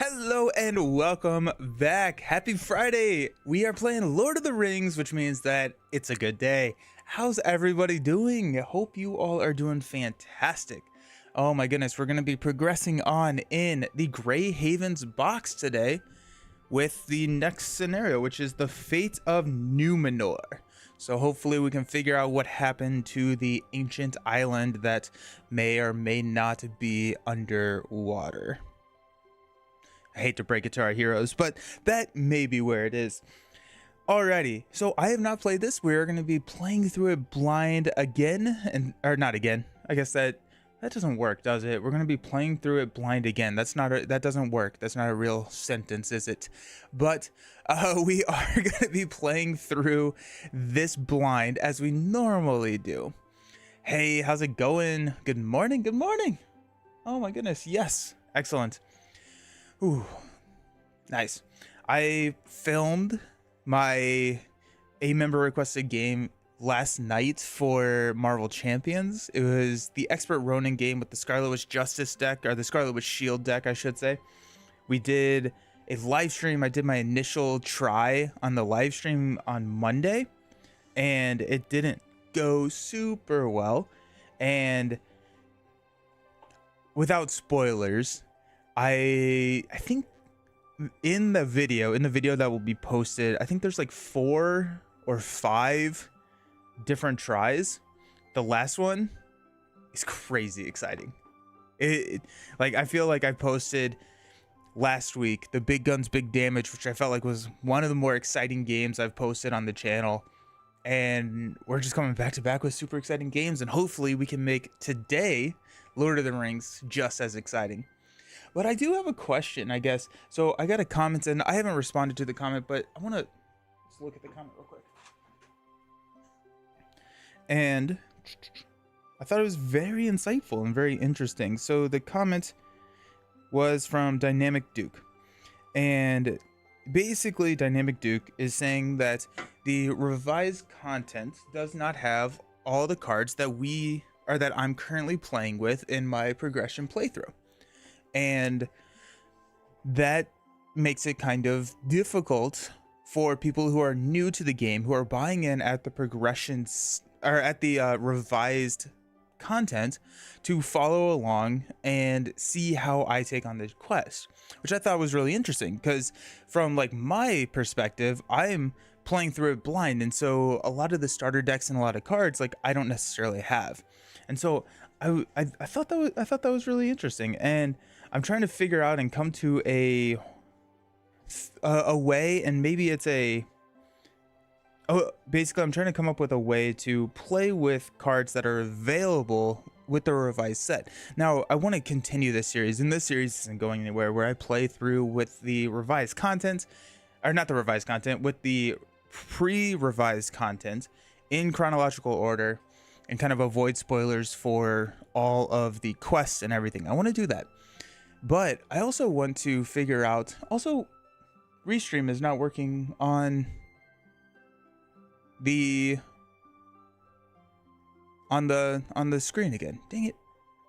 Hello and welcome back. Happy Friday. We are playing Lord of the Rings, which means that it's a good day. How's everybody doing? I hope you all are doing fantastic. Oh my goodness, we're going to be progressing on in the Grey Havens box today with the next scenario, which is the fate of Numenor. So hopefully we can figure out what happened to the ancient island that may or may not be underwater. I hate to break it to our heroes, but that may be where it is. Alrighty, so I have not played this. We're going to be playing through it blind again, or not again. I guess that doesn't work, does it? We're going to be playing through it blind again. That doesn't work. That's not a real sentence, is it? But we are going to be playing through this blind as we normally do. Hey, how's it going? Good morning. Good morning. Oh my goodness. Yes. Excellent. Ooh, nice. I filmed my member requested game last night for Marvel Champions. It was the Expert Ronin game with the Scarlet Witch Justice deck, or the Scarlet Witch Shield deck, I should say. We did a live stream. I did my initial try on the live stream on Monday, and it didn't go super well. And without spoilers, I think in the video that will be posted, I think there's like 4 or 5 different tries. The last one is crazy exciting. Like, I feel like I posted last week the Big Guns Big Damage, which I felt like was one of the more exciting games I've posted on the channel, and we're just coming back to back with super exciting games, and hopefully we can make today Lord of the Rings just as exciting. But I do have a question, I guess. So I got a comment, and I haven't responded to the comment, but I want to just look at the comment real quick. And I thought it was very insightful and very interesting. So the comment was from Dynamic Duke. And basically, Dynamic Duke is saying that the revised content does not have all the cards that I'm currently playing with in my progression playthrough. And that makes it kind of difficult for people who are new to the game, who are buying in at the progressions or at the revised content, to follow along and see how I take on the quest, which I thought was really interesting, because from like my perspective, I'm playing through it blind, and so a lot of the starter decks and a lot of cards like I don't necessarily have, and so I thought that was really interesting, and I'm trying to figure out and come to a way, and maybe it's basically I'm trying to come up with a way to play with cards that are available with the revised set. Now, I want to continue this series, and this series isn't going anywhere, where I play through with the revised content, or not the revised content, with the pre-revised content in chronological order, and kind of avoid spoilers for all of the quests and everything. I want to do that. But I also want to figure out, also Restream is not working on the screen again. Dang it.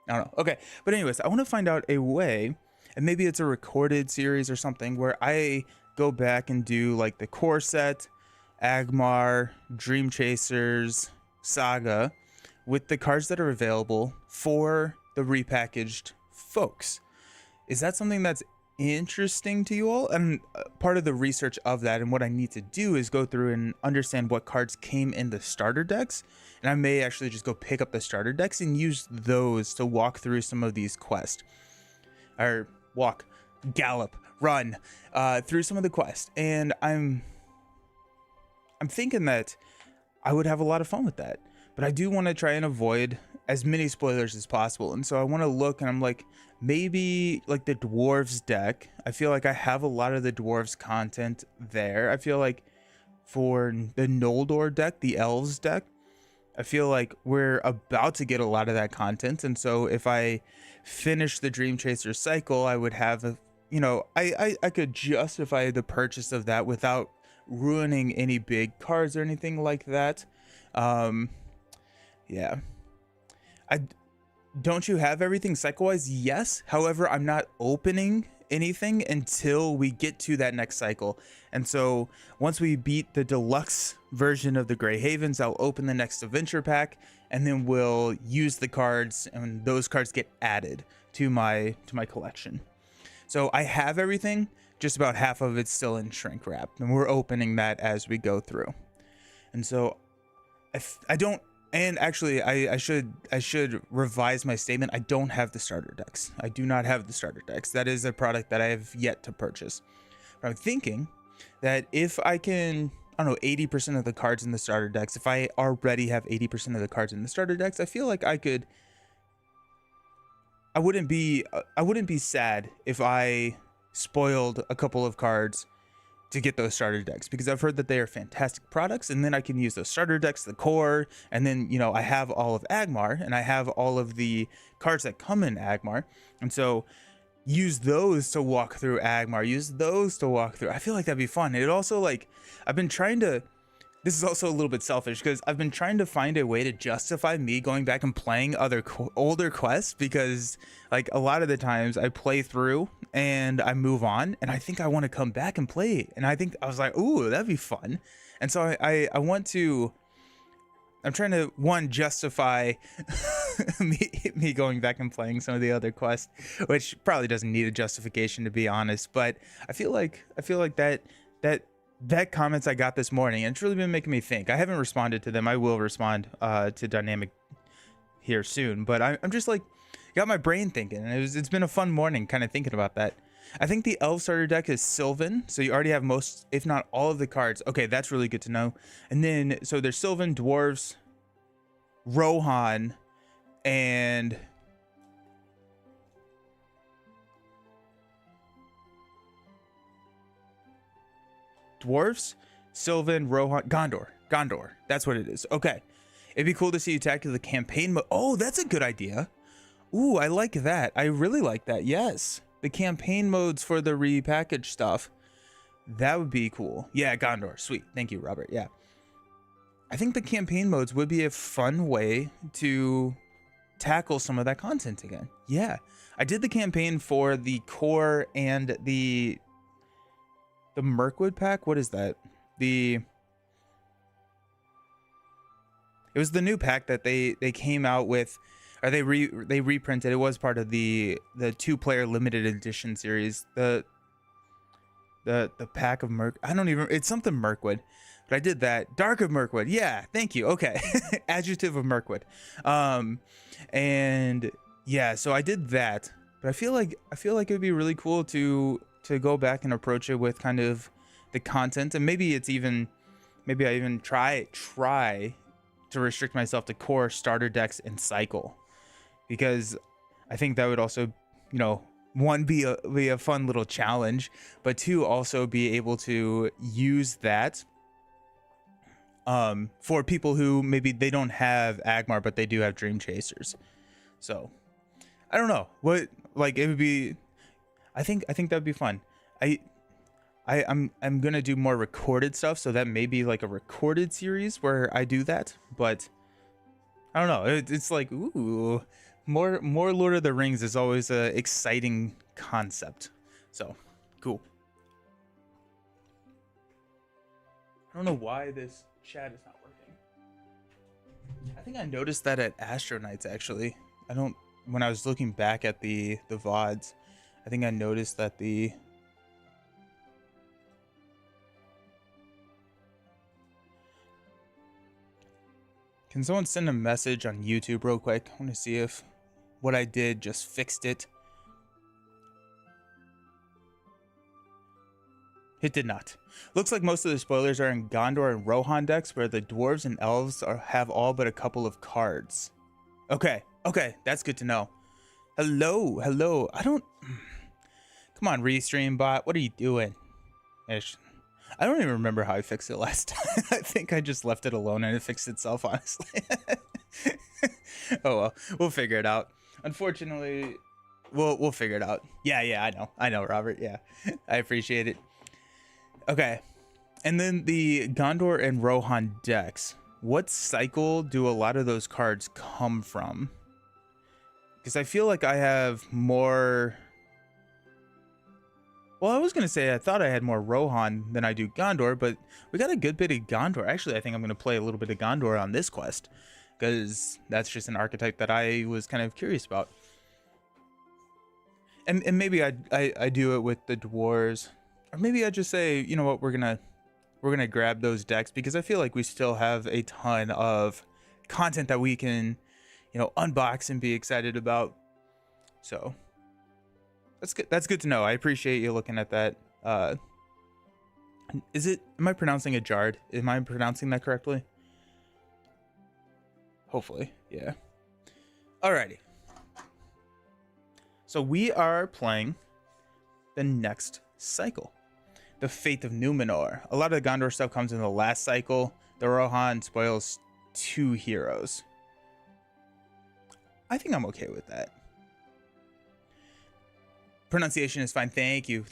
I don't know. Okay. But anyways, I want to find out a way, and maybe it's a recorded series or something, where I go back and do like the core set, Agmar, Dream Chasers, Saga, with the cards that are available for the repackaged folks. Is that something that's interesting to you all? And part of the research of that, and what I need to do, is go through and understand what cards came in the starter decks, and I may actually just go pick up the starter decks and use those to walk through some of these quests, or gallop, run through some of the quests. And I'm thinking that I would have a lot of fun with that, but I do want to try and avoid as many spoilers as possible. And so I want to look, and I'm like, maybe like the dwarves deck, I feel like I have a lot of the dwarves content there. I feel like for the Noldor deck, the elves deck, I feel like we're about to get a lot of that content. And so if I finish the Dream Chaser cycle, I would have I could justify the purchase of that without ruining any big cards or anything like that. Yeah. Don't you have everything cycle-wise? Yes. However, I'm not opening anything until we get to that next cycle. And so once we beat the deluxe version of the Grey Havens, I'll open the next adventure pack, and then we'll use the cards, and those cards get added to my collection. So I have everything, just about half of it's still in shrink wrap, and we're opening that as we go through. And so I don't, and actually I should revise my statement. I don't have the starter decks. I do not have the starter decks. That is a product that I have yet to purchase. But I'm thinking that if I can, I don't know, 80% of the cards in the starter decks, if I already have 80% of the cards in the starter decks, I feel like I wouldn't be sad if I spoiled a couple of cards to get those starter decks, because I've heard that they are fantastic products, and then I can use those starter decks, the core, and then, you know, I have all of Agmar, and I have all of the cards that come in Agmar, and so use those to walk through Agmar, use those to walk through. I feel like that'd be fun. It also, like, I've been trying to, this is also a little bit selfish, because I've been trying to find a way to justify me going back and playing other older quests, because like a lot of the times I play through and I move on, and I think I want to come back and play, and I was like, ooh, that'd be fun. And so I want to, I'm trying to, one, justify me going back and playing some of the other quests, which probably doesn't need a justification, to be honest, but I feel like that comments I got this morning, and it's really been making me think. I haven't responded to them. I will respond to Dynamic here soon, but I'm just like, got my brain thinking, and it's been a fun morning kind of thinking about that. I think the Elf starter deck is Sylvan, so you already have most, if not all, of the cards. Okay, that's really good to know. And then, so there's Sylvan, Dwarves, Rohan, and Dwarves, Sylvan, Rohan, Gondor. That's what it is. Okay. It'd be cool to see you tackle the campaign mode. Oh, that's a good idea. Ooh, I like that. I really like that. Yes. The campaign modes for the repackaged stuff. That would be cool. Yeah, Gondor. Sweet. Thank you, Robert. Yeah. I think the campaign modes would be a fun way to tackle some of that content again. Yeah. I did the campaign for the core and the Mirkwood pack. What is that? It was the new pack that they came out with, or they reprinted. It was part of the 2-player limited edition series. The pack of I don't even, it's something Mirkwood, but I did that. Dark of Mirkwood. Yeah, thank you. Okay. Adjective of Mirkwood. And yeah, so I did that, but I feel like it would be really cool to go back and approach it with kind of the content, and maybe I even try to restrict myself to core, starter decks, and cycle, because I think that would also, you know, one, be a fun little challenge, but two, also be able to use that for people who maybe they don't have Agmar, but they do have Dream Chasers. So I don't know what, like, it would be, I think that'd be fun. I'm gonna do more recorded stuff, so that may be like a recorded series where I do that, but I don't know. It's like, ooh, more Lord of the Rings is always a exciting concept. So cool. I don't know why this chat is not working. I think I noticed that at Astro-Nights, actually. When I was looking back at the VODs, I think I noticed that Can someone send a message on YouTube real quick? I want to see if what I did just fixed it. It did not. Looks like most of the spoilers are in Gondor and Rohan decks, where the dwarves and elves have all but a couple of cards. Okay, that's good to know. Hello. I don't... Come on, Restream bot. What are you doing? I don't even remember how I fixed it last time. I think I just left it alone and it fixed itself, honestly. Oh well, we'll figure it out. Unfortunately, we'll figure it out. Yeah, I know, Robert. Yeah, I appreciate it. Okay, and then the Gondor and Rohan decks. What cycle do a lot of those cards come from? Because I feel like I have more Well, I was going to say I thought I had more Rohan than I do Gondor, but we got a good bit of Gondor. Actually, I think I'm going to play a little bit of Gondor on this quest, because that's just an archetype that I was kind of curious about. And maybe I do it with the dwarves, or maybe I just say, you know what, we're gonna grab those decks, because I feel like we still have a ton of content that we can, unbox and be excited about. So that's good to know. I appreciate you looking at that. Am I pronouncing it Jard? Am I pronouncing that correctly? Hopefully, yeah. Alrighty. So we are playing the next cycle, the Fate of Numenor. A lot of the Gondor stuff comes in the last cycle. The Rohan spoils 2 heroes. I think I'm okay with that. Pronunciation is fine. Thank you,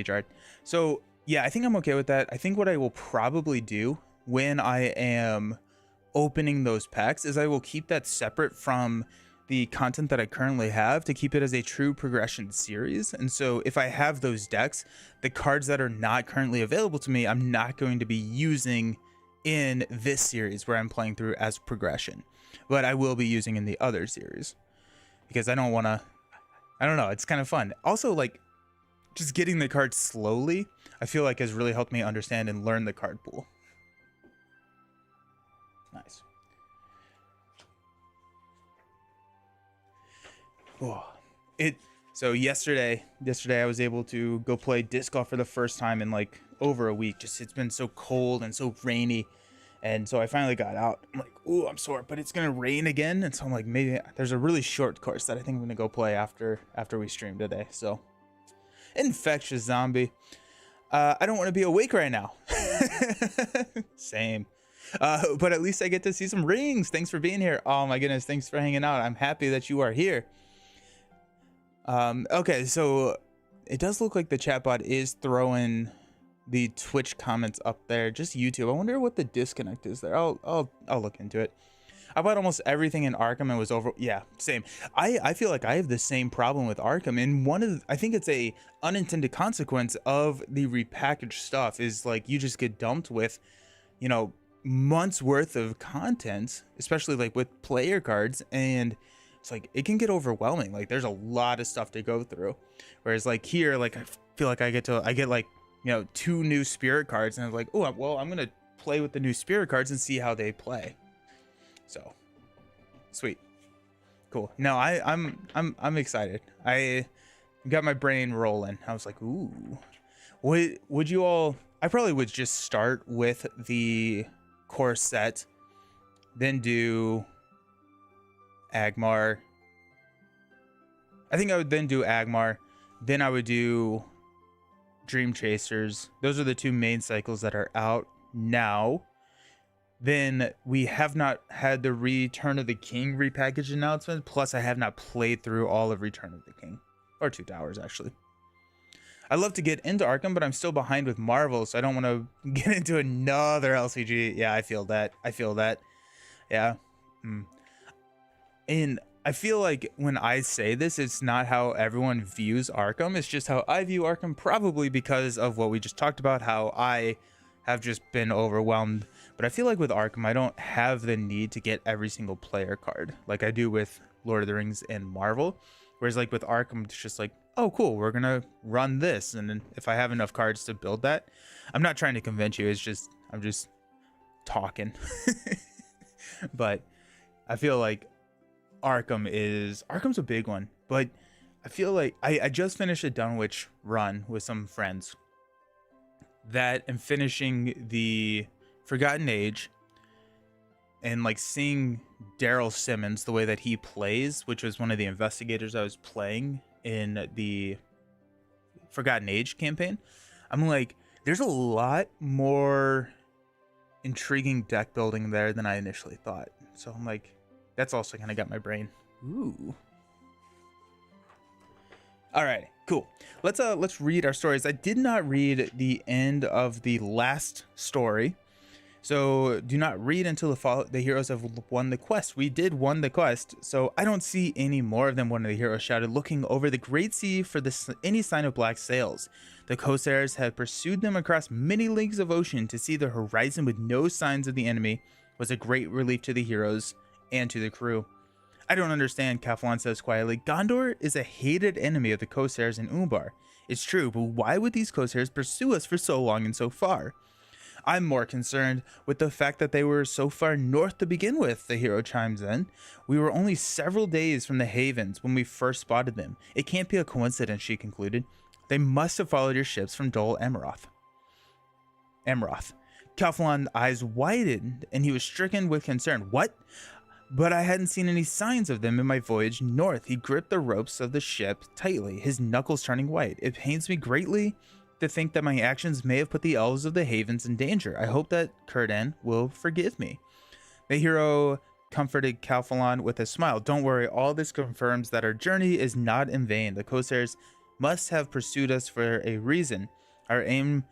Jard. So yeah, I think I'm okay with that. I think what I will probably do when I am opening those packs is I will keep that separate from the content that I currently have, to keep it as a true progression series. And so if I have those decks, the cards that are not currently available to me, I'm not going to be using in this series where I'm playing through as progression, but I will be using in the other series, because I don't want to, I don't know, it's kind of fun. Also, like, just getting the cards slowly, I feel like has really helped me understand and learn the card pool. Nice. Oh, so yesterday I was able to go play disc golf for the first time in like over a week. Just, it's been so cold and so rainy, and so I finally got out. I'm like, ooh, I'm sore, but it's gonna rain again, and so I'm like, maybe there's a really short course that I think I'm gonna go play after we stream today. So, infectious zombie. I don't want to be awake right now. Same. But at least I get to see some rings. Thanks for being here. Oh my goodness, thanks for hanging out. I'm happy that you are here. Okay, so it does look like the chatbot is throwing the Twitch comments up there, just YouTube. I wonder what the disconnect is there. I'll look into it. I bought almost everything in Arkham and was over. Yeah, same. I feel like I have the same problem with Arkham, and I think it's a unintended consequence of the repackaged stuff is like you just get dumped with, months worth of content, especially like with player cards, and it's like it can get overwhelming. Like there's a lot of stuff to go through, whereas like here, like I feel like I get like 2 new spirit cards, and I'm like, oh well, I'm gonna play with the new spirit cards and see how they play. So sweet, cool. No, I'm excited. I got my brain rolling. I was like, ooh, would you all? I probably would just start with the core set, then do Agmar. I think I would then do Agmar, then I would do Dream Chasers. Those are the 2 main cycles that are out now. Then we have not had the Return of the King repackaged announcement, plus I have not played through all of Return of the King, or 2 Towers actually. I'd love to get into Arkham, but I'm still behind with Marvel, so I don't want to get into another LCG. Yeah, I feel that. Yeah. And I feel like when I say this, it's not how everyone views Arkham. It's just how I view Arkham, probably because of what we just talked about, how I have just been overwhelmed. But I feel like with Arkham, I don't have the need to get every single player card like I do with Lord of the Rings and Marvel. Whereas like with Arkham, it's just like, oh, cool, we're going to run this. And then if I have enough cards to build that, I'm not trying to convince you. It's just, I'm just talking. But I feel like Arkham's a big one, but I feel like I just finished a Dunwich run with some friends that am finishing the Forgotten Age, and like seeing Daryl Simmons, the way that he plays, which was one of the investigators I was playing in the Forgotten Age campaign. I'm like, there's a lot more intriguing deck building there than I initially thought. So I'm like, that's also kind of got my brain. Ooh. All right, cool. Let's read our stories. I did not read the end of the last story, So do not read until the heroes have won the quest. We did won the quest, so I don't see any more of them, one of the heroes shouted, looking over the great sea for any sign of black sails. The corsairs had pursued them across many leagues of ocean. To see the horizon with no signs of the enemy was a great relief to the heroes and to the crew. I don't understand, Kaflan says quietly. Gondor is a hated enemy of the corsairs in Umbar. It's true, but why would these corsairs pursue us for so long and so far? I'm more concerned with the fact that they were so far north to begin with, the hero chimes in. We were only several days from the havens when we first spotted them. It can't be a coincidence, she concluded. They must have followed your ships from Dol Amroth. Kaflan's eyes widened and he was stricken with concern. What? But I hadn't seen any signs of them in my voyage north. He gripped the ropes of the ship tightly, his knuckles turning white. It pains me greatly to think that my actions may have put the elves of the havens in danger. I hope that Círdan will forgive me. The hero comforted Calphalon with a smile. Don't worry, all this confirms that our journey is not in vain. The corsairs must have pursued us for a reason. Our aim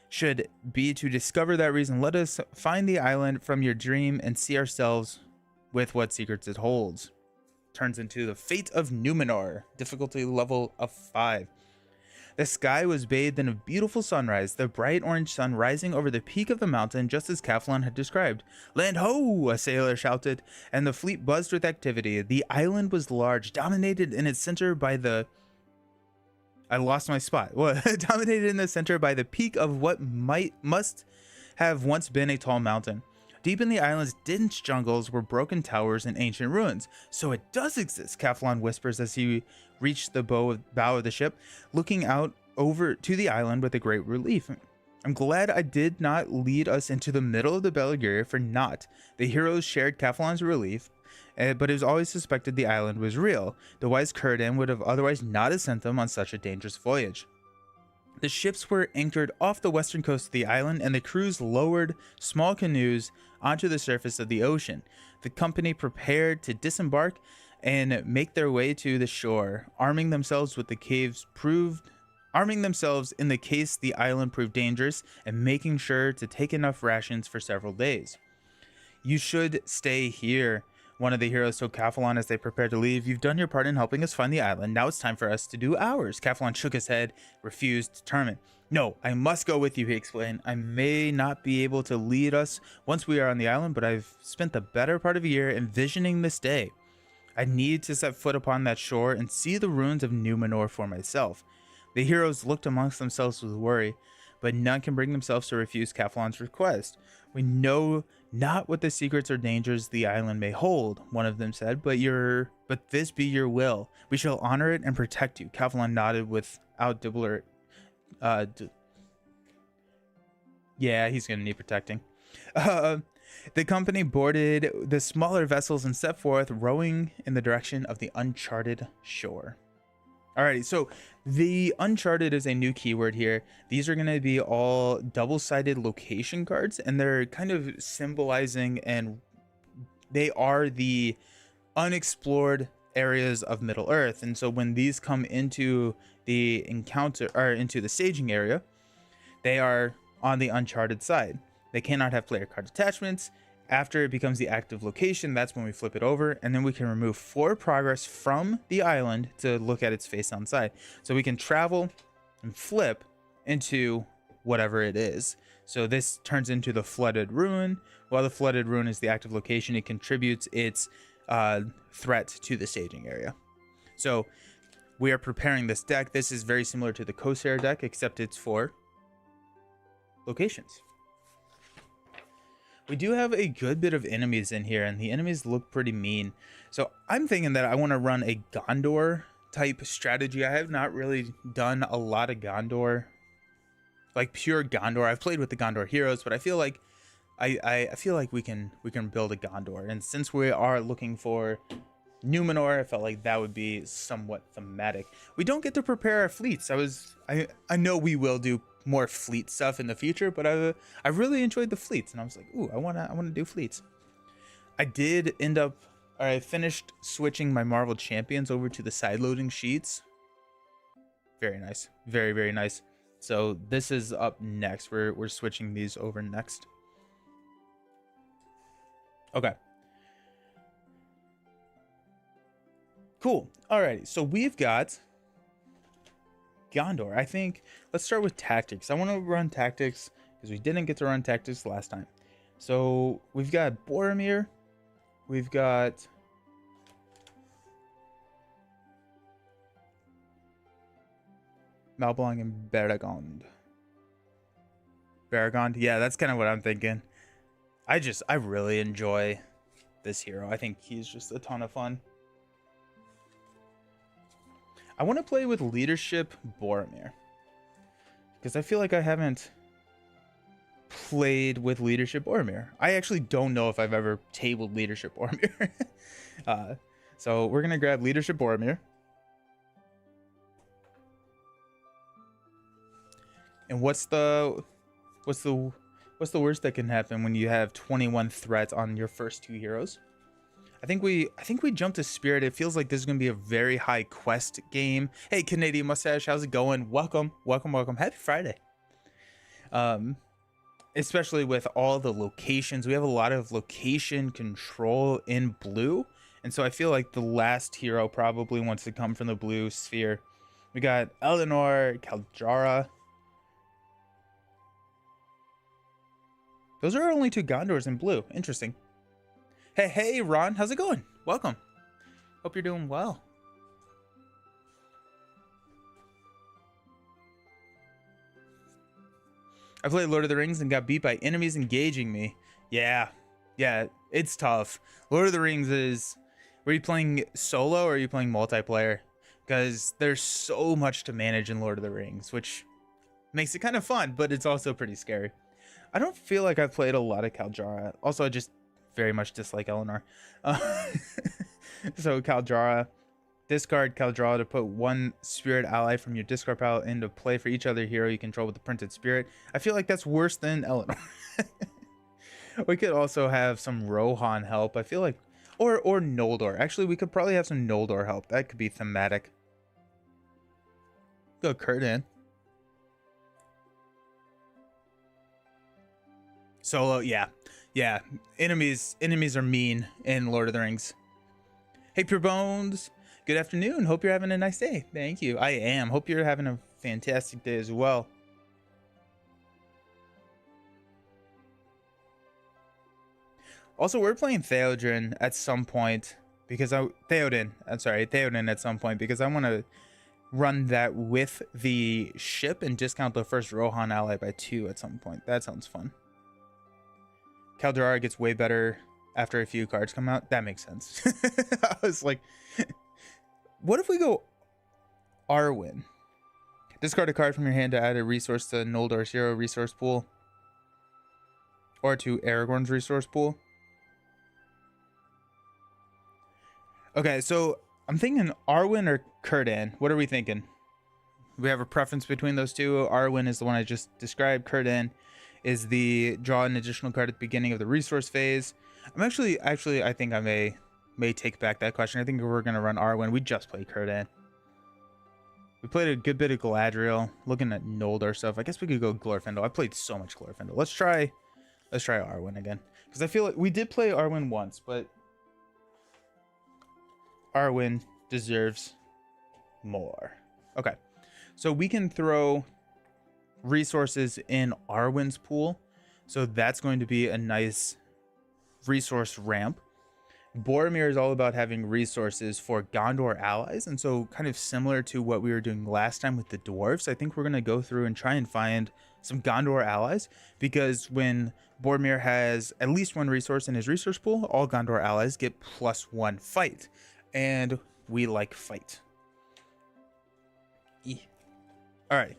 should be to discover that reason. Let us find the island from your dream and see ourselves with what secrets it holds. Turns into the Fate of Numenor, difficulty level of 5. The sky was bathed in a beautiful sunrise, the bright orange sun rising over the peak of the mountain just as Kaflan had described. Land ho! A sailor shouted, and the fleet buzzed with activity. The island was large, dominated in its center by the... I lost my spot. Dominated in the center by the peak of what must have once been a tall mountain. Deep in the island's dense jungles were broken towers and ancient ruins. So it does exist, Kaflan whispers as he reached the bow of the ship, looking out over to the island with a great relief. I'm glad I did not lead us into the middle of the Belgiria for naught. The heroes shared Kaflan's relief, but it was always suspected the island was real. The wise Círdan would have otherwise not have sent them on such a dangerous voyage. The ships were anchored off the western coast of the island, and the crews lowered small canoes onto the surface of the ocean. The company prepared to disembark and make their way to the shore, arming themselves in the case the island proved dangerous, and making sure to take enough rations for several days. You should stay here, one of the heroes told Kaflan as they prepared to leave. You've done your part in helping us find the island. Now it's time for us to do ours. Kaflan shook his head, refused, determined. No, I must go with you, he explained. I may not be able to lead us once we are on the island, but I've spent the better part of a year envisioning this day. I need to set foot upon that shore and see the ruins of Numenor for myself. The heroes looked amongst themselves with worry, but none can bring themselves to refuse Kaflan's request. We know not what the secrets or dangers the island may hold, one of them said, but this be your will. We shall honor it and protect you. Kaflan nodded without deliberate. Yeah, he's gonna need protecting. The company boarded the smaller vessels and set forth, rowing in the direction of the uncharted shore. Alrighty, so the uncharted is a new keyword here. These are going to be all double-sided location cards, and they're kind of symbolizing, and they are the unexplored areas of Middle Earth. And so when these come into the encounter or into the staging area, they are on the uncharted side. They cannot have player card attachments. After it becomes the active location, that's when we flip it over, and then we can remove 4 progress from the island to look at its face on side. So we can travel and flip into whatever it is. So this turns into the flooded ruin. While the flooded ruin is the active location, it contributes its threat to the staging area. So we are preparing this deck. This is very similar to the Corsair deck, except it's for locations. We do have a good bit of enemies in here, and the enemies look pretty mean. So I'm thinking that I want to run a Gondor type strategy. I have not really done a lot of Gondor, like pure Gondor. I've played with the Gondor heroes, but I feel like I feel like we can build a Gondor. And since we are looking for Numenor, I felt like that would be somewhat thematic. We don't get to prepare our fleets. I know we will do more fleet stuff in the future, but I really enjoyed the fleets, and I was like, ooh, I wanna do fleets. I finished switching my Marvel champions over to the side loading sheets. Very nice, very, very nice. So this is up next. We're switching these over next. Okay. Cool. Alrighty. So we've got Gondor. I think let's start with tactics. I want to run tactics because we didn't get to run tactics last time. So we've got Boromir. We've got Malblanc and Baragond. Baragond. Yeah, that's kind of what I'm thinking. I really enjoy this hero. I think he's just a ton of fun. I want to play with leadership Boromir because I feel like I haven't played with leadership Boromir. I actually don't know if I've ever tabled leadership Boromir. So we're gonna grab leadership Boromir. And what's the worst that can happen when you have 21 threats on your first two heroes? I think we jumped to Spirit. It feels like this is gonna be a very high quest game. Hey, Canadian Mustache, how's it going? Welcome. Happy Friday. Especially with all the locations, we have a lot of location control in blue, and so I feel like the last hero probably wants to come from the blue sphere. We got Eleanor, Kaldjara. Those are only two Gondors in blue. Interesting. Hey, Ron, how's it going? Welcome. Hope you're doing well. I played Lord of the Rings and got beat by enemies engaging me. Yeah, it's tough. Lord of the Rings is... Were you playing solo or are you playing multiplayer? Because there's so much to manage in Lord of the Rings, which makes it kind of fun, but it's also pretty scary. I don't feel like I've played a lot of Kaldjara. Also, I just very much dislike Eleanor. So Kaldjara, discard Kaldjara to put one spirit ally from your discard pile into play for each other hero you control with the printed spirit. I feel like that's worse than Eleanor. We could also have some Rohan help. I feel like, or Noldor. Actually, we could probably have some Noldor help. That could be thematic. Go Círdan. Solo, yeah. Enemies are mean in Lord of the Rings. Hey, Pure Bones. Good afternoon. Hope you're having a nice day. Thank you. I am. Hope you're having a fantastic day as well. Also, we're playing Theoden at some point because Theoden at some point because I want to run that with the ship and discount the first Rohan ally by 2 at some point. That sounds fun. Kaldjara gets way better after a few cards come out. That makes sense. I was like, what if we go Arwen? Discard a card from your hand to add a resource to Noldor's hero resource pool. Or to Aragorn's resource pool. Okay, so I'm thinking Arwen or Círdan. What are we thinking? We have a preference between those two. Arwen is the one I just described. Círdan is the draw an additional card at the beginning of the resource phase. I'm actually I think I may take back that question. I think we're gonna run Arwen. We just played Círdan. We played a good bit of Galadriel. Looking at Noldor stuff, I guess we could go Glorfindel. I played so much Glorfindel. Let's try Arwen again, because I feel like we did play Arwen once, but Arwen deserves more. Okay, so we can throw resources in Arwen's pool, so that's going to be a nice resource ramp. Boromir is all about having resources for Gondor allies, and so kind of similar to what we were doing last time with the dwarves, I think we're going to go through and try and find some Gondor allies, because when Boromir has at least one resource in his resource pool, all Gondor allies get +1 fight, and we like fight. All right.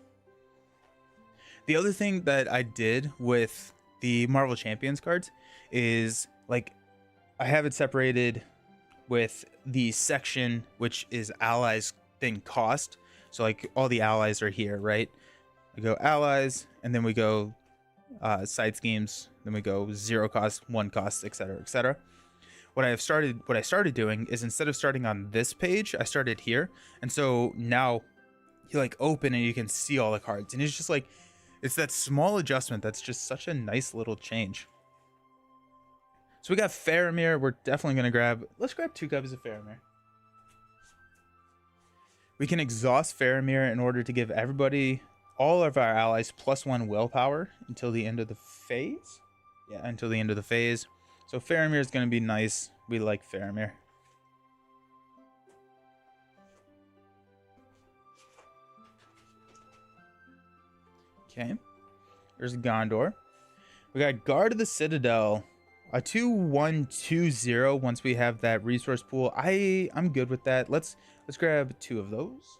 The other thing that I did with the Marvel Champions cards is, like, I have it separated with the section which is allies then cost. So like all the allies are here, right? We go allies, and then we go side schemes, then we go 0 cost, 1 cost, etc., etc. What I started doing is, instead of starting on this page, I started here, and so now you like open and you can see all the cards, and it's just like, it's that small adjustment that's just such a nice little change. So we got Faramir. We're definitely going to grab... Let's grab 2 copies of Faramir. We can exhaust Faramir in order to give everybody, all of our allies, +1 willpower until the end of the phase. Yeah, until the end of the phase. So Faramir is going to be nice. We like Faramir. Okay. There's Gondor. We got Guard of the Citadel. A 2-1-2-0 once we have that resource pool. I'm good with that. Let's grab 2 of those.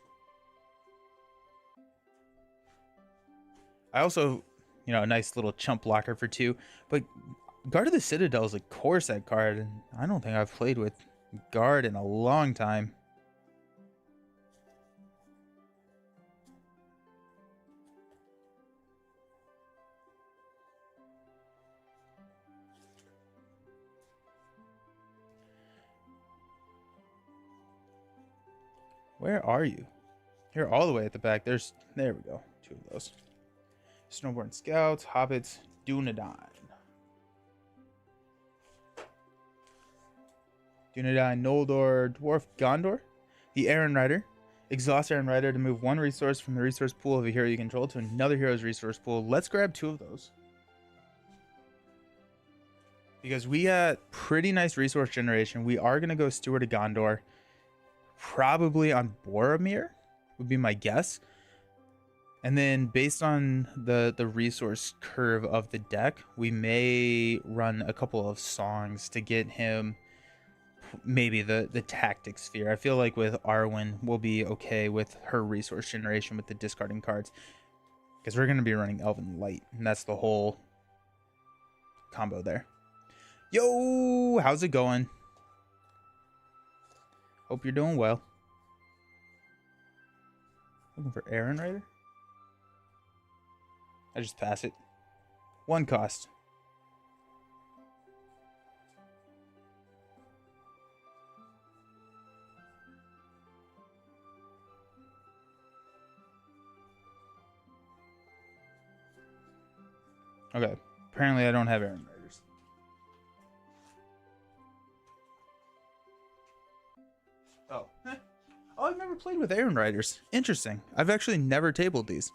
I also, you know, a nice little chump blocker for 2. But Guard of the Citadel is a core set card, and I don't think I've played with Guard in a long time. Where are you? You're all the way at the back. There we go. 2 of those. Snowborn Scouts, Hobbits, Dunedain. Dunedain, Noldor, Dwarf, Gondor. The Aaron Rider. Exhaust Aaron Rider to move 1 resource from the resource pool of a hero you control to another hero's resource pool. Let's grab 2 of those. Because we got pretty nice resource generation. We are going to go Steward of Gondor. Probably on Boromir would be my guess. And then based on the resource curve of the deck, we may run a couple of songs to get him maybe the tactic sphere. I feel like with Arwen, we'll be okay with her resource generation with the discarding cards. Because we're going to be running Elven Light. And that's the whole combo there. Yo, how's it going? Hope you're doing well. Looking for Aaron Rider? I just pass it. 1 cost. Okay. Apparently I don't have Aaron Riders. Oh. Oh, I've never played with Aaron Riders. Interesting. I've actually never tabled these.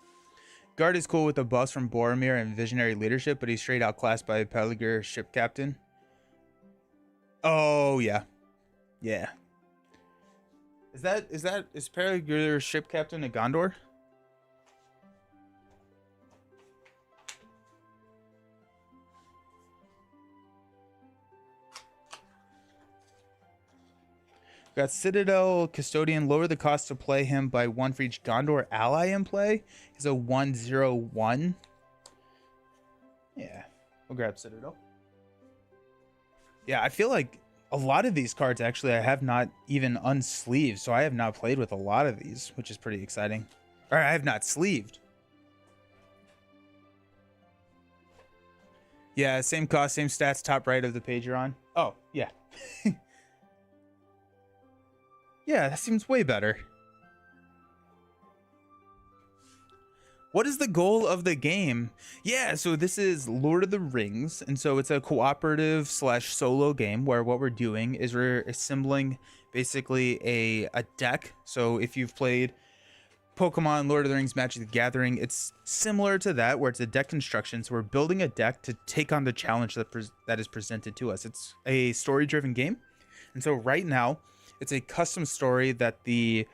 Guard is cool with the bust from Boromir and Visionary Leadership, but he's straight outclassed by Peligir Ship Captain. Oh, yeah. Yeah. Is Peligir Ship Captain a Gondor? Got Citadel Custodian. Lower the cost to play him by 1 for each Gondor ally in play. He's a 1/0/1. Yeah, we'll grab Citadel. Yeah, I feel like a lot of these cards actually I have not even unsleeved, so I have not played with a lot of these, which is pretty exciting. Or I have not sleeved. Yeah, same cost, same stats, top right of the page you're on. Oh, yeah. Yeah, that seems way better. What is the goal of the game? Yeah, so this is Lord of the Rings, and so it's a cooperative / solo game where what we're doing is we're assembling basically a deck. So if you've played Pokemon, Lord of the Rings, Magic the Gathering, it's similar to that where it's a deck construction. So we're building a deck to take on the challenge that is presented to us. It's a story-driven game, and so right now it's a custom story that the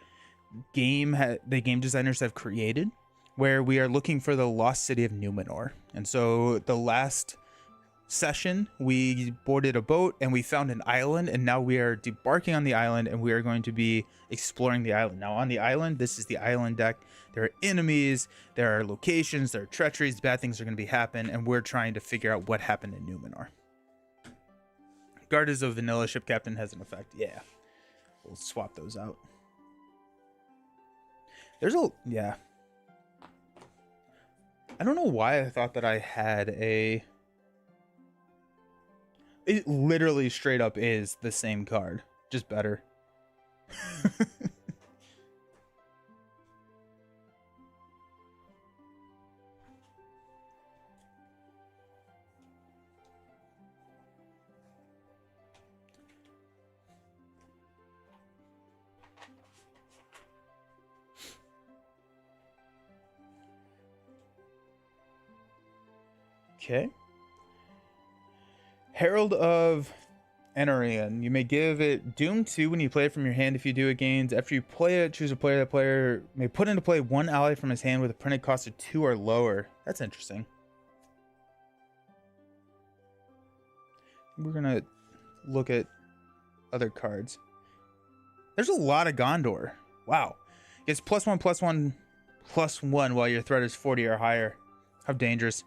game designers have created, where we are looking for the lost city of Numenor. And so the last session, we boarded a boat and we found an island, and now we are debarking on the island and we are going to be exploring the island. Now on the island, this is the island deck. There are enemies, there are locations, there are treacheries, bad things are going to be happen, and we're trying to figure out what happened in Numenor. Guard is a vanilla ship captain, has an effect. Yeah. We'll swap those out. Yeah. I don't know why I thought that I had a... It literally straight up is the same card, just better. Okay. Herald of Anarian. You may give it Doom 2 when you play it from your hand. If you do, it gains. After you play it, choose a player. That player may put into play one ally from his hand with a printed cost of 2 or lower. That's interesting. We're going to look at other cards. There's a lot of Gondor. Wow. It's +1/+1/+1 while your threat is 40 or higher. How dangerous.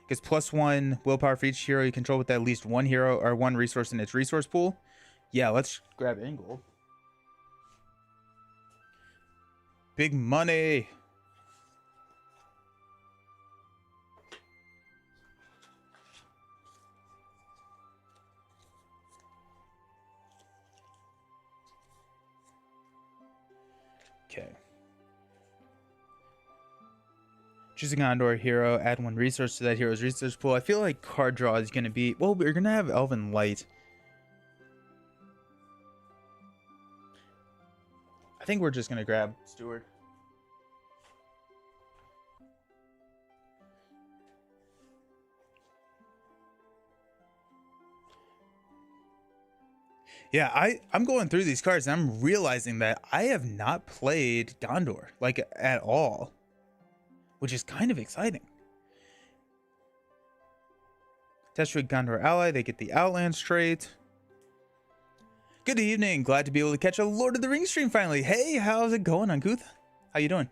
Gets +1 willpower for each hero you control with at least one hero or one resource in its resource pool. Yeah, let's grab Angle. Big money. Okay. Choose a Gondor hero, add one resource to that hero's resource pool. I feel like card draw is going to be... Well, we're going to have Elven Light. I think we're just going to grab Steward. Yeah, I'm going through these cards and I'm realizing that I have not played Gondor, like, at all. Which is kind of exciting. Attached to a Gondor ally, they get the Outlands trait. Good evening, glad to be able to catch a Lord of the Rings stream finally. Hey, how's it going, Unkuth? How you doing?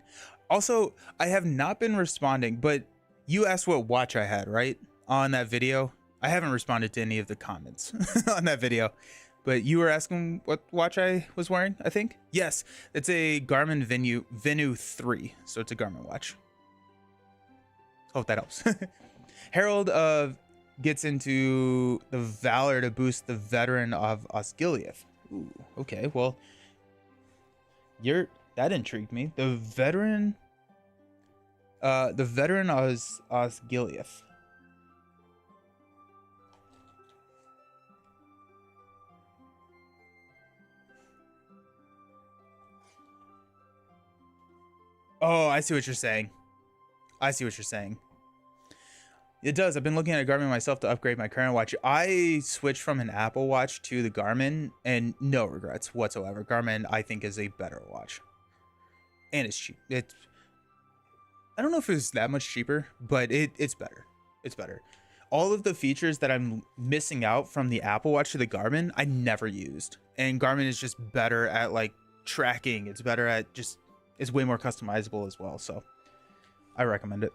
Also, I have not been responding, but you asked what watch I had, right? On that video. I haven't responded to any of the comments on that video. But you were asking what watch I was wearing, I think? Yes, it's a Garmin Venu 3, so it's a Garmin watch. Hope that helps. Herald of gets into the Valor to boost the Veteran of Osgiliath. Ooh, okay, well, that intrigued me. The Veteran of Osgiliath. Oh, I see what you're saying. I see what you're saying. It does. I've been looking at a Garmin myself to upgrade my current watch. I switched from an Apple Watch to the Garmin, and no regrets whatsoever. Garmin, I think, is a better watch. And it's cheap. I don't know if it was that much cheaper, but it's better. It's better. All of the features that I'm missing out from the Apple Watch to the Garmin, I never used. And Garmin is just better at, like, tracking. It's better at just... It's way more customizable as well, so I recommend it.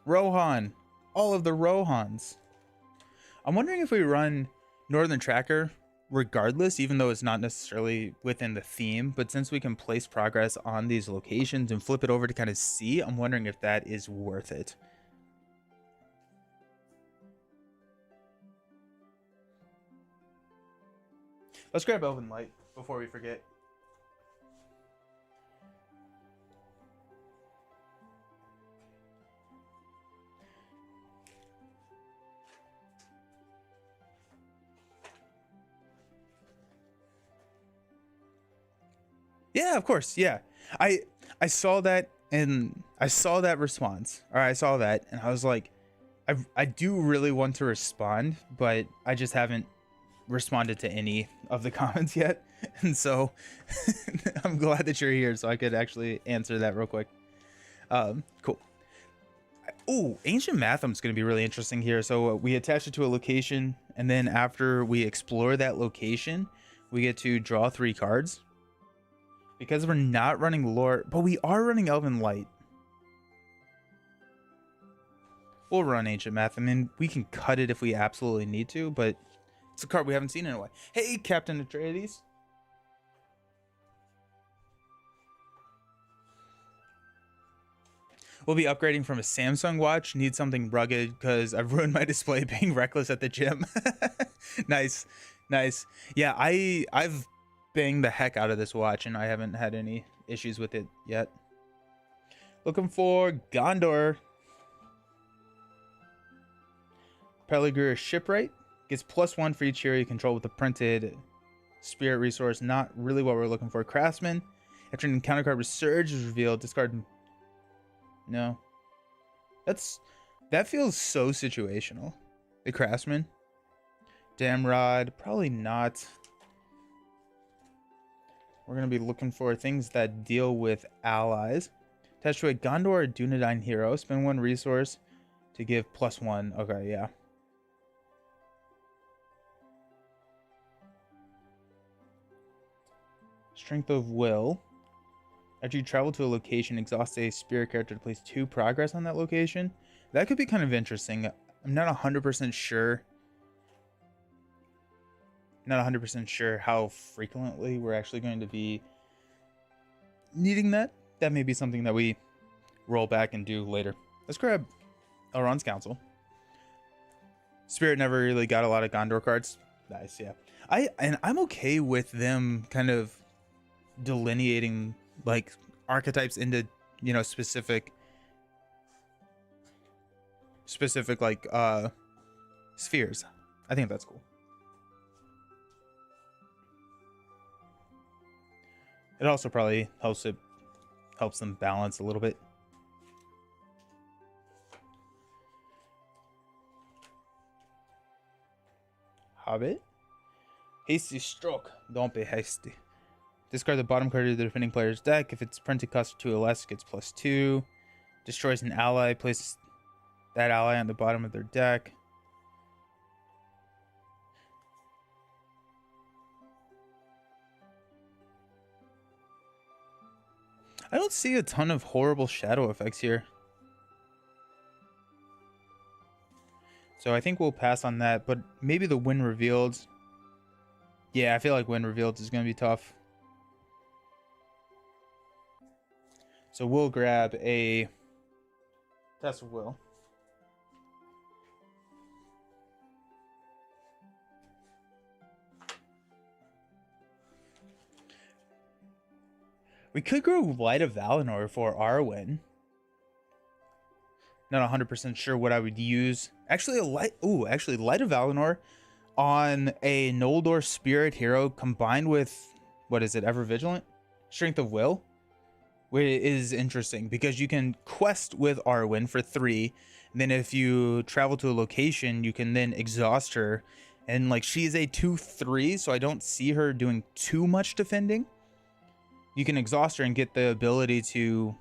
Rohan. All of the Rohans. I'm wondering if we run Northern Tracker regardless, even though it's not necessarily within the theme, but since we can place progress on these locations and flip it over to kind of see, I'm wondering if that is worth it. Let's grab Elven Light before we forget. Yeah, of course. Yeah. I saw that and I saw that response. Or I saw that and I was like, I do really want to respond, but I just haven't responded to any of the comments yet. And so I'm glad that you're here so I could actually answer that real quick. Cool. Oh, Ancient Mathem's going to be really interesting here. So we attach it to a location, and then after we explore that location, we get to draw 3 cards. Because we're not running lore, but we are running Elven Light. We'll run Ancient Math. I mean, we can cut it if we absolutely need to, but it's a card we haven't seen in a while. Hey, Captain Atreides. We'll be upgrading from a Samsung watch. Need something rugged because I've ruined my display being reckless at the gym. Nice. Nice. Yeah, I've banged the heck out of this watch and I haven't had any issues with it yet. Looking for Gondor. Peligir Shipwright. Gets +1 for each hero you control with a printed spirit resource. Not really what we're looking for. Craftsman. After an encounter card with Surge is revealed, discard No. That feels so situational. The Craftsman. Damrod, probably not. We're going to be looking for things that deal with allies. Attached to a Gondor or Dunedain hero. Spend 1 resource to give +1. Okay, yeah. Strength of Will. After you travel to a location, exhaust a spirit character to place 2 progress on that location. That could be kind of interesting. I'm not 100% sure. Not 100% sure how frequently we're actually going to be needing that. That may be something that we roll back and do later. Let's grab Elrond's Council. Spirit never really got a lot of Gondor cards. Nice, yeah. I'm okay with them kind of delineating like archetypes into, you know, specific like spheres. I think that's cool. It also probably helps them balance a little bit. Hobbit. Hasty Stroke. Don't be hasty. Discard the bottom card of the defending player's deck. If it's printed cost 2 or less, it gets +2. Destroys an ally. Place that ally on the bottom of their deck. I don't see a ton of horrible shadow effects here. So I think we'll pass on that, but maybe the Wind Revealed. Yeah, I feel like Wind Revealed is going to be tough. So we'll grab a Test of Will. We could go Light of Valinor for Arwen. Not 100% sure what I would use. Actually, Light of Valinor on a Noldor Spirit hero combined with, what is it, Ever Vigilant? Strength of Will, which is interesting because you can quest with Arwen for 3. And then if you travel to a location, you can then exhaust her. And like she is a 2/3, so I don't see her doing too much defending. You can exhaust her and get the ability to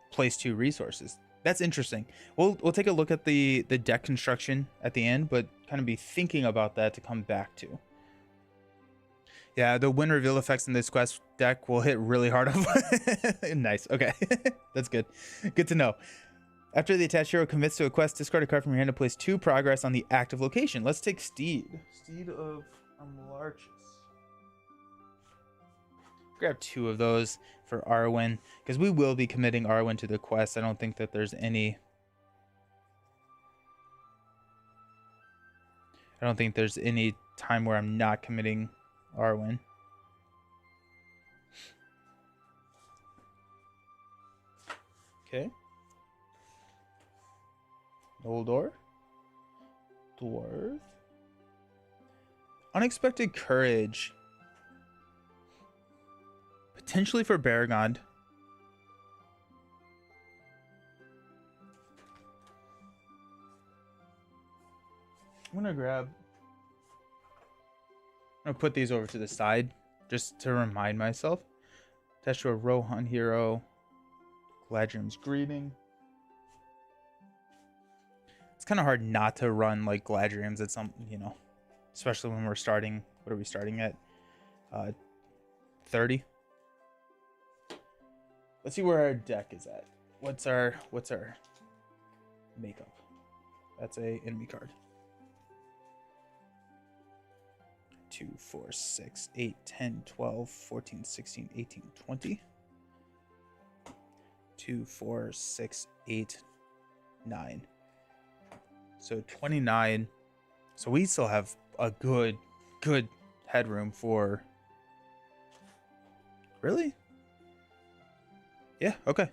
place 2 resources. That's interesting. We'll take a look at the deck construction at the end, but kind of be thinking about that to come back to. Yeah, the Wind Reveal effects in this quest deck will hit really hard. Nice. Okay, that's good. Good to know. After the attached hero commits to a quest, discard a card from your hand to place 2 progress on the active location. Let's take Steed. Steed of Amarchus. Grab 2 of those for Arwen, because we will be committing Arwen to the quest. I don't think that there's any... I don't think there's any time where I'm not committing Arwen. Okay. Noldor. Dwarf. Unexpected Courage. Potentially for Baragond. I'm gonna put these over to the side just to remind myself. Attached to a Rohan hero. Gladrium's Greeting. It's kind of hard not to run like Gladriums at some, you know, especially when we're starting. What are we starting at? 30. Let's see where our deck is at. What's our makeup? That's a enemy card. 2, 4, 6, 8, 10, 12, 14, 16, 18, 20. 2, 4, 6, 8, 9. So 29. So we still have a good headroom for... Really? Yeah, okay.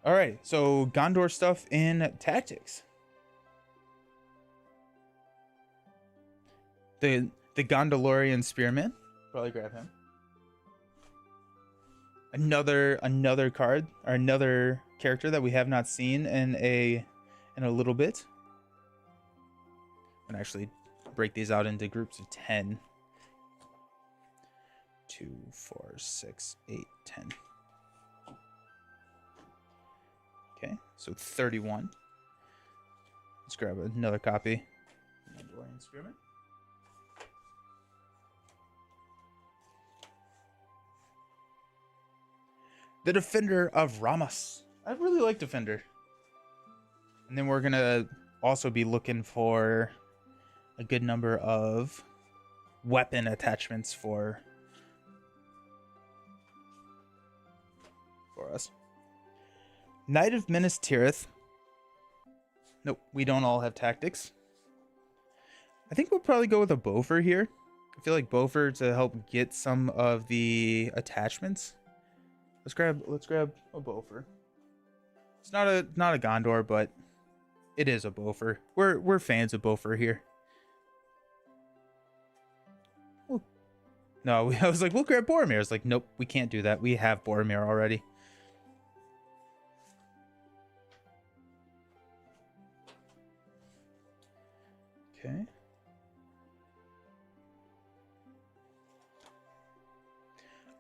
All right, so Gondor stuff in Tactics. The Gondorian Spearman. Probably grab him. another card or another character that we have not seen in a little bit. I'm gonna actually break these out into groups of 10. 2, 4, 6, 8, 10. Okay, so 31. Let's grab another copy. Mandalorian Spearman. The Defender of Ramos. I really like Defender. And then we're gonna also be looking for a good number of weapon attachments for us. Knight of Minas Tirith. Nope, we don't all have tactics. I think we'll probably go with a Bofer here. I feel like Bofer to help get some of the attachments. Let's grab a Bofer. It's not a Gondor, but it is a Bofer. We're fans of Bofer here. No, I was like, we'll grab Boromir. I was like, nope, we can't do that. We have Boromir already. Okay.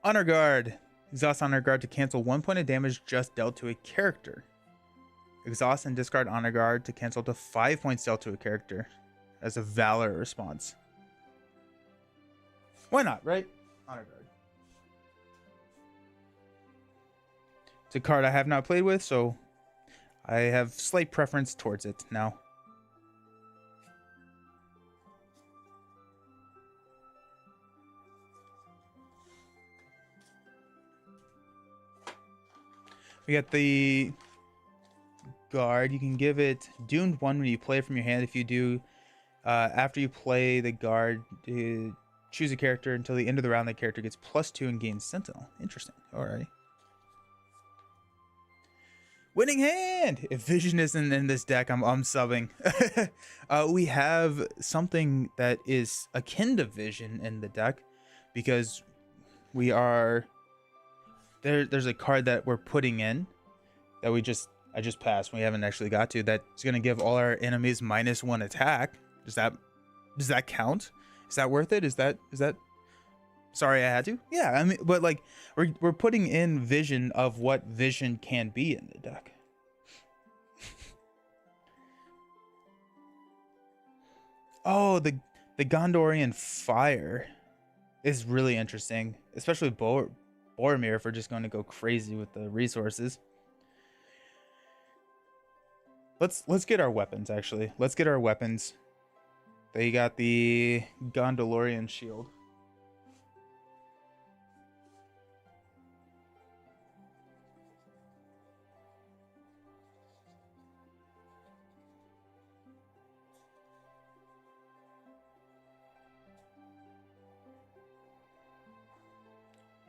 Honor Guard. Exhaust Honor Guard to cancel 1 point of damage just dealt to a character. Exhaust and discard Honor Guard to cancel to 5 points dealt to a character as a Valor response. Why not, right? Honor Guard. It's a card I have not played with, so I have slight preference towards it now. We got the Guard. You can give it Doomed 1 when you play it from your hand. If you do, after you play the Guard, choose a character until the end of the round. That character gets +2 and gains Sentinel. Interesting. Alrighty. Winning Hand! If Vision isn't in this deck, I'm subbing. We have something that is akin to Vision in the deck because we are... There's a card that we're putting in that I just passed. We haven't actually got to. That's going to give all our enemies -1 attack. Does that count? Is that worth it? Is that sorry I had to? Yeah, I mean, but like we're putting in Vision of what Vision can be in the deck. Oh, the Gondorian Fire is really interesting, especially Boromir if we're just going to go crazy with the resources. Let's get our weapons, actually. Let's get our weapons. They got the Gondorian shield.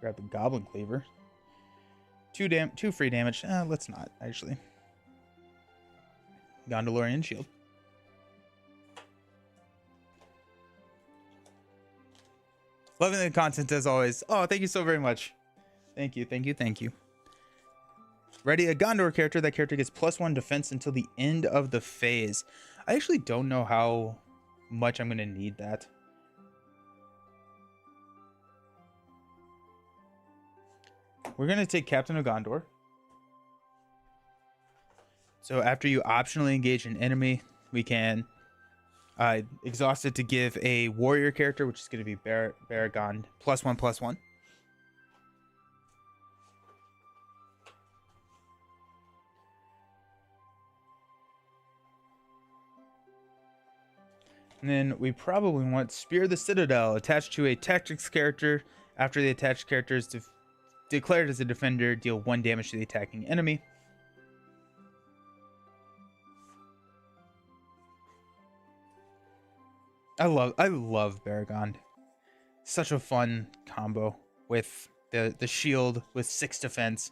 Grab the Goblin Cleaver. 2 free damage. Let's not, actually. Gondorian shield. Loving the content as always. Oh, thank you so very much. Thank you. Ready a Gondor character. That character gets +1 defense until the end of the phase. I actually don't know how much I'm going to need that. We're going to take Captain of Gondor. So after you optionally engage an enemy, we can exhaust it to give a warrior character, which is going to be Baragon, +1/+1. And then we probably want Spear the Citadel attached to a tactics character. After the attached character is declared as a defender, deal 1 damage to the attacking enemy. I love Baragon. Such a fun combo with the shield with 6 defense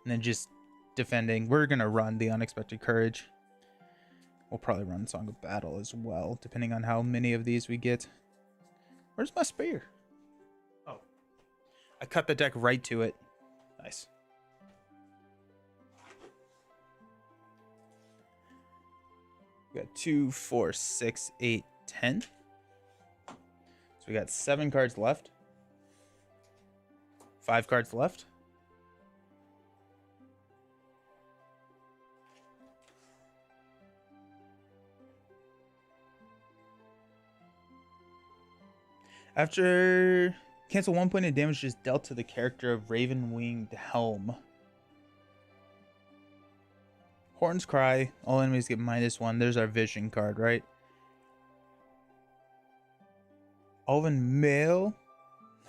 and then just defending. We're gonna run the Unexpected Courage. We'll probably run Song of Battle as well, depending on how many of these we get. Where's my spear? Oh, I cut the deck right to it. Nice. We got 2, 4, 6, 8, 10. So we got 7 cards left. 5 cards left. After cancel 1 point of damage is dealt to the character of Raven Winged Helm. Horns cry. All enemies get -1. There's our vision card, right? Elven Mail.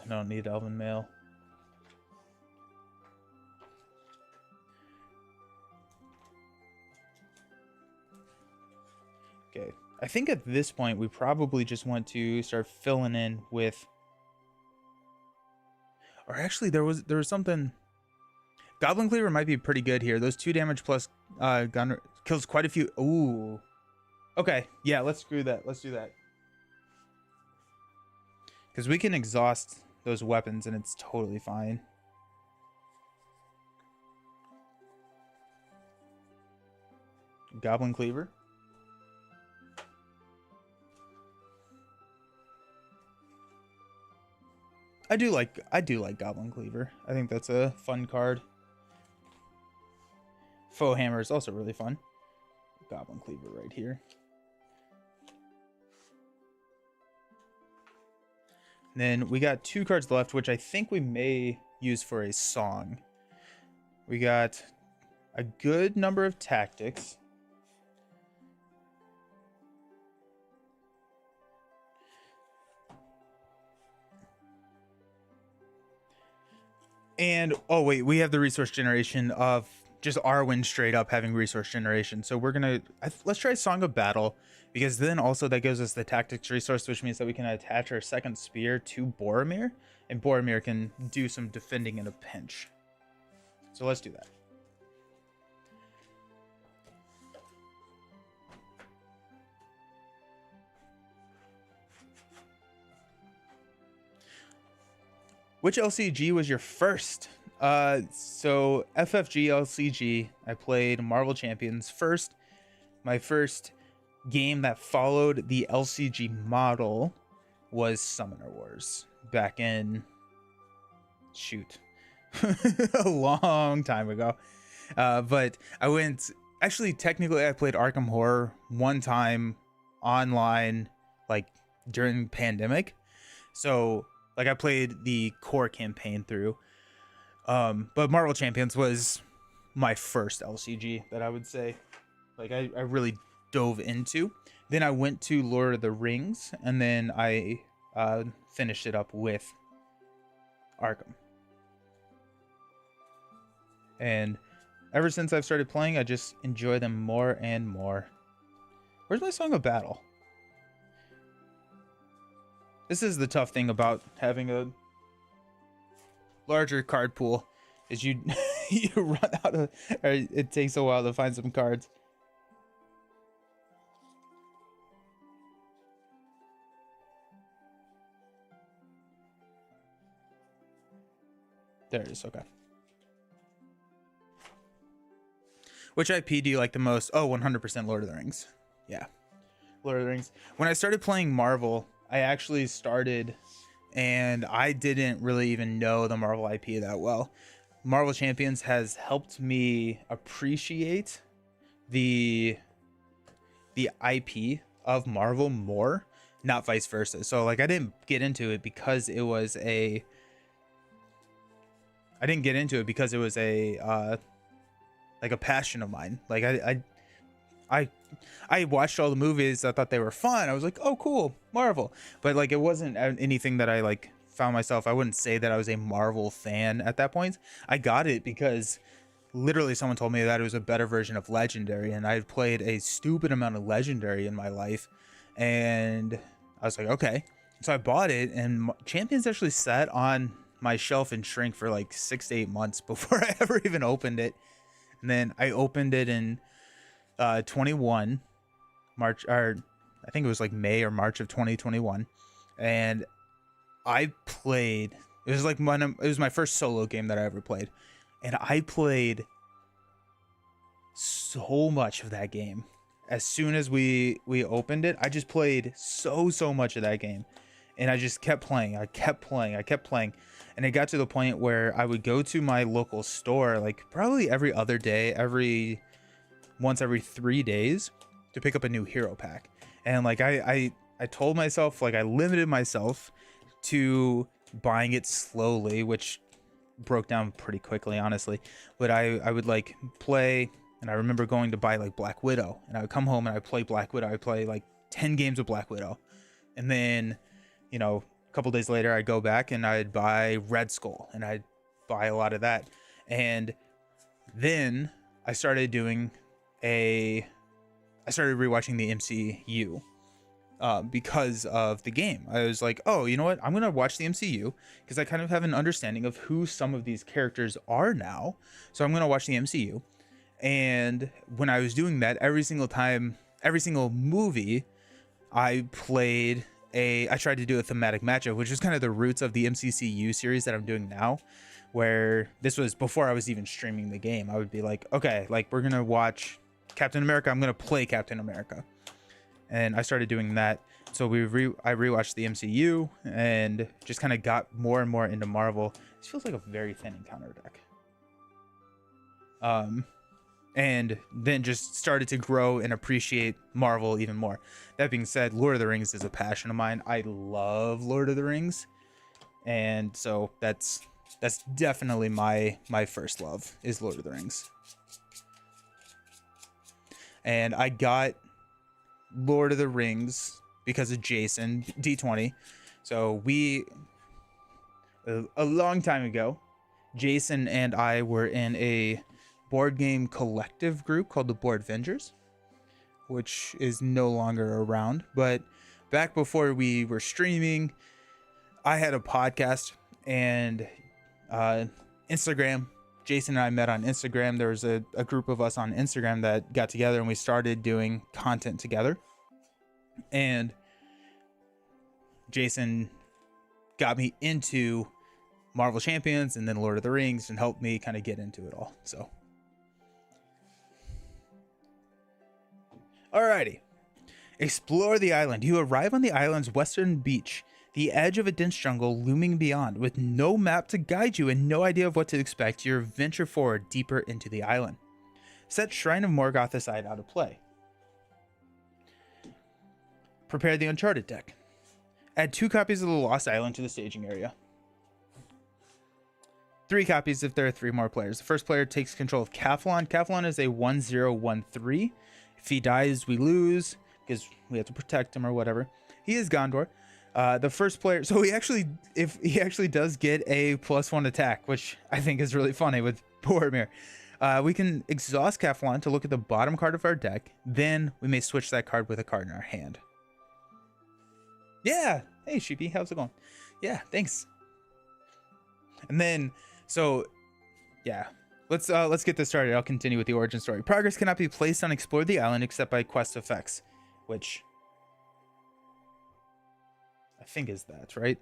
I don't need Elven Mail. Okay. I think at this point we probably just want to start filling in with, or actually there was something. Goblin Cleaver might be pretty good here. Those 2 damage plus gun kills quite a few. Ooh. Okay, yeah, let's screw that. Let's do that. Because we can exhaust those weapons and it's totally fine. Goblin Cleaver. I do like Goblin Cleaver. I think that's a fun card. Foe Hammer is also really fun. Goblin Cleaver right here. And then we got 2 cards left, which I think we may use for a song. We got a good number of tactics. And, oh wait, we have the resource generation of just Arwen straight up having resource generation. So we're going to, let's try Song of Battle, because then also that gives us the tactics resource, which means that we can attach our second spear to Boromir, and Boromir can do some defending in a pinch. So let's do that. Which LCG was your first? So FFG LCG, I played Marvel Champions first. My first game that followed the LCG model was Summoner Wars back in, shoot, a long time ago. But I went, actually, technically I played Arkham Horror one time online, like during the pandemic. So like I played the core campaign through. But Marvel Champions was my first LCG that I would say, like I really dove into. Then I went to Lord of the Rings, and then I finished it up with Arkham. And ever since I've started playing, I just enjoy them more and more. Where's my Song of Battle? This is the tough thing about having a larger card pool, is you you run out of, or it takes a while to find some cards. There it is. Okay. Which IP do you like the most? Oh, 100% Lord of the Rings. Yeah, Lord of the Rings. When I started playing Marvel, I actually started, and I didn't really even know the Marvel IP that well. Marvel Champions has helped me appreciate the IP of Marvel more, not vice versa. So like I didn't get into it because it was a like a passion of mine. Like I watched all the movies. I thought they were fun. I was like, oh, cool, Marvel. But like, it wasn't anything that I like found myself. I wouldn't say that I was a Marvel fan at that point. I got it because literally someone told me that it was a better version of Legendary, and I had played a stupid amount of Legendary in my life, and I was like, okay. So I bought it, and Champions actually sat on my shelf and shrink for like 6 to 8 months before I ever even opened it. And then I opened it in 21 March, or I think it was like May or March of 2021, and I played, it was like it was my first solo game that I ever played, and I played so much of that game. As soon as we opened it, I just played so much of that game, and I just kept playing. I kept playing, and it got to the point where I would go to my local store like probably every other day, once every 3 days, to pick up a new hero pack. And like I told myself, like, I limited myself to buying it slowly, which broke down pretty quickly, honestly. But I would like play, and I remember going to buy like Black Widow, and I would come home and I would play Black Widow. I play like 10 games of Black Widow, and then, you know, a couple days later I'd go back and I'd buy Red Skull, and I'd buy a lot of that. And then I started rewatching the MCU because of the game. I was like, oh, you know what? I'm going to watch the MCU because I kind of have an understanding of who some of these characters are now. So I'm going to watch the MCU. And when I was doing that, every single movie, I tried to do a thematic matchup, which is kind of the roots of the MCCU series that I'm doing now, where this was before I was even streaming the game. I would be like, okay, like, we're going to watch Captain America. I'm going to play Captain America. And I started doing that. So I rewatched the MCU and just kind of got more and more into Marvel. This feels like a very thin encounter deck. And then just started to grow and appreciate Marvel even more. That being said, Lord of the Rings is a passion of mine. I love Lord of the Rings. And so that's definitely my first love, is Lord of the Rings. And I got Lord of the Rings because of Jason D20. So a long time ago, Jason and I were in a board game collective group called the Board Vengers, which is no longer around. But back before we were streaming, I had a podcast and Instagram. Jason and I met on Instagram. There was a group of us on Instagram that got together and we started doing content together. And Jason got me into Marvel Champions and then Lord of the Rings and helped me kind of get into it all. So, alrighty. Explore the island. You arrive on the island's western beach, the edge of a dense jungle looming beyond. With no map to guide you and no idea of what to expect, you venture forward deeper into the island. Set Shrine of Morgoth aside out of play. Prepare the Uncharted deck. Add 2 copies of the Lost Island to the staging area. 3 copies if there are 3 more players. The first player takes control of Kaflon. Kaflon is a 1/0/1/3. If he dies, we lose because we have to protect him or whatever. He is Gondor. The first player, so if he actually does get a +1 attack, which I think is really funny with Boromir. We can exhaust Kaflon to look at the bottom card of our deck. Then we may switch that card with a card in our hand. Yeah. Hey, Sheepy, how's it going? Yeah, thanks. And then, so, yeah. Let's get this started. I'll continue with the origin story. Progress cannot be placed on Explore the Island except by quest effects, which I think is that, right?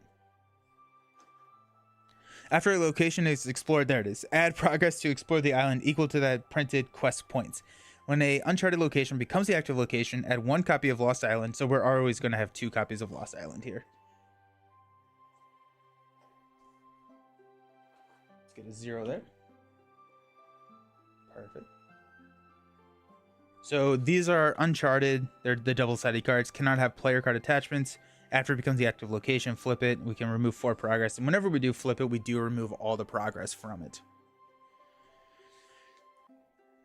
After a location is explored, there it is. Add progress to explore the island equal to that printed quest points. When a uncharted location becomes the active location, add 1 copy of Lost Island. So we're always going to have 2 copies of Lost Island here. Let's get a 0 there. Perfect. So these are uncharted. They're the double-sided cards. Cannot have player card attachments. After it becomes the active location, flip it. We can remove 4 progress. And whenever we do flip it, we do remove all the progress from it.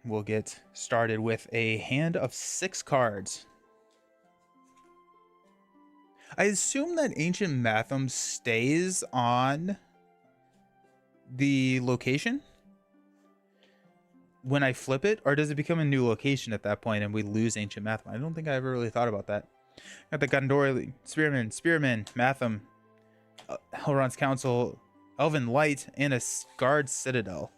We'll get started with a hand of 6 cards. I assume that Ancient Matham stays on the location when I flip it, or does it become a new location at that point and we lose Ancient Matham? I don't think I ever really thought about that. Got the Gondor Spearman, Matham, Elrond's Council, Elven Light, and a Guard Citadel.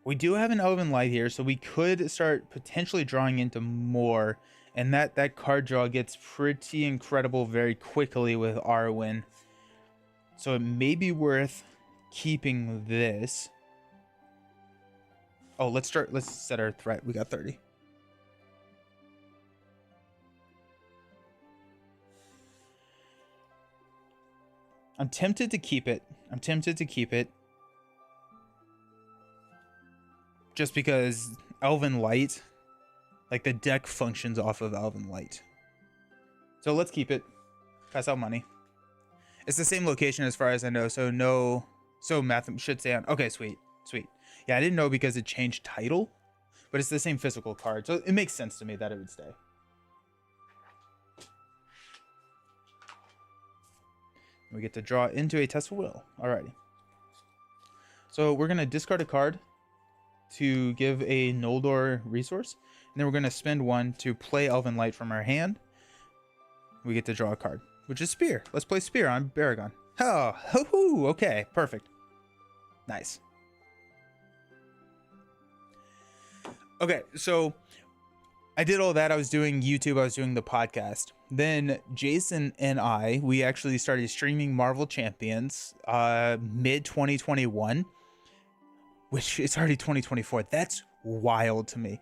We do have an Elven Light here, so we could start potentially drawing into more, and that card draw gets pretty incredible very quickly with Arwen. So it may be worth keeping this. Oh, let's set our threat. We got 30. I'm tempted to keep it. Just because Elven Light, like the deck functions off of Elven Light. So let's keep it. Pass out money. It's the same location as far as I know, so math should stay on. Okay, sweet. Yeah, I didn't know because it changed title, but it's the same physical card, so it makes sense to me that it would stay. We get to draw into a test of will. Alrighty. So we're gonna discard a card to give a Noldor resource, and then we're gonna spend one to play Elven Light from our hand. We get to draw a card, which is Spear. Let's play Spear on Baragon. Oh, hoo-hoo, okay, perfect. Nice. Okay, so I did all that. I was doing YouTube, I was doing the podcast. Then Jason and we actually started streaming Marvel Champions mid 2021, which it's already 2024. That's wild to me.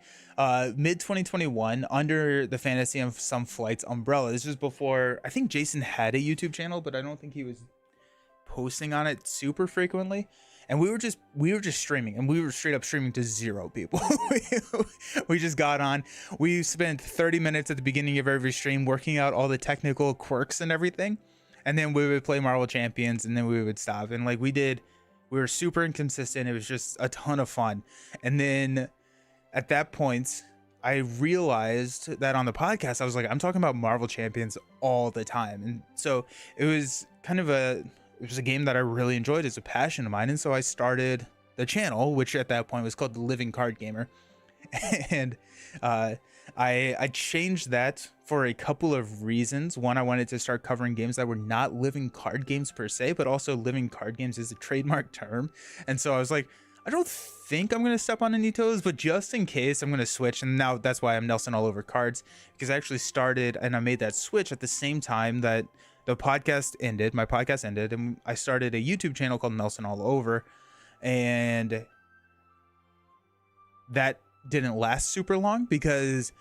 Mid 2021 under the Fantasy of Some Flights umbrella. This was before, I think Jason had a YouTube channel, but I don't think he was posting on it super frequently. And we were just streaming, and we were straight up streaming to 0 people. We just got on. We spent 30 minutes at the beginning of every stream working out all the technical quirks and everything. And then we would play Marvel Champions, and then we would stop. And like we were super inconsistent. It was just a ton of fun. And then at that point, I realized that on the podcast, I was like, I'm talking about Marvel Champions all the time. And so it was kind of it was a game that I really enjoyed. It's a passion of mine. And so I started the channel, which at that point was called The Living Card Gamer. And I changed that for a couple of reasons. One, I wanted to start covering games that were not living card games per se, but also living card games is a trademark term. And so I was like, I don't think I'm going to step on any toes, but just in case, I'm going to switch. And now that's why I'm Nelson All Over Cards, because I actually started and I made that switch at the same time that my podcast ended, and I started a YouTube channel called Nelson All Over, and that didn't last super long because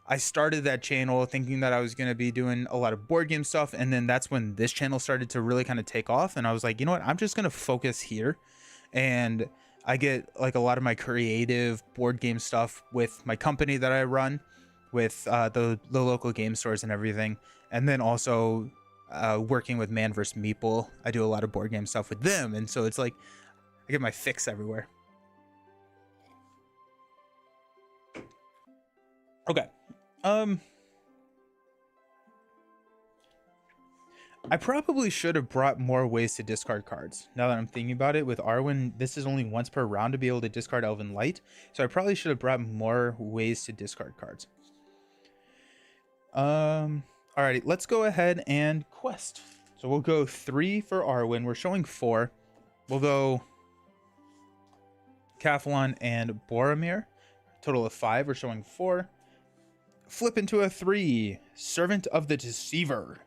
I started that channel thinking that I was going to be doing a lot of board game stuff, and then that's when this channel started to really kind of take off, and I was like, you know what, I'm just going to focus here, and I get like a lot of my creative board game stuff with my company that I run, with the local game stores and everything, and then also working with Man vs. Meeple. I do a lot of board game stuff with them, and so it's like I get my fix everywhere. Okay. I probably should have brought more ways to discard cards. Now that I'm thinking about it, with Arwen, this is only once per round to be able to discard Elven Light, so I probably should have brought more ways to discard cards. Alrighty, let's go ahead and quest. So we'll go 3 for Arwen. We're showing 4. We'll go Cathalon and Boromir. Total of 5. We're showing 4. Flip into a 3. Servant of the Deceiver.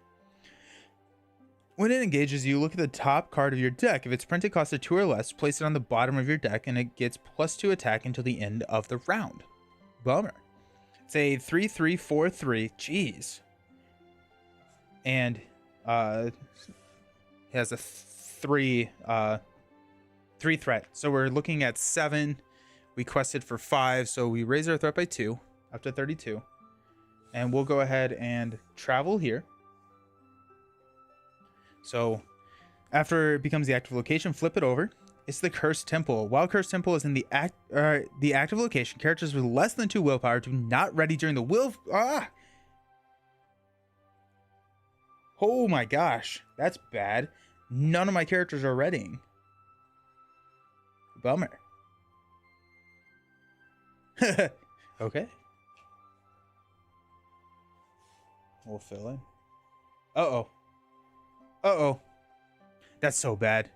When it engages you, look at the top card of your deck. If its printed cost of 2 or less, place it on the bottom of your deck, and it gets +2 attack until the end of the round. Bummer. It's a 3/3/4/3. Jeez. And it has a 3 threat. So we're looking at 7. We quested for 5, so we raise our threat by 2, up to 32. And we'll go ahead and travel here. So after it becomes the active location, flip it over. It's the Cursed Temple. While Cursed Temple is in the active location, characters with less than 2 willpower do not ready during the Oh my gosh, that's bad. None of my characters are readying. Bummer. Okay. We'll fill in. Uh-oh. That's so bad.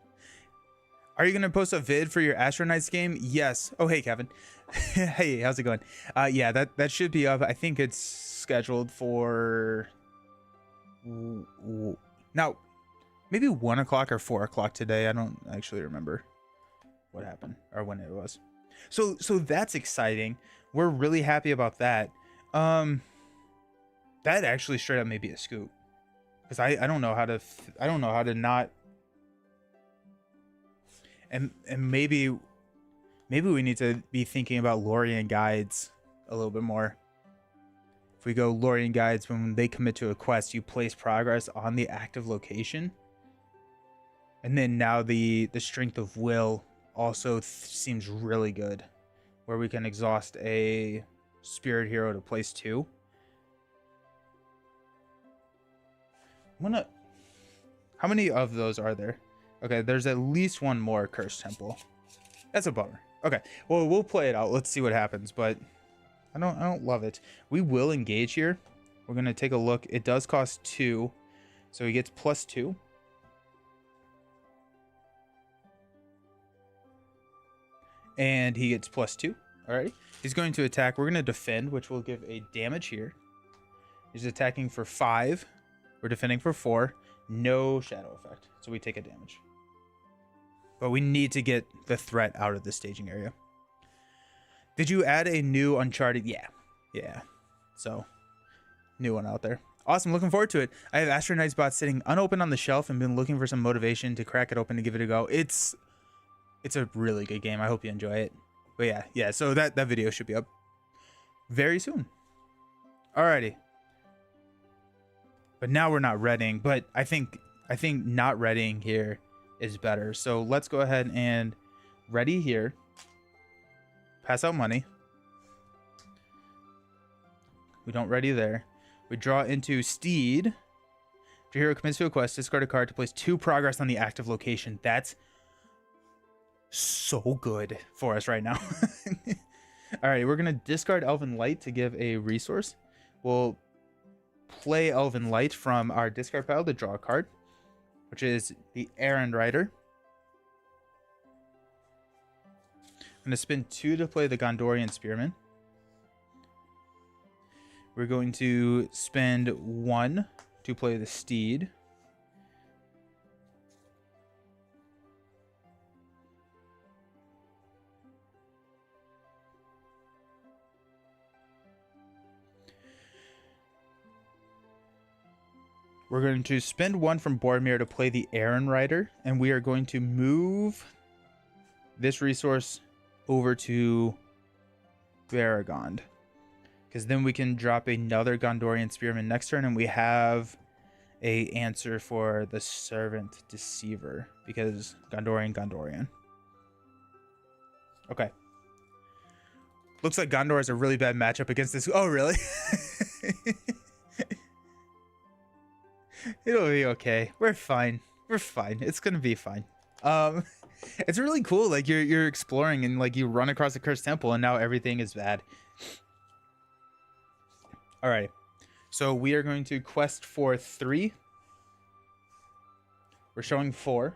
Are you going to post a vid for your Astro Knights game? Yes. Oh, hey, Kevin. Hey, how's it going? Yeah, that should be up. I think it's scheduled for... Now, maybe 1 o'clock or 4 o'clock today. I don't actually remember what happened or when it was. So that's exciting. We're really happy about that. That actually straight up may be a scoop, because I don't know how to I don't know how to not, and maybe we need to be thinking about Lorien guides a little bit more. If we go Lorien guides, when they commit to a quest, you place progress on the active location, and then now the strength of will also seems really good, where we can exhaust a spirit hero to place 2. How many of those are there? Okay, there's at least one more cursed temple. That's a bummer. Okay, well, we'll play it out. Let's see what happens, but I don't love it. We will engage here. We're gonna take a look. It does cost 2, so he gets +2. And he gets +2. Alright. He's going to attack. We're gonna defend, which will give a damage here. He's attacking for 5. We're defending for 4. No shadow effect, so we take a damage. But we need to get the threat out of the staging area. Did you add a new Uncharted? Yeah. So, new one out there. Awesome, looking forward to it. I have Astro Knight's bot sitting unopened on the shelf and been looking for some motivation to crack it open to give it a go. It's a really good game. I hope you enjoy it. But yeah. So that video should be up very soon. Alrighty. But now we're not readying, but I think not readying here is better. So let's go ahead and ready here. Pass out money. We don't ready there. We draw into Steed. If your hero commits to a quest, discard a card to place 2 progress on the active location. That's so good for us right now. All right, we're going to discard Elven Light to give a resource. We'll play Elven Light from our discard pile to draw a card, which is the Errand Rider. I'm going to spend 2 to play the Gondorian Spearman. We're going to spend 1 to play the Steed. We're going to spend 1 from Boromir to play the Errand Rider, and we are going to move this resource over to Baragond, because then we can drop another Gondorian Spearman next turn, and we have a answer for the Servant Deceiver, because Gondorian. Okay. Looks like Gondor is a really bad matchup against this. Oh, really? It'll be okay. We're fine. It's gonna be fine. It's really cool. Like you're exploring and like you run across a cursed temple and now everything is bad. All right. So we are going to quest for 3. We're showing 4.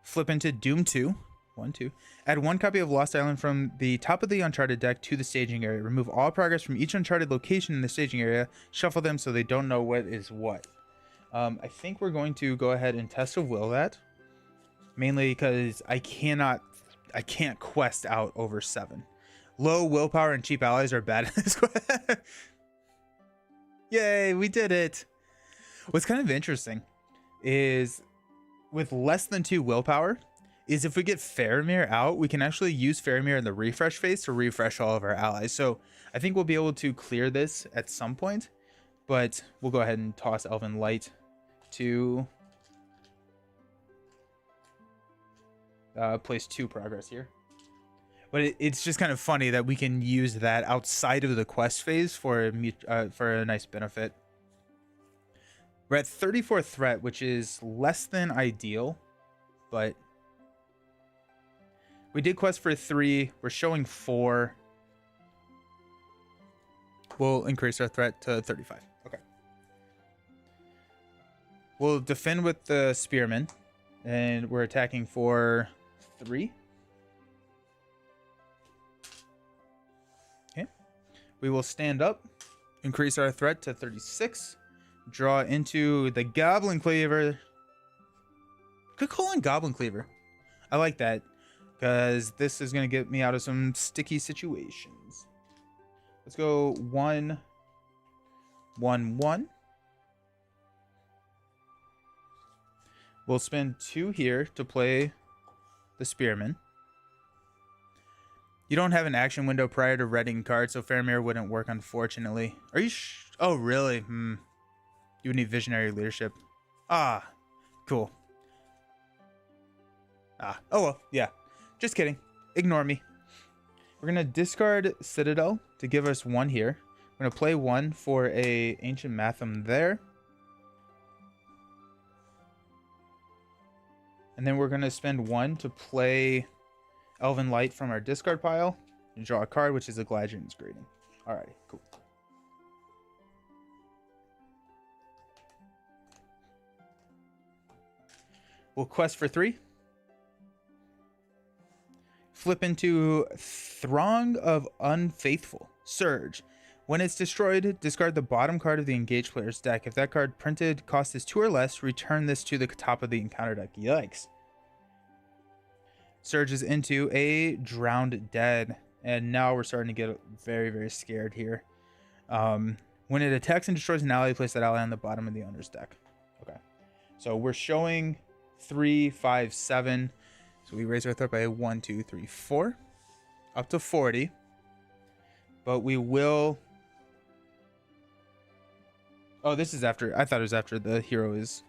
Flip into Doom 2. 1, 2. Add 1 copy of Lost Island from the top of the Uncharted deck to the staging area. Remove all progress from each Uncharted location in the staging area. Shuffle them so they don't know what is what. I think we're going to go ahead and test of will that, mainly because I can't quest out over 7. Low willpower and cheap allies are bad in this quest. Yay, we did it. What's kind of interesting is with less than 2 willpower is if we get Faramir out, we can actually use Faramir in the refresh phase to refresh all of our allies. So I think we'll be able to clear this at some point, but we'll go ahead and toss Elven Light to place 2 progress here. But it's just kind of funny that we can use that outside of the quest phase for a nice benefit. We're at 34 threat, which is less than ideal, but we did quest for 3. We're showing 4. We'll increase our threat to 35. Okay. We'll defend with the Spearman, and we're attacking for 3. Okay. We will stand up, increase our threat to 36, draw into the Goblin Cleaver, Could call in Goblin Cleaver. I like that because this is going to get me out of some sticky situations. Let's go 1, 1, 1. We'll spend 2 here to play the Spearman. You don't have an action window prior to reading cards, so Faramir wouldn't work, unfortunately. Are you oh, really? You would need Visionary Leadership. Ah, cool. Ah, oh well, yeah. Just kidding. Ignore me. We're going to discard Citadel to give us 1 here. We're going to play 1 for a Ancient Matham there. And then we're going to spend 1 to play Elven Light from our discard pile and draw a card, which is a Gladrian's Greeting. Alrighty, cool. We'll quest for 3. Flip into Throng of Unfaithful. Surge. When it's destroyed, discard the bottom card of the engaged player's deck. If that card printed cost is 2 or less, return this to the top of the encounter deck. Yikes. Surges into a Drowned Dead. And now we're starting to get very, very scared here. When it attacks and destroys an ally, place that ally on the bottom of the owner's deck. Okay. So we're showing 3, 5, 7. So we raise our threat by 1, 2, 3, 4. Up to 40. But we will... Oh, this is after... I thought it was after the hero is...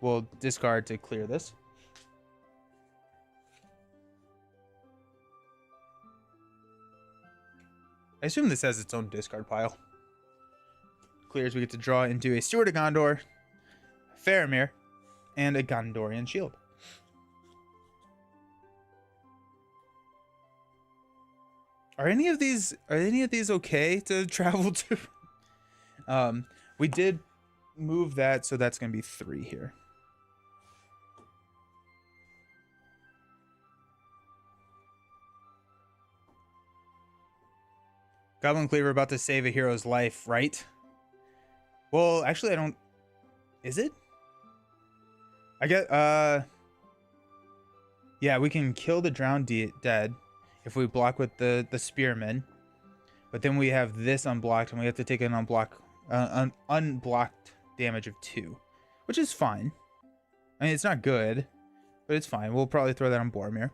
We'll discard to clear this. I assume this has its own discard pile. Clears, we get to draw into a Steward of Gondor, Faramir, and a Gondorian Shield. Are any of these okay to travel to? We did move that, so that's going to be 3 here. Goblin Cleaver about to save a hero's life, right? Well, actually, I don't... Is it? I get... Yeah, we can kill the Drowned Dead if we block with the Spearman. But then we have this unblocked, and we have to take an unblocked damage of 2. Which is fine. I mean, it's not good, but it's fine. We'll probably throw that on Boromir.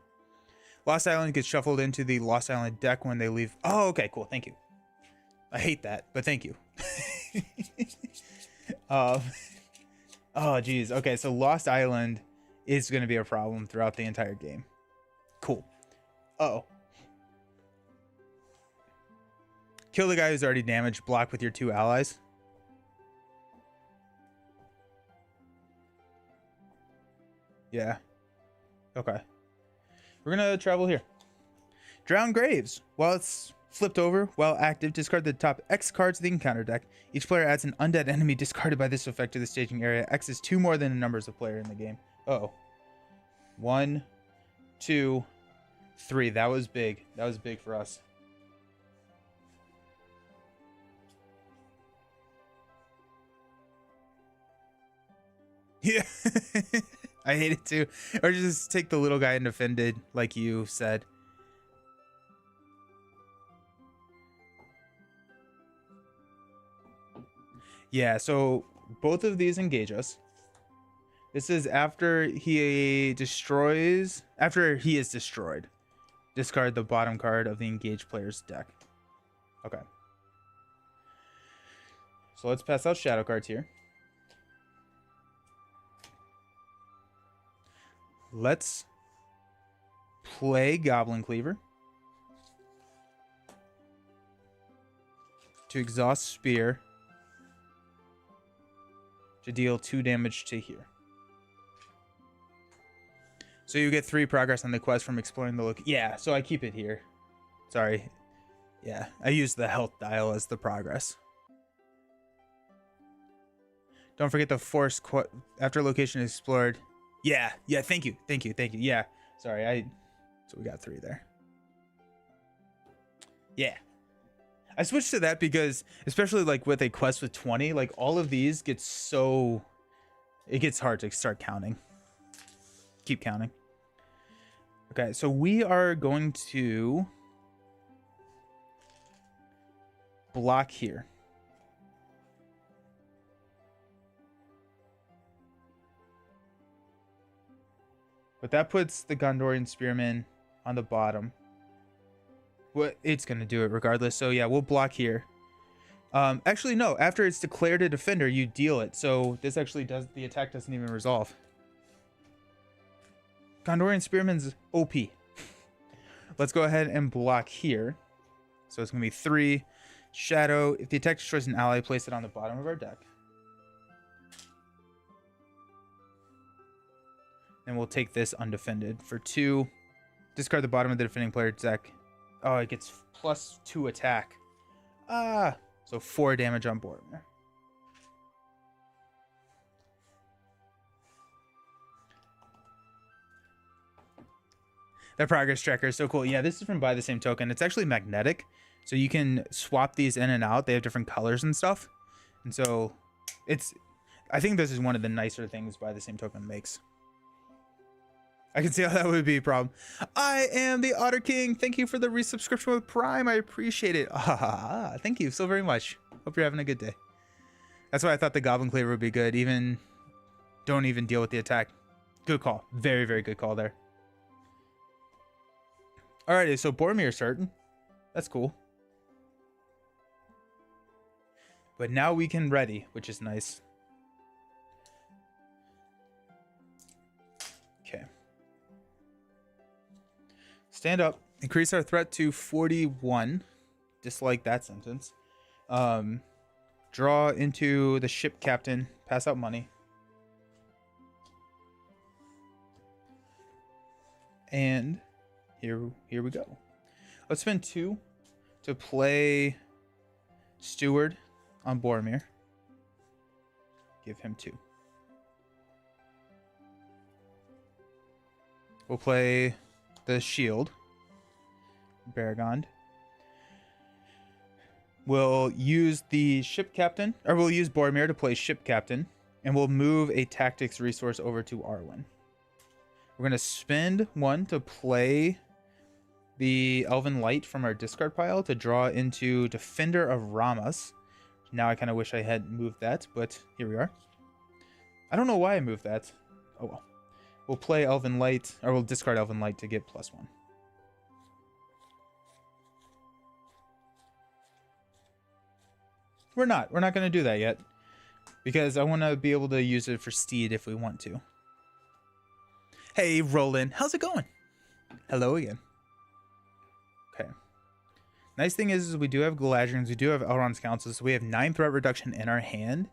Lost Island gets shuffled into the Lost Island deck when they leave. Oh, okay, cool. Thank you. I hate that, but thank you. Oh, geez. Okay, so Lost Island is going to be a problem throughout the entire game. Cool. Uh-oh. Kill the guy who's already damaged. Block with your 2 allies. Yeah. Okay. We're going to travel here. Drown Graves. While it's flipped over, while active, discard the top X cards of the encounter deck. Each player adds an undead enemy discarded by this effect to the staging area. X is 2 more than the numbers of player in the game. Uh-oh. 1, 2, 3. That was big. That was big for us. Yeah. I hate it too. Or just take the little guy and defended, like you said. Yeah, so both of these engage us. This is after he destroys... After he is destroyed. Discard the bottom card of the engaged player's deck. Okay. So let's pass out shadow cards here. Let's play Goblin Cleaver to exhaust Spear to deal 2 damage to here. So you get 3 progress on the quest from exploring the look. Yeah, so I keep it here. Sorry. Yeah, I use the health dial as the progress. Don't forget the force after location is explored. Yeah, thank you. Yeah, sorry, so we got 3 there. Yeah. I switched to that because, especially like with a quest with 20, like all of these get so... It gets hard to start counting. keep counting. Okay, so we are going to block here. But that puts the Gondorian Spearman on the bottom. Well, it's going to do it regardless. So yeah, we'll block here. Actually, no. After it's declared a defender, you deal it. So this actually does... the attack doesn't even resolve. Gondorian Spearman's OP. Let's go ahead and block here. So it's going to be 3. Shadow. If the attack destroys an ally, place it on the bottom of our deck. And we'll take this undefended. For 2, discard the bottom of the defending player's deck. Oh, it gets +2 attack. Ah! So 4 damage on board. That progress tracker is so cool. Yeah, this is from Buy the Same Token. It's actually magnetic. So you can swap these in and out. They have different colors and stuff. And so it's... I think this is one of the nicer things Buy the Same Token makes. I can see how that would be a problem. I am the Otter King. Thank you for the resubscription with Prime. I appreciate it. Ah, thank you so very much. Hope you're having a good day. That's why I thought the Goblin Cleaver would be good. Don't even deal with the attack. Good call. Very, very good call there. Alrighty, so Boromir's certain. That's cool. But now we can ready, which is nice. Okay. Stand up. Increase our threat to 41. Dislike that sentence. Draw into the ship captain. Pass out money. And here we go. Let's spend 2 to play Steward on Boromir. Give him 2. We'll play the Shield. Baragond. We'll use the ship captain, or we'll use Boromir to play ship captain, and we'll move a tactics resource over to Arwen. We're going to spend 1 to play the Elven Light from our discard pile to draw into Defender of Ramas. Now I kind of wish I had moved that, but here we are. I don't know why I moved that. Oh well. We'll play Elven Light, or we'll discard Elven Light to get +1. We're not going to do that yet, because I want to be able to use it for Steed if we want to. Hey, Roland, how's it going? Hello again. Okay. Nice thing is we do have Galadrians, we do have Elrond's Council, so we have 9 threat reduction in our hand.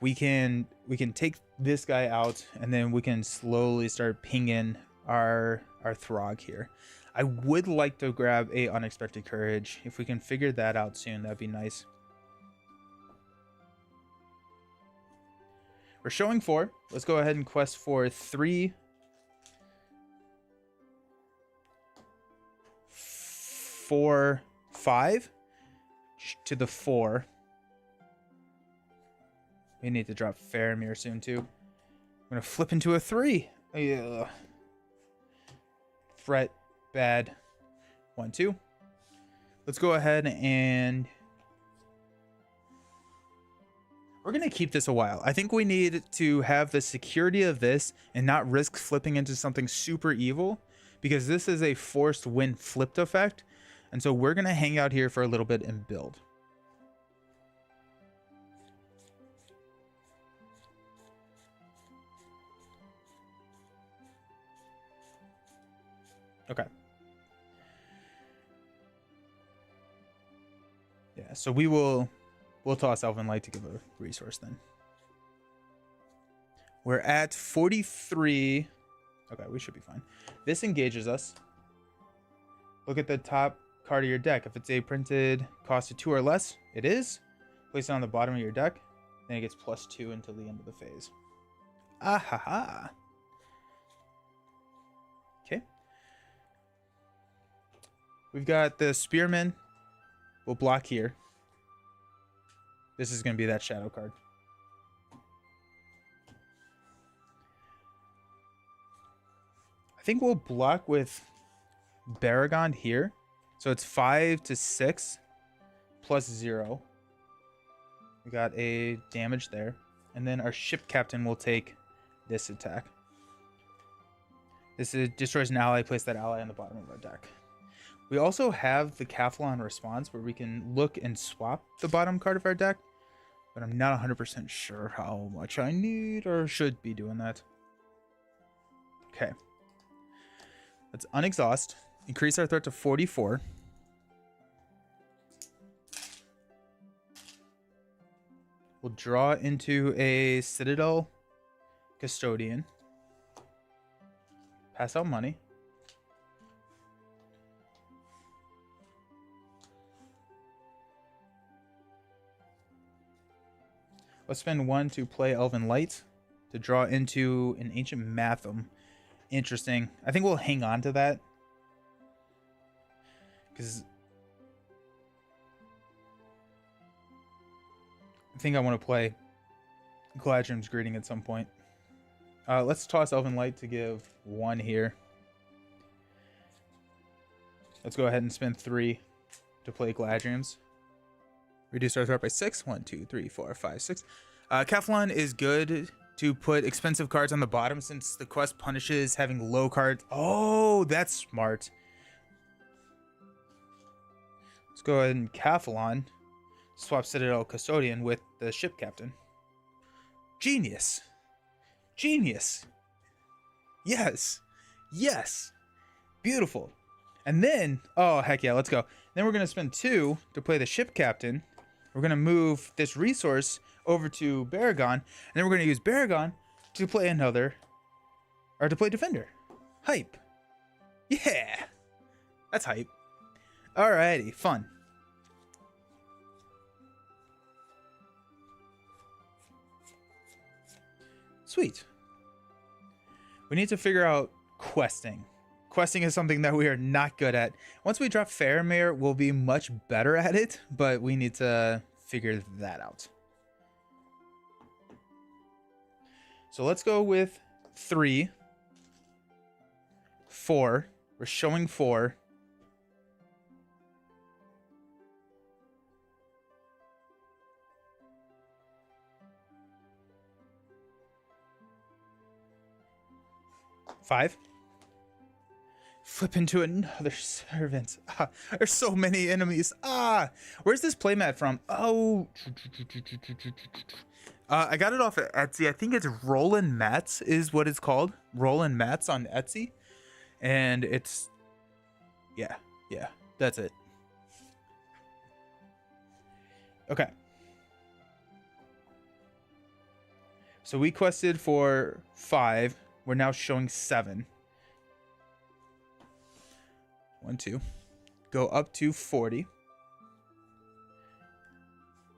We can take this guy out, and then we can slowly start pinging our Throg here. I would like to grab a Unexpected Courage. If we can figure that out soon, that'd be nice. We're showing 4. Let's go ahead and quest for 3. 4, 5 to the 4. We need to drop Faramir soon too. I'm gonna flip into a 3. Ugh. Fret bad. 1, 2. Let's go ahead and we're gonna keep this a while. I think we need to have the security of this and not risk flipping into something super evil, because this is a forced win flipped effect. And so we're going to hang out here for a little bit and build. Okay. Yeah, so we'll toss Elven Light to give a resource then. We're at 43. Okay, we should be fine. This engages us. Look at the top card of your deck. If it's a printed cost of 2 or less, it is. Place it on the bottom of your deck. Then it gets +2 until the end of the phase. Ah ha ha. Okay. We've got the Spearman. We'll block here. This is going to be that shadow card. think we'll block with Baragon here. So it's 5 to 6 plus 0. We got a damage there. And then our ship captain will take this attack. This destroys an ally. Place that ally on the bottom of our deck. We also have the Cathlon response where we can look and swap the bottom card of our deck. But I'm not 100% sure how much I need or should be doing that. Okay. Let's unexhaust. Increase our threat to 44. We'll draw into a Citadel Custodian. Pass out money. Let's spend 1 to play Elven Light to draw into an Ancient Matham. Interesting. I think we'll hang on to that. Because I think I want to play Gladrim's Greeting at some point. Let's toss Elven Light to give 1 here. Let's go ahead and spend 3 to play Gladrim's. Reduce our threat by 6. 1, 2, 3, 4, 5, 6. Cathlon is good to put expensive cards on the bottom since the quest punishes having low cards. Oh, that's smart. Let's go ahead and Cathlon. Swap Citadel Custodian with the ship captain. Genius. Genius. Yes. Yes. Beautiful. And then, oh, heck yeah, let's go. Then we're going to spend 2 to play the ship captain. We're going to move this resource over to Baragon. And then we're going to use Baragon to play to play Defender. Hype. Yeah. That's hype. Alrighty, fun. Sweet. We need to figure out questing. Questing is something that we are not good at. Once we drop Faramir, we'll be much better at it, but we need to figure that out. So let's go with 3, 4. We're showing 4. Five. Flip into another servant. Ah, there's so many enemies. Ah, where's this playmat from? Oh, I got it off of Etsy. I think it's Rollin' Mats is what it's called. Rollin' Mats on Etsy, and it's yeah, that's it. Okay. So we quested for 5. We're now showing 7. 1, 2. Go up to 40.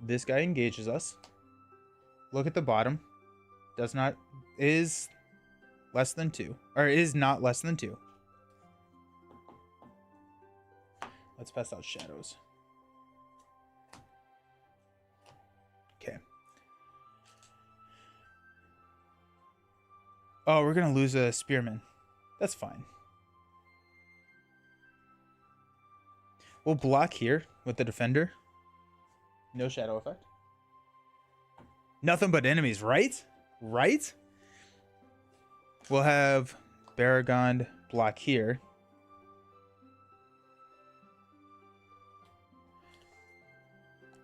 This guy engages us. Look at the bottom. Is less than 2. Or is not less than 2. Let's pass out shadows. Okay. Oh, we're going to lose a spearman. That's fine. We'll block here with the defender. No shadow effect. Nothing but enemies, right? Right? We'll have Baragon block here.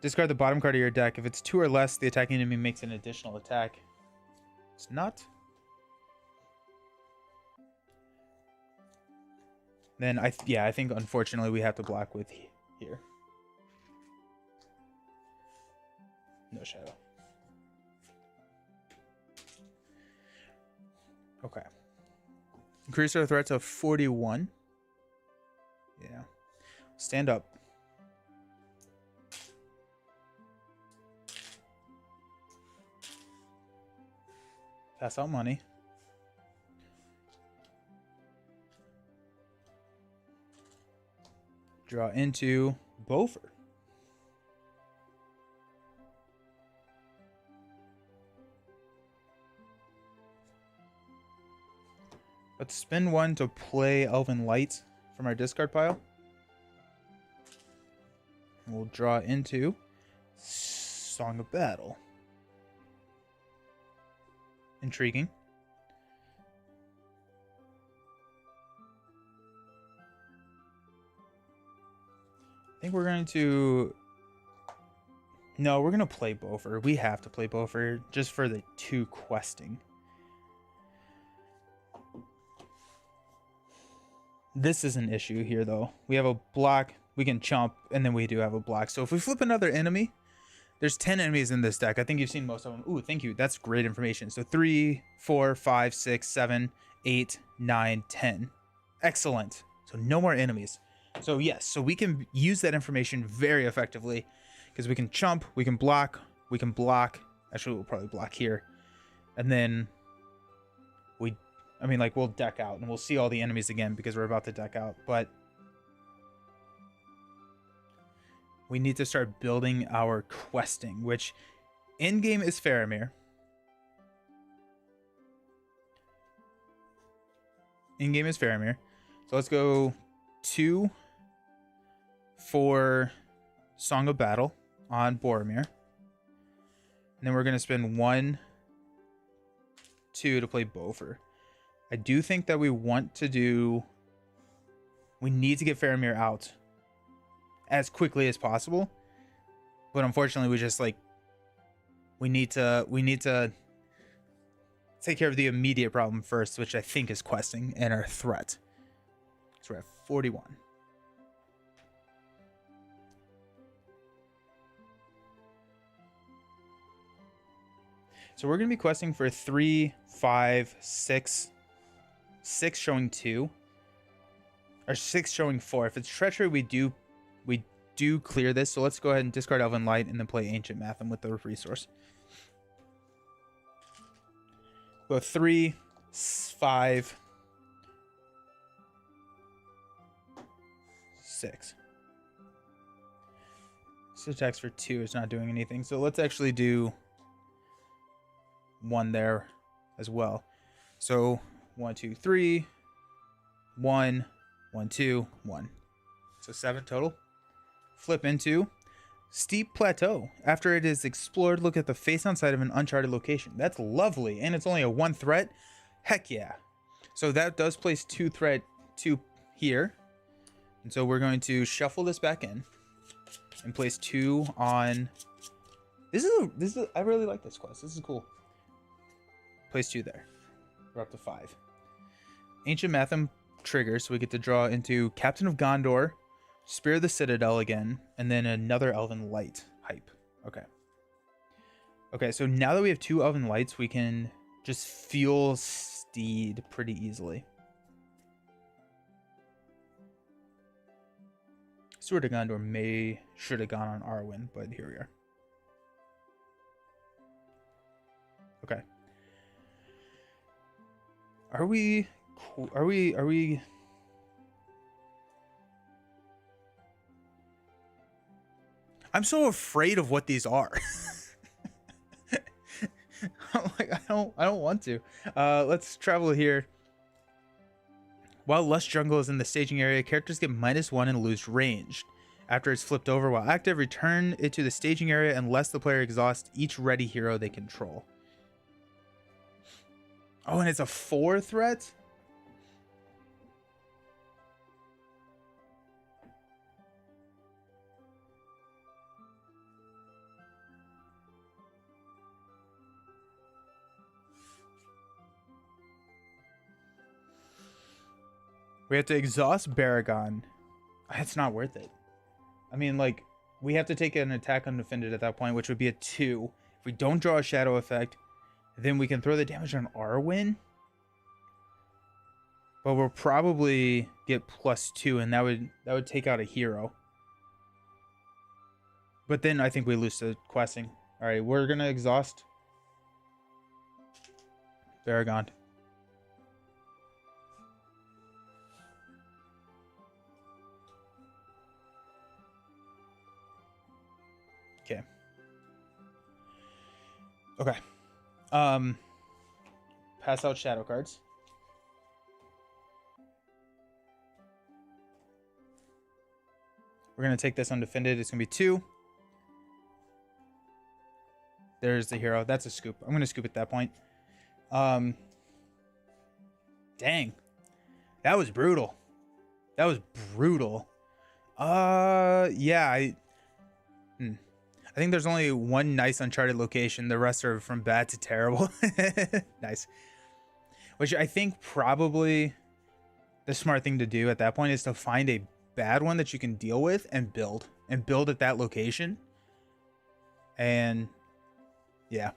Discard the bottom card of your deck. If it's 2 or less, the attacking enemy makes an additional attack. It's not. Then I think unfortunately we have to block with here. No shadow. Okay. Increase our threat to 41. Yeah. Stand up. Pass out money. Draw into Beaufort. Let's spend one to play Elven Light from our discard pile. And we'll draw into Song of Battle. Intriguing. I think we're going to... No, we're going to play Bofer. We have to play Bofer just for the 2 questing. This is an issue here, though. We have a block, we can chomp, and then we do have a block. So if we flip another enemy, there's 10 enemies in this deck. I think you've seen most of them. Ooh, thank you. That's great information. So 3, 4, 5, 6, 7, 8, 9, 10. Excellent. So no more enemies. So yes, so we can use that information very effectively because we can chomp, we can block, we can block. Actually, we'll probably block here. And then we'll deck out and we'll see all the enemies again because we're about to deck out. But we need to start building our questing, which in game is Faramir. In game is Faramir. So let's go 2 for Song of Battle on Boromir. And then we're going to spend 1, 2 to play Bofer. I do think that we need to get Faramir out as quickly as possible. But unfortunately, we need to take care of the immediate problem first, which I think is questing and our threat. So we're at 41. So we're going to be questing for 3, 5, 6 showing 2, or 6 showing 4. If it's treachery, we do clear this. So let's go ahead and discard Elven Light and then play Ancient Matham with the resource. Go 3, 5, 6. This attacks for 2 is not doing anything. So let's actually do 1 there as well. So 1, 2, 3, 1, 1, 2, 1. So 7 total. Flip into Steep Plateau. After it is explored, look at the face-on side of an uncharted location. That's lovely, and it's only a 1 threat. Heck yeah. So that does place 2 here. And so we're going to shuffle this back in and place 2 on. I really like this quest. This is cool. Place 2 there. We're up to 5. Ancient Matham triggers, so we get to draw into Captain of Gondor, Spear of the Citadel again, and then another Elven Light hype. Okay, so now that we have 2 Elven Lights, we can just fuel Steed pretty easily. Sword of Gondor should have gone on Arwen, but here we are. Okay. Are we I'm so afraid of what these are. I don't want to. Let's travel here. While Lush Jungle is in the staging area, characters get -1 and lose ranged. After it's flipped over while active, return it to the staging area unless the player exhausts each ready hero they control. Oh, and it's a 4 threat? We have to exhaust Baragon. It's not worth it. I mean, like, we have to take an attack undefended at that point, which would be a 2. If we don't draw a shadow effect, then we can throw the damage on Arwen. But we'll probably get +2, and that would take out a hero. But then I think we lose to questing. All right, we're gonna exhaust Baragon. Okay. Pass out shadow cards. We're going to take this undefended. It's going to be 2. There's the hero. That's a scoop. I'm going to scoop at that point. Dang. That was brutal. That was brutal. Yeah, I think there's only one nice uncharted location. The rest are from bad to terrible. Nice. Which I think probably the smart thing to do at that point is to find a bad one that you can deal with and build at that location. And yeah.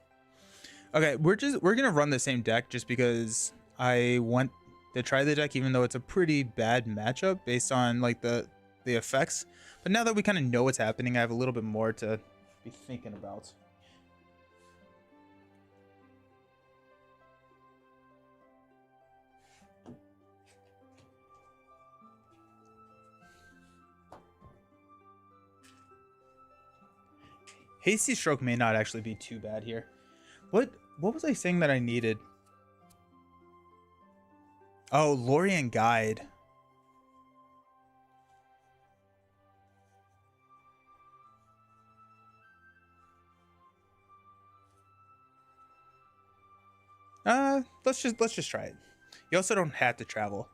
Okay, we're gonna run the same deck just because I want to try the deck, even though it's a pretty bad matchup based on like the effects. But now that we kind of know what's happening, I have a little bit more to be thinking about. Hasty Stroke may not actually be too bad here. What was I saying that I needed? Oh, Lorien Guide. Let's just try it. You also don't have to travel.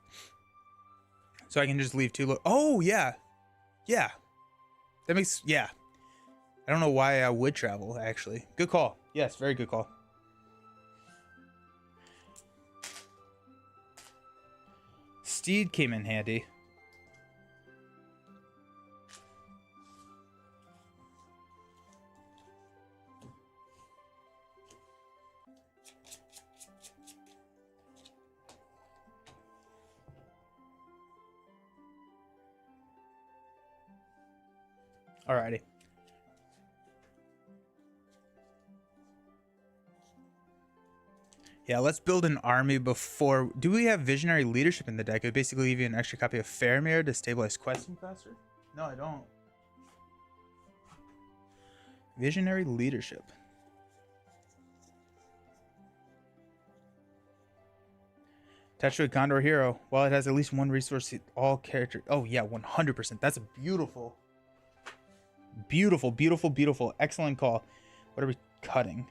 So I can just leave 2 oh, yeah. Yeah. That makes, yeah. I don't know why I would travel, actually. Good call. Yes, very good call. Steed came in handy. Alrighty. Yeah, let's build an army before... Do we have Visionary Leadership in the deck? It would basically give you an extra copy of Faramir to stabilize questing faster? No, I don't. Visionary Leadership. Attached to a Gondor hero. While it has at least 1 resource, all characters... Oh, yeah, 100%. That's a beautiful... Beautiful, beautiful, beautiful. Excellent call. What are we cutting?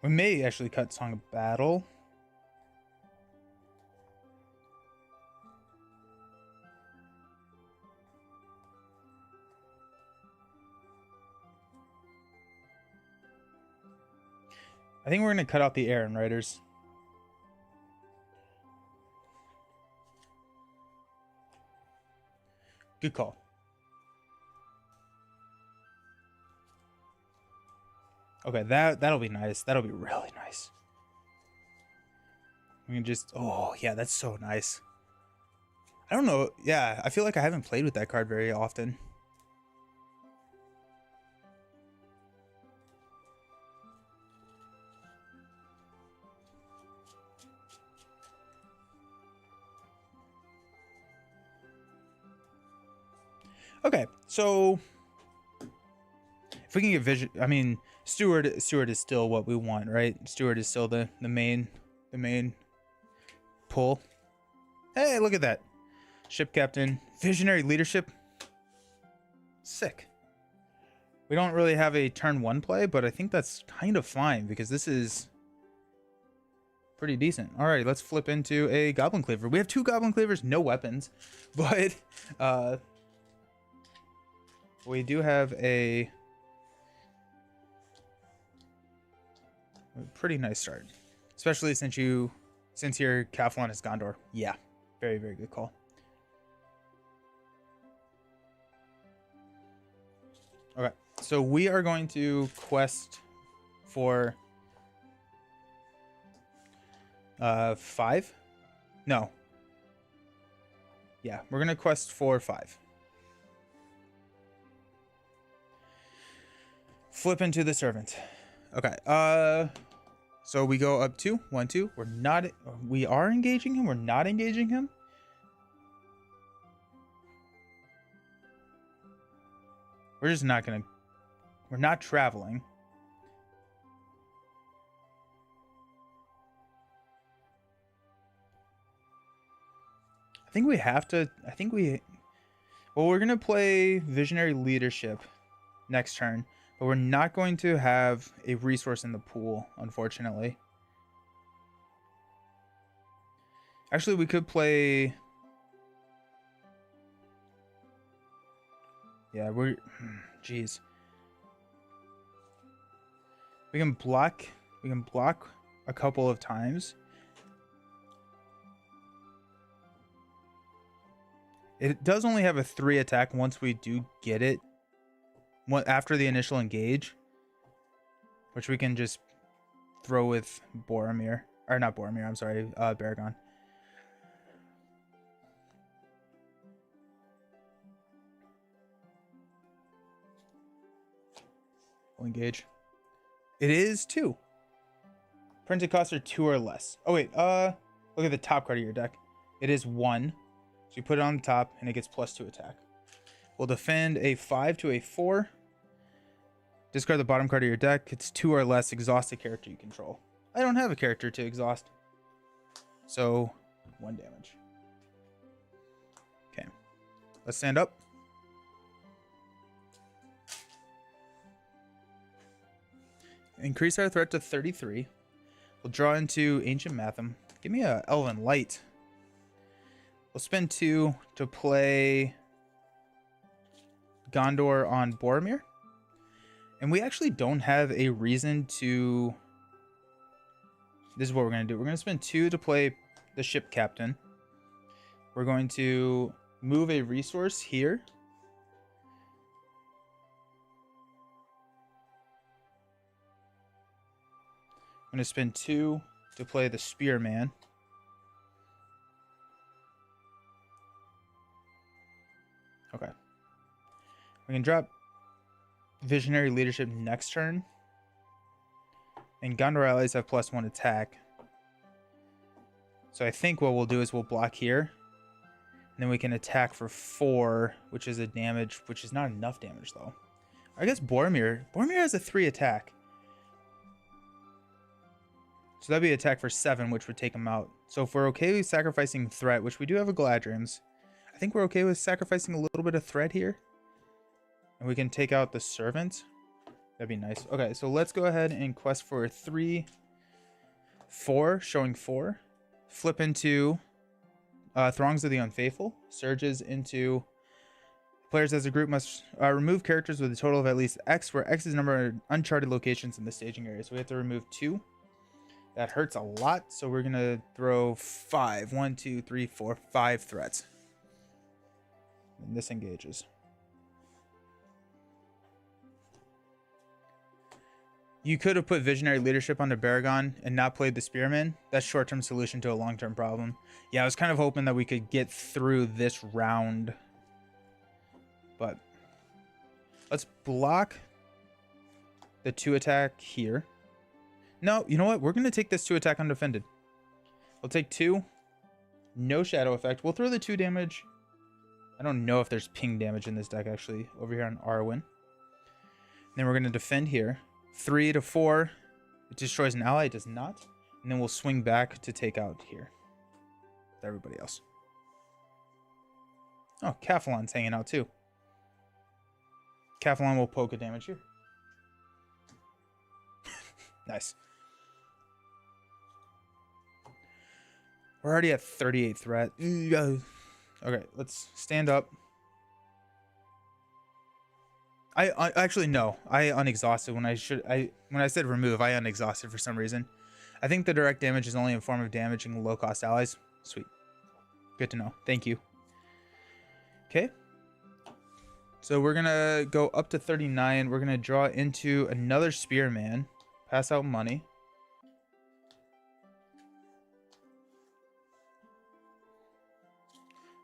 We may actually cut Song of Battle. I think we're going to cut out the Aaron Riders. Good call. Okay, that'll be nice. That'll be really nice. We can just... Oh, yeah, that's so nice. I don't know. Yeah, I feel like I haven't played with that card very often. Okay, so if we can get vision, I mean, Steward is still what we want, right? Steward is still the main pull. Hey, look at that. Ship captain, Visionary Leadership. Sick. We don't really have a turn 1 play, but I think that's kind of fine because this is pretty decent. All right, let's flip into a Goblin Cleaver. We have 2 Goblin Cleavers, no weapons, but we do have a pretty nice start, especially since your Kaflon is Gondor. Yeah, very, very good call. Okay, so we are going to quest for 5. No. Yeah, we're gonna quest for 5. Flip into the servant. Okay. So we go up 2, 1, 2. We are engaging him. We're not engaging him. We're just not gonna. We're not traveling. think we have to. Well, we're gonna play Visionary Leadership next turn, but we're not going to have a resource in the pool, unfortunately. Actually, we could play. Yeah, jeez. We can block a couple of times. It does only have a 3 attack once we do get it. After the initial engage, which we can just throw with Boromir. Or not Boromir, I'm sorry, Baragon. We'll engage. It is 2. Printed costs are 2 or less. Oh wait, look at the top card of your deck. It is 1. So you put it on the top and it gets +2 attack. We'll defend a 5 to a 4. Discard the bottom card of your deck. It's 2 or less. Exhaust a character you control. I don't have a character to exhaust. So 1 damage. Okay. Let's stand up. Increase our threat to 33. We'll draw into Ancient Mathem. Give me a Elven Light. We'll spend 2 to play Gondor on Boromir. And we actually don't have a reason to... This is what we're going to do. We're going to spend 2 to play the Ship Captain. We're going to move a resource here. I'm going to spend 2 to play the Spearman. Okay. We can drop Visionary Leadership next turn. And Gondor allies have +1 attack. So I think what we'll do is we'll block here. And then we can attack for 4, which is a damage, which is not enough damage though. I guess Boromir has a 3 attack. So that'd be attack for 7, which would take him out. So if we're okay with sacrificing threat, which we do have a Galadriel's, I think we're okay with sacrificing a little bit of threat here. And we can take out the Servant. That'd be nice. Okay, so let's go ahead and quest for 3, 4, showing 4. Flip into Throngs of the Unfaithful. Surges into... Players as a group must remove characters with a total of at least X, where X is the number of uncharted locations in the staging area. So we have to remove 2. That hurts a lot, so we're going to throw 5. 1, 2, 3, 4, 5 threats. And this engages. You could have put Visionary Leadership onto Baragon and not played the Spearman. That's short-term solution to a long-term problem. Yeah, I was kind of hoping that we could get through this round. But let's block the 2 attack here. No, you know what? We're going to take this 2 attack undefended. We'll take 2. No shadow effect. We'll throw the 2 damage. I don't know if there's ping damage in this deck, actually, over here on Arwen. Then we're going to defend here. 3 to 4. It destroys an ally. It does not. And then we'll swing back to take out here. Everybody else. Oh, Cathalon's hanging out too. Cathalon will poke a damage here. Nice. We're already at 38 threat. Okay, let's stand up. I actually no. I unexhausted when I said remove, I unexhausted for some reason. I think the direct damage is only in form of damaging low cost allies. Sweet. Good to know. Thank you. Okay. So we're gonna go up to 39. We're gonna draw into another Spearman. Pass out money.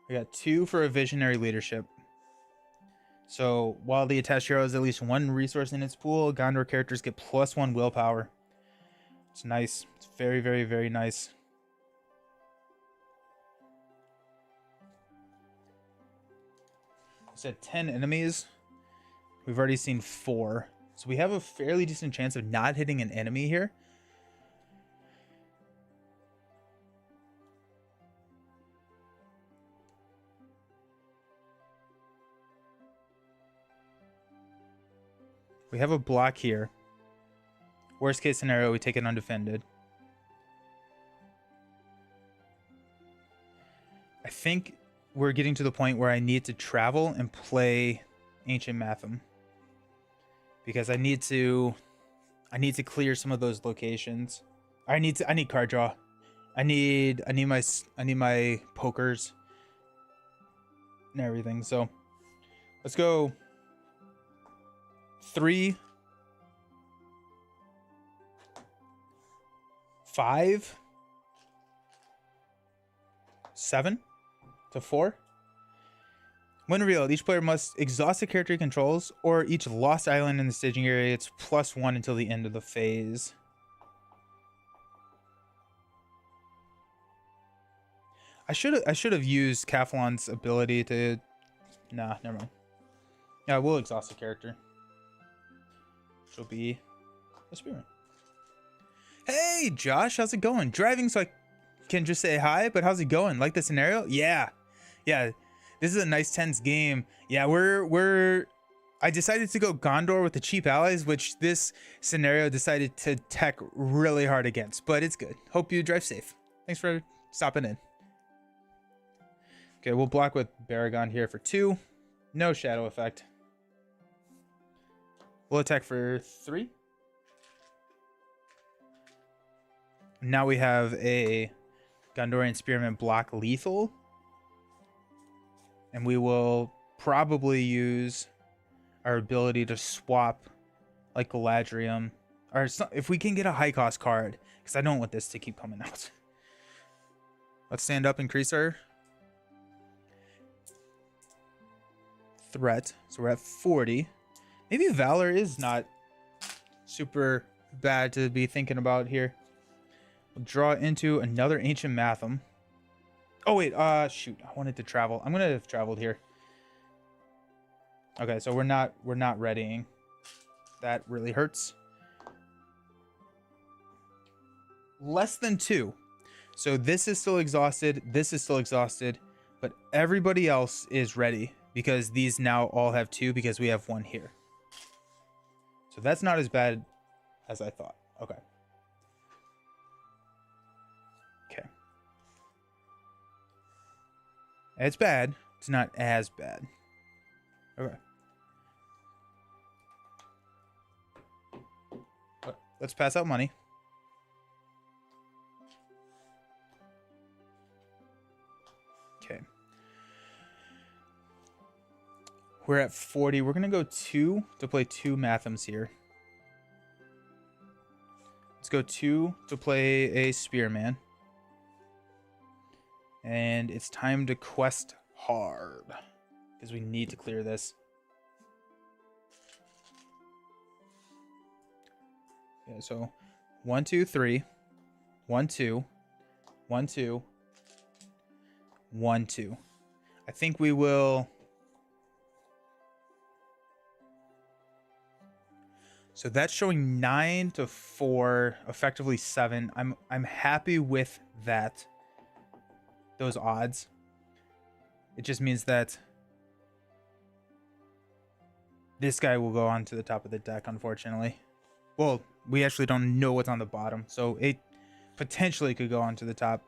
We got 2 for a Visionary Leadership. So while the attached hero has at least 1 resource in its pool, Gondor characters get +1 willpower. It's nice. It's very, very, very nice. I said 10 enemies. We've already seen 4. So we have a fairly decent chance of not hitting an enemy here. We have a block here. Worst case scenario, we take it undefended. I think we're getting to the point where I need to travel and play Ancient Matham. Because I need to clear some of those locations. I need card draw. I need my pokers and everything. So let's go 3, 5, 7 to 4. When revealed, each player must exhaust the character he controls, or each lost island in the staging area gets +1 until the end of the phase. I should have used Kaflon's ability to. Nah, never mind. Yeah, we'll exhaust the character. Which will be a spearman. Hey, Josh, how's it going? Driving so I can just say hi, but how's it going? Like the scenario? Yeah. This is a nice tense game. Yeah, I decided to go Gondor with the cheap allies, which this scenario decided to tech really hard against, but it's good. Hope you drive safe. Thanks for stopping in. Okay, we'll block with Baragon here for 2. No shadow effect. We'll attack for 3. Now we have a Gondorian Spearman block lethal. And we will probably use our ability to swap like Galadriel. Or if we can get a high cost card, because I don't want this to keep coming out. Let's stand up, increase our threat. So we're at 40. Maybe Valor is not super bad to be thinking about here. We'll draw into another Ancient Matham. Oh wait, shoot, I wanted to travel. I'm gonna have traveled here. Okay, so we're not readying. That really hurts. Less than 2. So this is still exhausted, this is still exhausted, but everybody else is ready because these now all have 2 because we have 1 here. So that's not as bad as I thought. Okay. Okay. It's bad. It's not as bad. Okay. Let's pass out money. Okay. We're at 40. We're going to go 2 to play 2 Mathams here. Let's go 2 to play a Spearman. And it's time to quest hard. Because we need to clear this. Yeah, so 1, 2, 3. 1, 2. 1, 2. 1, 2. I think we will. So that's showing 9 to 4, effectively 7. I'm happy with that. Those odds. It just means that this guy will go on to the top of the deck, unfortunately. Well, we actually don't know what's on the bottom, so it potentially could go onto the top.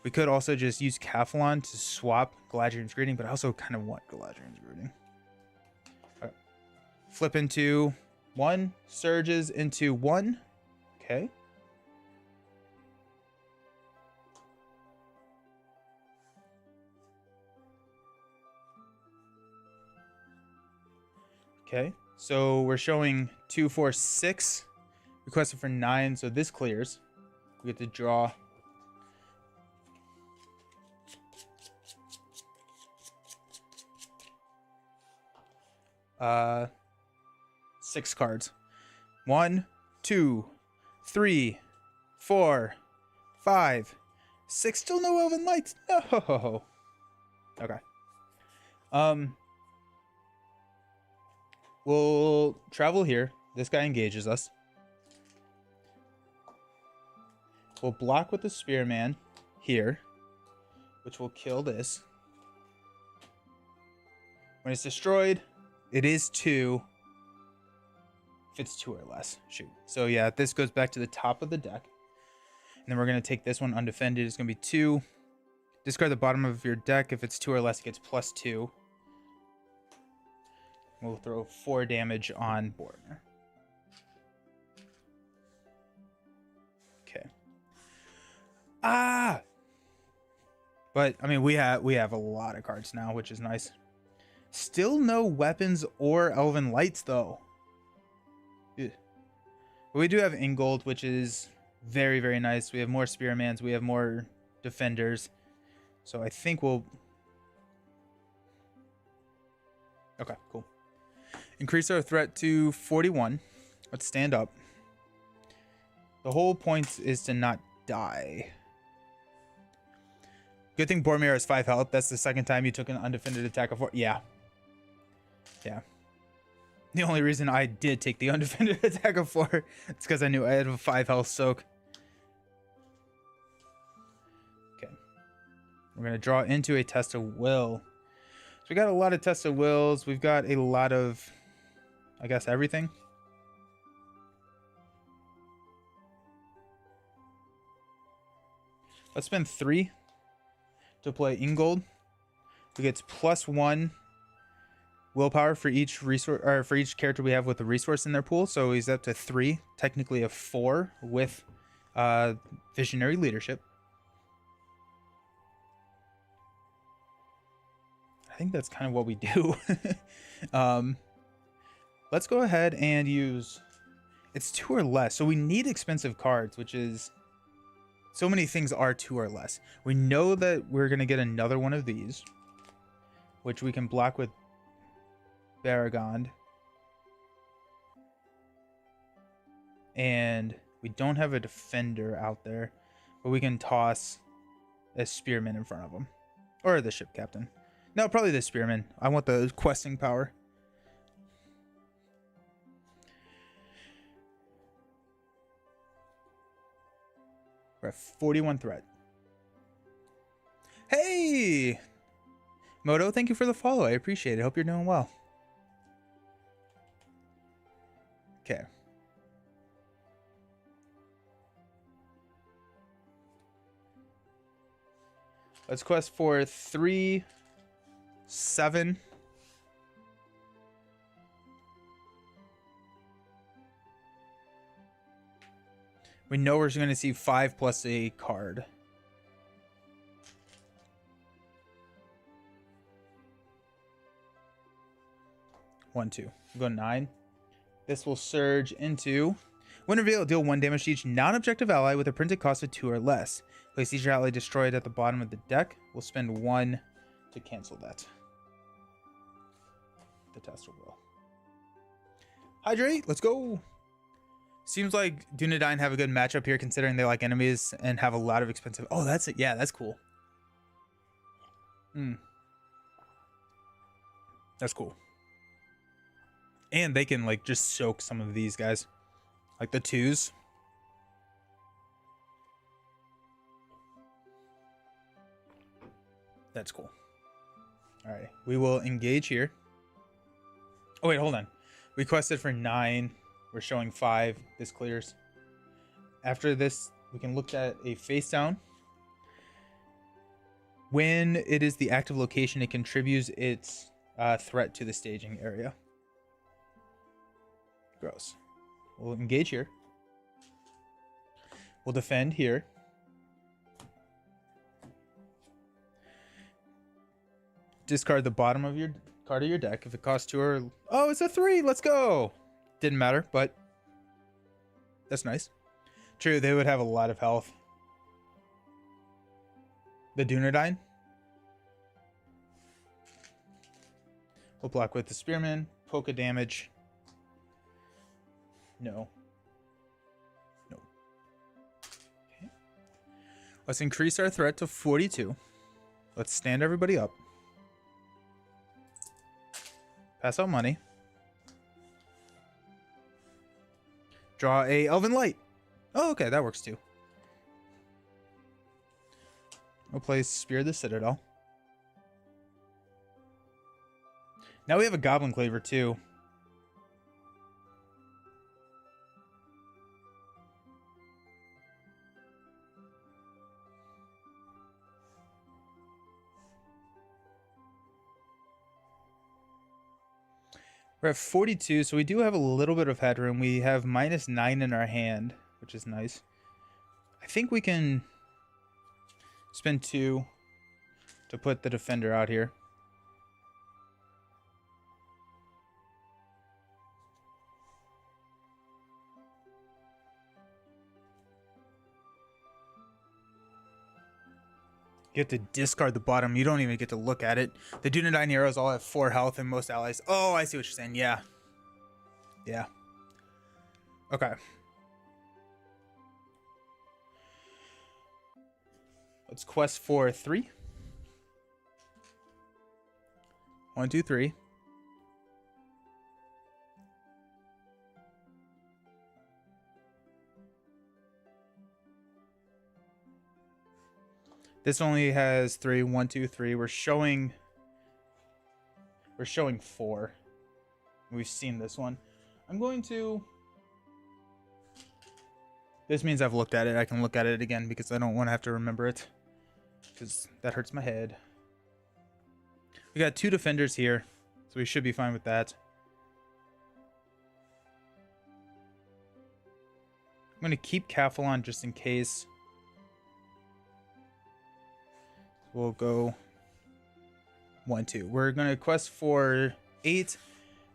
We could also just use Kafalon to swap Galadriel's Greeting, but I also kind of want Galadriel's Greeting. Right. Flip into 1, surges into 1. Okay. Okay, so we're showing 2, 4, 6. Requested for 9, so this clears. We get to draw. Uh, 6 cards. 1, 2, 3, 4, 5, 6. Still no Elven Lights. No. Okay. We'll travel here. This guy engages us. We'll block with the Spearman here, which will kill this. When it's destroyed, it is 2. if it's 2 or less. Shoot. So yeah, this goes back to the top of the deck. And then we're going to take this one undefended. It's going to be 2. Discard the bottom of your deck. If it's 2 or less, it gets +2. We'll throw 4 damage on Boromir. Okay. Ah! But, I mean, we have a lot of cards now, which is nice. Still no weapons or Elven Lights, though. Ugh. But we do have Ingold, which is very, very nice. We have more Spearmans. We have more Defenders. So I think we'll... Okay, cool. Increase our threat to 41. Let's stand up. The whole point is to not die. Good thing Boromir has 5 health. That's the second time you took an undefended attack of 4. Yeah. Yeah. The only reason I did take the undefended attack of 4 is because I knew I had a 5 health soak. Okay. We're going to draw into a Test of Will. So we got a lot of Test of Wills. We've got a lot of, I guess, everything. Let's spend 3 to play Ingold, who gets +1 willpower for each resource, or for each character we have with a resource in their pool. So he's up to 3, technically a 4 with Visionary Leadership. I think that's kind of what we do. Let's go ahead and use, it's 2 or less. So we need expensive cards, which is, so many things are 2 or less. We know that we're going to get another one of these, which we can block with Baragond. And we don't have a defender out there, but we can toss a spearman in front of him. Or the ship captain. No, probably the spearman. I want the questing power. We're at 41 threat. Hey! Moto, thank you for the follow. I appreciate it. Hope you're doing well. Okay. Let's quest for 3, 7. We know we're going to see 5 plus a card. One, 2. We'll go 9. This will surge into... When revealed, deal 1 damage to each non-objective ally with a printed cost of 2 or less. Place each ally destroyed at the bottom of the deck. We'll spend 1 to cancel that. The Test of Will. Hydrate! Let's go! Seems like Dunedain have a good matchup here, considering they like enemies and have a lot of expensive... Oh, that's it. Yeah, that's cool. That's cool. And they can, like, just soak some of these guys. Like the 2s. That's cool. Alright, we will engage here. Oh, wait, hold on. We quested for 9. We're showing 5. This clears. After this, we can look at a face down. When it is the active location, it contributes its threat to the staging area. Gross. We'll engage here. We'll defend here. Discard the bottom of your card of your deck. If it costs 2 or... Oh, it's a 3. Let's go. Didn't matter, but that's nice. True, they would have a lot of health. The Dunedain. We'll block with the Spearman. Polka damage. No. No. Okay. Let's increase our threat to 42. Let's stand everybody up. Pass out money. Draw a Elven Light. Oh, okay, that works too. We'll play Spear the Citadel. Now we have a Goblin Claver too. We're at 42, so we do have a little bit of headroom. We have -9 in our hand, which is nice. I think we can spend 2 to put the defender out here. You have to discard the bottom. You don't even get to look at it. The Dunedain arrows all have 4 health and most allies. Oh, I see what you're saying. Yeah. Yeah. Okay. Let's quest for 3. 1, 2, 3. This only has 3. 1, 2, 3. We're showing 4. We've seen this one. I'm going to... This means I've looked at it. I can look at it again because I don't want to have to remember it, because that hurts my head. We got 2 defenders here, so we should be fine with that. I'm going to keep Caphalon just in case. We'll go 1, 2. We're going to quest for 8,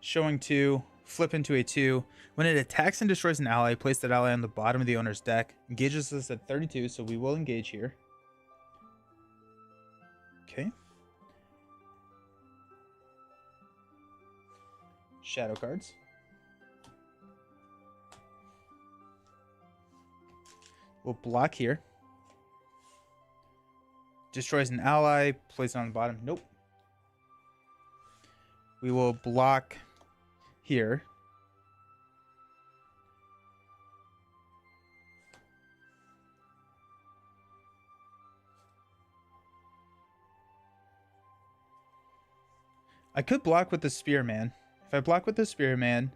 showing 2, flip into a 2. When it attacks and destroys an ally, place that ally on the bottom of the owner's deck. Engages us at 32, so we will engage here. Okay. Shadow cards. We'll block here. Destroys an ally, place it on the bottom. Nope. We will block here. I could block with the Spearman. If I block with the Spearman,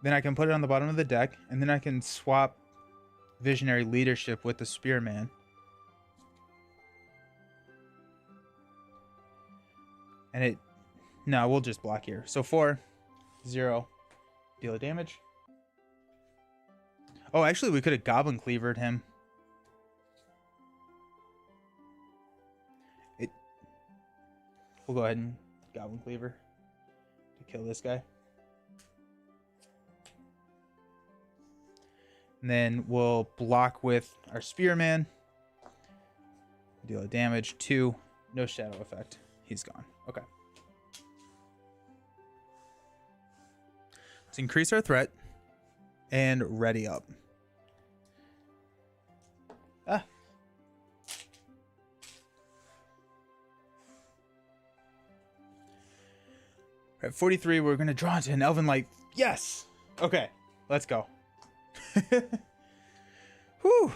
then I can put it on the bottom of the deck, and then I can swap Visionary Leadership with the Spearman. And it... No, we'll just block here. So 4, 0, deal damage. Oh, actually, we could have Goblin Cleavered him. We'll go ahead and Goblin Cleaver to kill this guy. And then we'll block with our Spearman. Deal damage. 2, no shadow effect. He's gone. Okay. Let's increase our threat and ready up. Ah. At 43, we're going to draw into an Elven Light. Yes! Okay, let's go. Whew.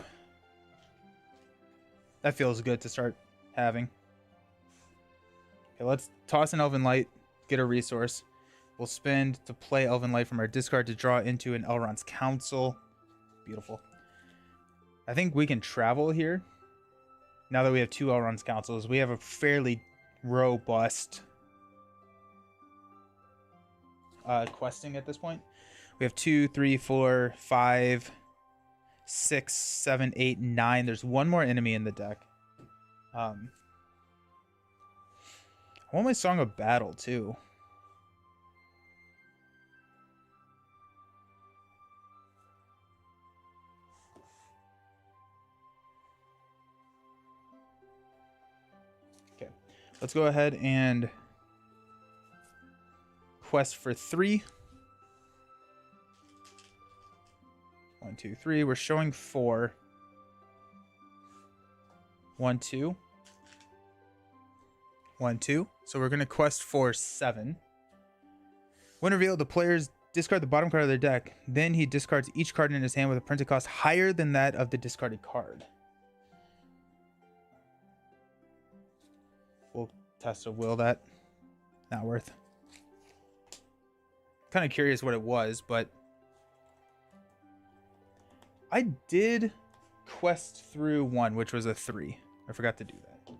That feels good to start having. Okay, let's toss an Elven Light, get a resource. We'll spend to play Elven Light from our discard to draw into an Elrond's Council. Beautiful. I think we can travel here. Now that we have 2 Elrond's Councils, we have a fairly robust questing at this point. We have 2, 3, 4, 5, 6, 7, 8, 9. There's one more enemy in the deck. I want my Song of Battle too. Okay, let's go ahead and quest for 3. 1, 2, 3. We're showing 4. 1, 2. 1, 2. So we're going to quest for 7. When revealed, the players discard the bottom card of their deck. Then he discards each card in his hand with a printed cost higher than that of the discarded card. We'll test a will that. Not worth. Kind of curious what it was, but I did quest through 1, which was a 3. I forgot to do that.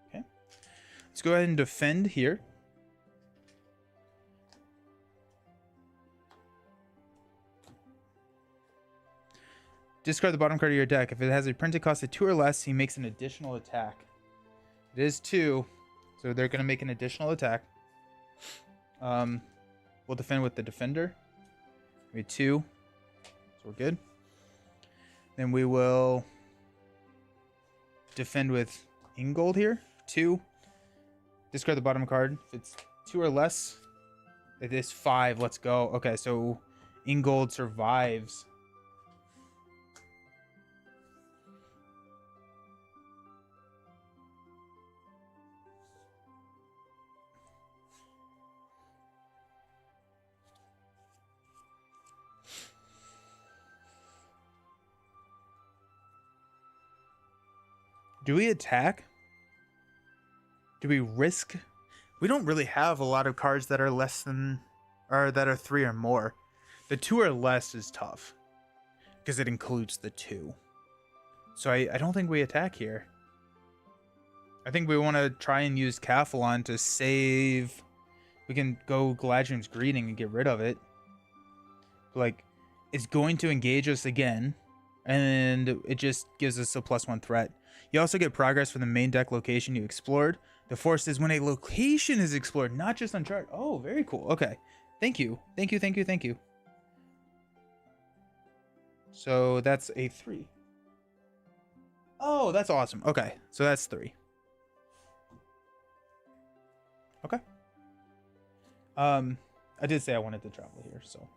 Okay. Let's go ahead and defend here. Discard the bottom card of your deck. If it has a printed cost of 2 or less, he makes an additional attack. It is 2, so they're going to make an additional attack. We'll defend with the defender. Maybe 2, so we're good. Then we will defend with Ingold here. 2. Discard the bottom card. If it's 2 or less, it is 5. Let's go. Okay, so Ingold survives. Do we attack? Do we risk? We don't really have a lot of cards that are less than, or that are 3 or more. The 2 or less is tough because it includes the 2. So I don't think we attack here. I think we want to try and use Cathalon to save. We can go Galadriel's Greeting and get rid of it. Like, it's going to engage us again, and it just gives us a +1 threat. You also get progress for the main deck location you explored. The force is when a location is explored, not just on chart. Oh, very cool. Okay. Thank you. Thank you, thank you, thank you. So that's a 3. Oh, that's awesome. Okay, so that's 3. Okay. I did say I wanted to travel here, so.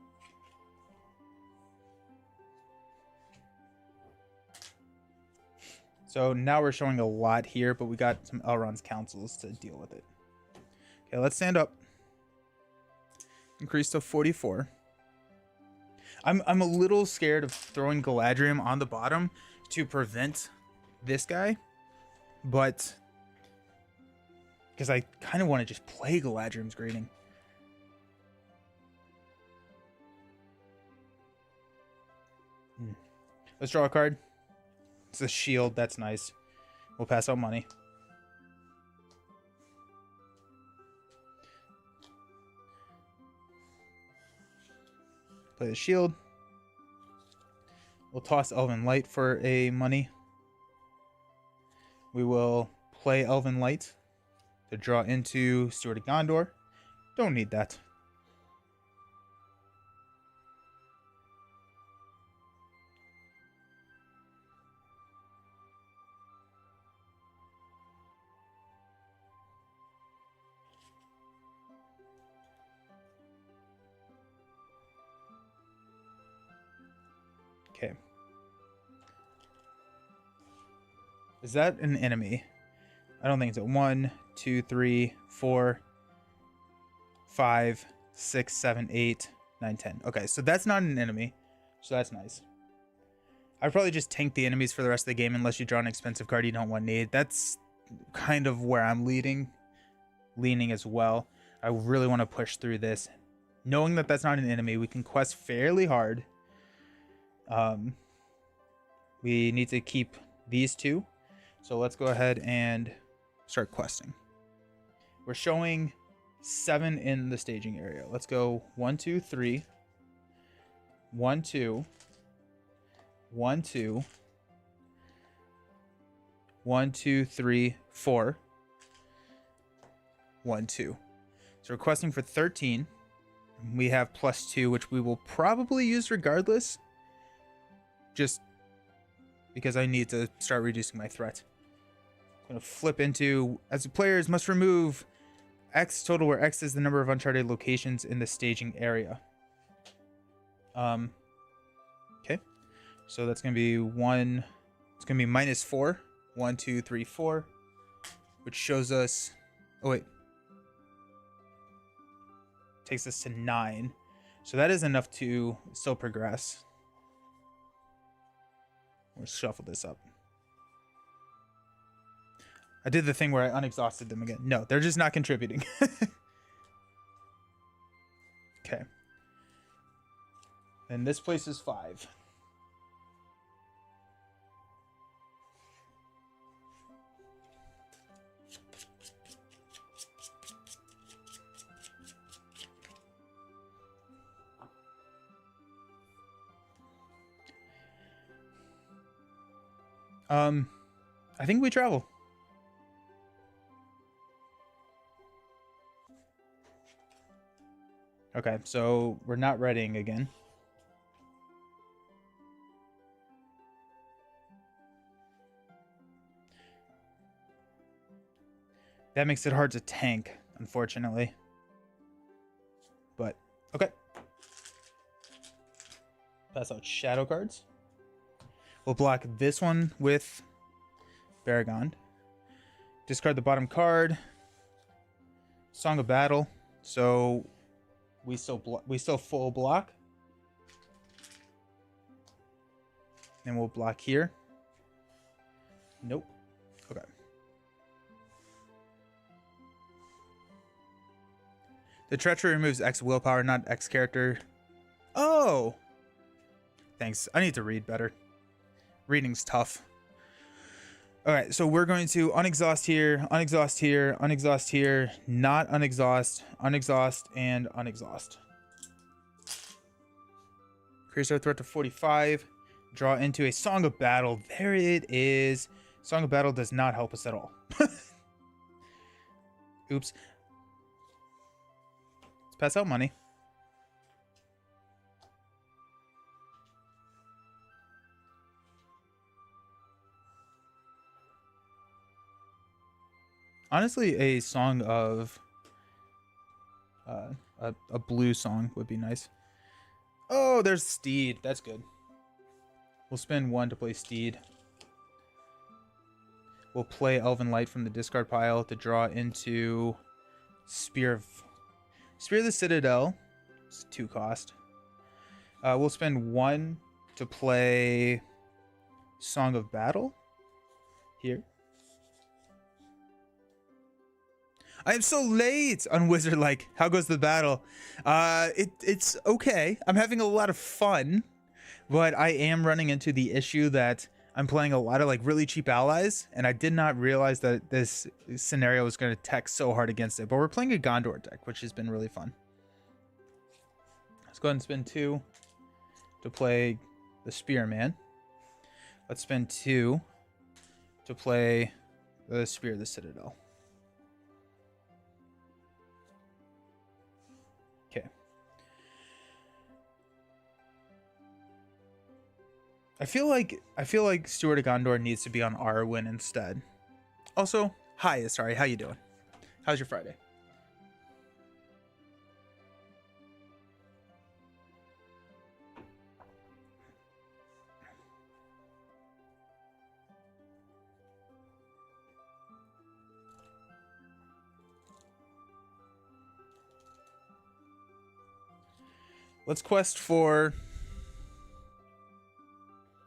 So now we're showing a lot here, but we got some Elrond's councils to deal with it. Okay, let's stand up. Increase to 44. I'm a little scared of throwing Galadriel on the bottom to prevent this guy, but because I kind of want to just play Galadriel's Greeting. Let's draw a card. It's a shield. That's nice. We'll pass out money. Play the shield. We'll toss Elven Light for a money. We will play Elven Light to draw into Steward of Gondor. Don't need that. Okay. Is that an enemy? I don't think it's a 1, 2, 3, 4, 5, 6, 7, 8, 9, 10. Okay, so that's not an enemy. So that's nice. I'd probably just tank the enemies for the rest of the game unless you draw an expensive card you don't want to need. That's kind of where I'm leaning as well. I really want to push through this. Knowing that that's not an enemy, we can quest fairly hard. We need to keep these 2. So let's go ahead and start questing. We're showing 7 in the staging area. Let's go 1, 2, 3. 1, 2. 1, 2. 1, 2, 3, 4. 1, 2. So we're questing for 13. We have +2, which we will probably use regardless. Just because I need to start reducing my threat. I'm going to flip into, as the players must remove X total, where X is the number of uncharted locations in the staging area. Okay. So that's going to be 1, it's going to be -4. 1, 2, 3, 4. Which shows us, oh wait. Takes us to 9. So that is enough to still progress. We'll shuffle this up. I did the thing where I unexhausted them again. No, they're just not contributing. Okay. And this place is 5. I think we travel. Okay, so we're not readying again. That makes it hard to tank, unfortunately. But, okay. Pass out shadow cards. We'll block this one with Baragon. Discard the bottom card. Song of Battle. So we still full block. Then we'll block here. Nope. Okay. The treachery removes X willpower, not X character. Oh! Thanks. I need to read better. Reading's tough. Alright, so we're going to unexhaust here, unexhaust here, unexhaust here, not unexhaust, unexhaust, and unexhaust. Increase our threat to 45. Draw into a Song of Battle. There it is. Song of Battle does not help us at all. Oops. Let's pass out money. Honestly, a song of a blue song would be nice. Oh, there's Steed. That's good. We'll spend 1 to play Steed. We'll play Elven Light from the discard pile to draw into Spear of the Citadel. It's 2 cost. We'll spend 1 to play Song of Battle here. I am so late on Wizard Like. How goes the battle? It's okay. I'm having a lot of fun, but I am running into the issue that I'm playing a lot of like really cheap allies, and I did not realize that this scenario was going to tech so hard against it. But we're playing a Gondor deck, which has been really fun. Let's go ahead and spend 2 to play the Spearman. Let's spend 2 to play the Spear of the Citadel. Okay. I feel like Steward of Gondor needs to be on Arwen instead. Also, hi, sorry, how you doing? How's your Friday? Let's quest for...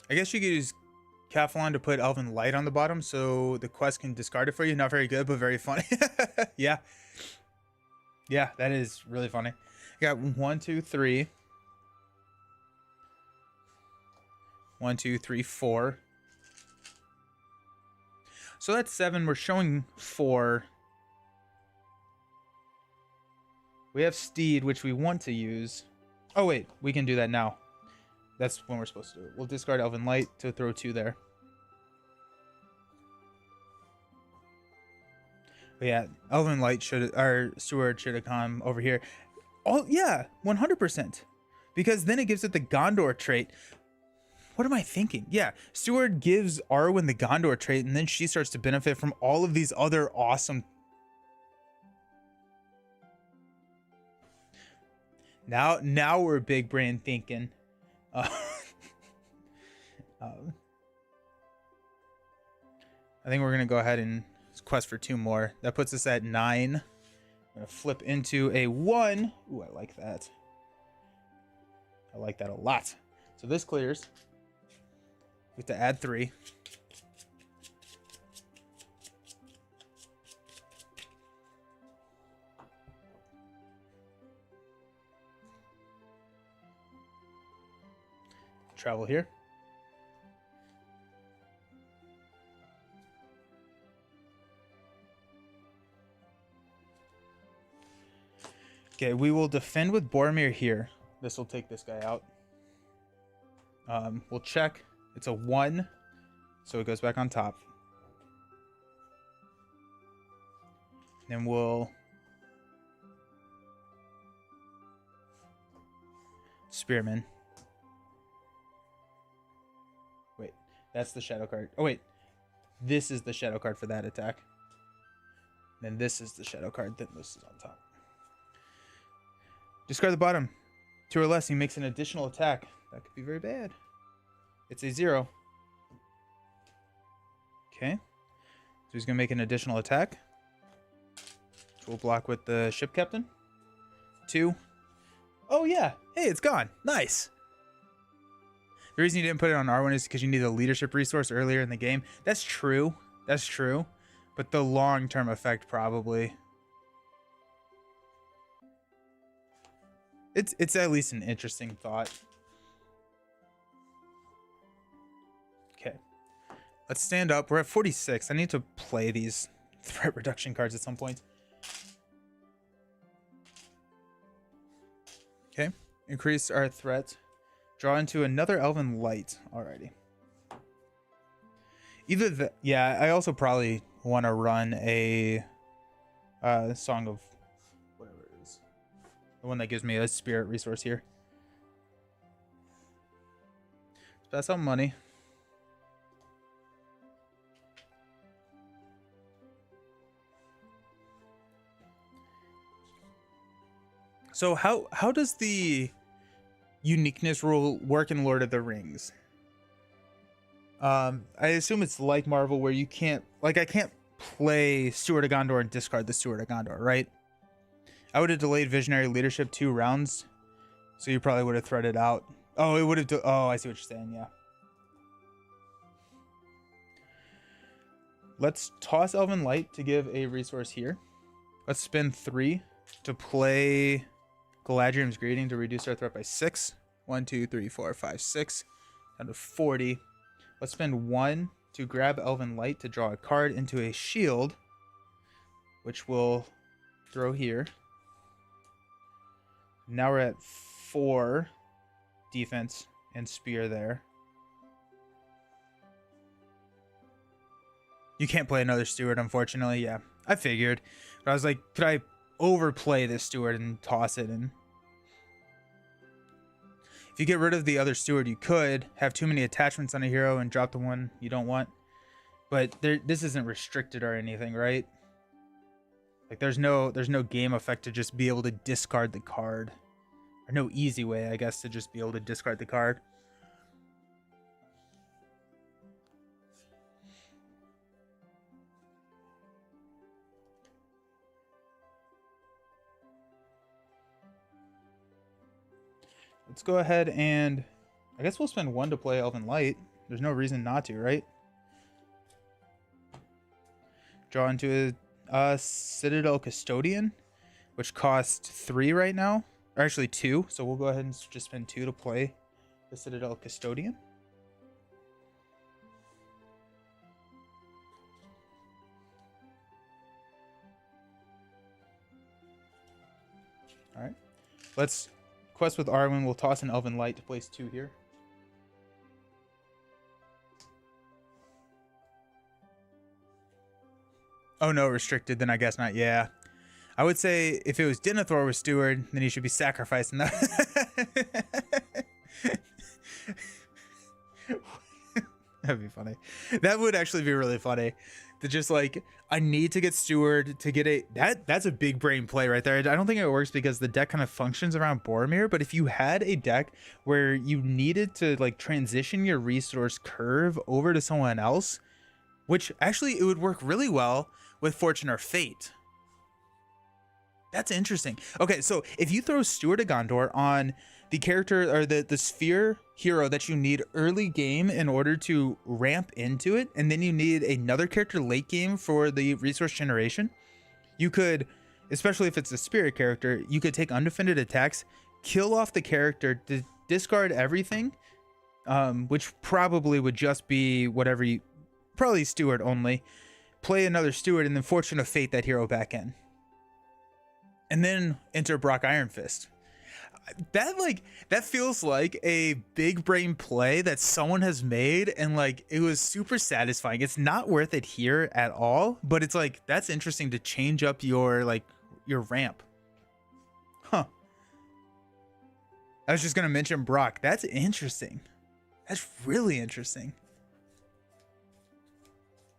I guess you could use Cathlon to put Elven Light on the bottom so the quest can discard it for you. Not very good, but very funny. Yeah. Yeah, that is really funny. I got 1, 2, 3. 1, 2, 3, 4. So that's 7. We're showing 4. We have Steed, which we want to use. Oh, wait. We can do that now. That's when we're supposed to do it. We'll discard Elven Light to throw 2 there. But yeah, Elven Light should, our Steward should have come over here. Oh, yeah, 100%. Because then it gives it the Gondor trait. What am I thinking? Yeah, Steward gives Arwen the Gondor trait, and then she starts to benefit from all of these other awesome... Now we're big brain thinking. I think we're going to go ahead and quest for 2 more. That puts us at 9. I'm going to flip into a 1. Ooh, I like that. I like that a lot. So this clears. We have to add 3. Travel here. Okay, we will defend with Boromir here. This will take this guy out. We'll check. It's a 1. So it goes back on top. Then we'll Spearman. Wait, that's the shadow card. Oh wait, this is the shadow card for that attack. Then this is the shadow card. Then this is on top. Discard the bottom. 2 or less, he makes an additional attack. That could be very bad. It's a 0. Okay. So he's going to make an additional attack. We'll block with the ship captain. 2. Oh, yeah. Hey, it's gone. Nice. The reason you didn't put it on R1 is because you need a leadership resource earlier in the game. That's true. That's true. But the long-term effect probably... It's at least an interesting thought. Okay. Let's stand up. We're at 46. I need to play these threat reduction cards at some point. Okay. Increase our threat. Draw into another Elven Light. Alrighty. Either the... Yeah, I also probably want to run a Song of... whatever it is. The one that gives me a spirit resource here. Let's pass out money. So how does the uniqueness rule work in Lord of the Rings? I assume it's like Marvel where you can't, like I can't play Steward of Gondor and discard the Steward of Gondor, right? I would have delayed Visionary Leadership 2 rounds, so you probably would have threaded out. Oh, it would have, oh, I see what you're saying, yeah. Let's toss Elven Light to give a resource here. Let's spend 3 to play Galadriel's Greeting to reduce our threat by 6. 1, 2, 3, 4, 5, 6. Down to 40. Let's spend 1 to grab Elven Light to draw a card into a shield, which we'll throw here. Now we're at 4 defense and spear there. You can't play another steward, unfortunately. Yeah, I figured. But I was like, could I overplay this steward and toss it? And if you get rid of the other steward, you could have too many attachments on a hero and drop the one you don't want. But this isn't restricted or anything, right? Like there's no game effect to just be able to discard the card. Or no easy way, I guess, to just be able to discard the card. Let's go ahead and I guess we'll spend 1 to play Elven Light. There's no reason not to, right? Draw into a Citadel Custodian, which costs 3 right now. Or actually 2. So we'll go ahead and just spend 2 to play the Citadel Custodian. Alright. Let's quest with Arwen. We'll toss an Elven Light to place 2 here. Oh no, restricted, then I guess not. Yeah. I would say if it was Denethor with Steward, then he should be sacrificing that. That'd be funny. That would actually be really funny. To just like, I need to get Steward to get a... That's a big brain play right there. I don't think it works because the deck kind of functions around Boromir, but if you had a deck where you needed to like transition your resource curve over to someone else, which actually it would work really well with Fortune or Fate. That's interesting. Okay, so if you throw Steward of Gondor on the character or the sphere hero that you need early game in order to ramp into it, and then you need another character late game for the resource generation, you could, especially if it's a spirit character, you could take undefended attacks, kill off the character, discard everything, which probably would just be whatever you, probably Steward only, play another Steward, and then Fortune of Fate that hero back in. And then enter Brock Iron Fist. That feels like a big brain play that someone has made, and like it was super satisfying. It's not worth it here at all, but it's like that's interesting to change up your your ramp. Huh. I was just gonna mention Brock. That's interesting. That's really interesting.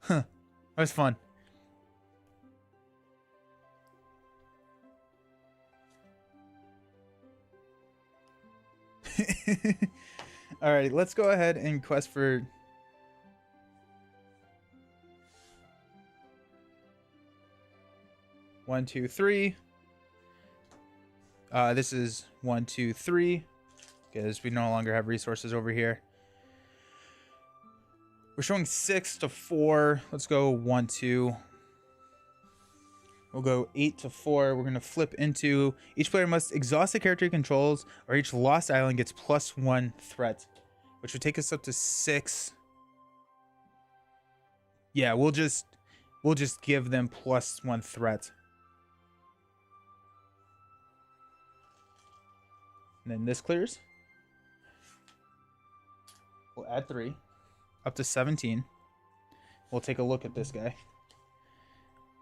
Huh. That was fun. All right, let's go ahead and quest for 1, 2, 3. This is 1, 2, 3 because we no longer have resources over here. We're showing 6 to 4. Let's go 1, 2. We'll go 8 to 4. We're going to flip into each player must exhaust the character he controls, or each lost island gets +1 threat, which would take us up to 6. Yeah, we'll just give them +1 threat. And then this clears. We'll add 3 up to 17. We'll take a look at this guy.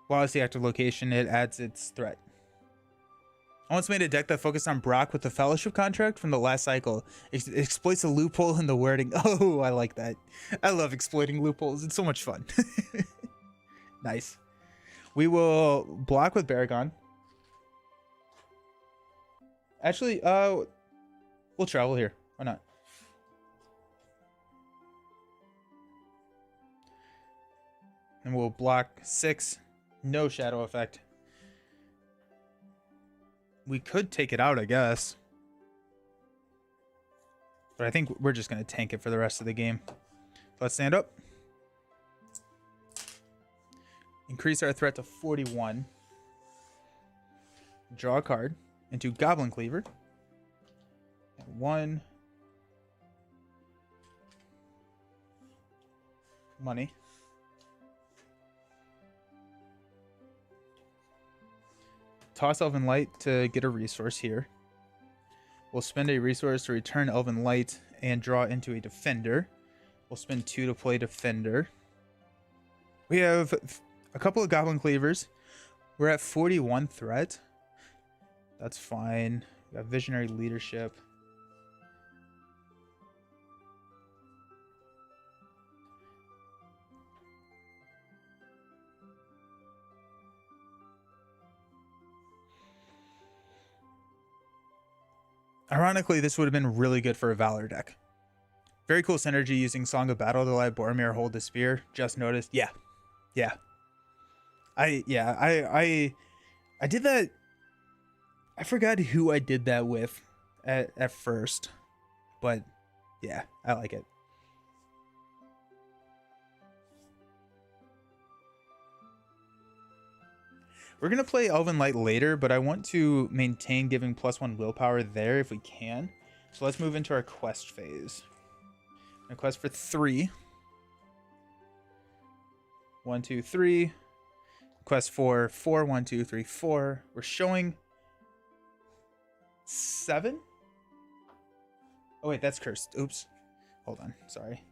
While it's the active location, it adds its threat. I once made a deck that focused on Brock with the Fellowship contract from the last cycle. It exploits a loophole in the wording. Oh, I like that. I love exploiting loopholes. It's so much fun. Nice. We will block with Baragon. Actually, we'll travel here. Why not? And we'll block 6. No shadow effect. We could take it out, I guess. But I think we're just going to tank it for the rest of the game. Let's stand up. Increase our threat to 41. Draw a card into Goblin Cleaver. 1. Money. Toss Elven Light to get a resource here. We'll spend a resource to return Elven Light and draw into a Defender. We'll spend 2 to play Defender. We have a couple of Goblin Cleavers. We're at 41 threat. That's fine. We got Visionary Leadership. Ironically, this would have been really good for a Valor deck. Very cool synergy using Song of Battle to let Boromir hold the spear. Just noticed. Yeah. I did that. I forgot who I did that with at first. But yeah, I like it. We're going to play Elven Light later, but I want to maintain giving +1 willpower there if we can. So let's move into our quest phase. A quest for 3. 1, 2, 3. Quest for 4. 1, 2, 3, 4. We're showing 7. Oh wait, that's cursed. Oops. Hold on. Sorry.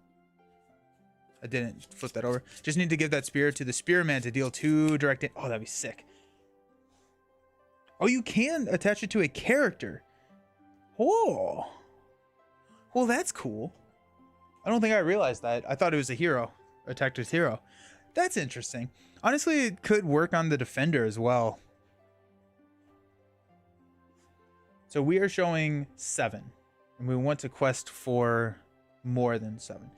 I didn't flip that over. Just need to give that spear to the Spearman to deal 2 direct. Oh, that'd be sick. Oh, you can attach it to a character. Oh. Well, that's cool. I don't think I realized that. I thought it was a hero. Attacked his hero. That's interesting. Honestly, it could work on the Defender as well. So we are showing 7. And we want to quest for more than 7.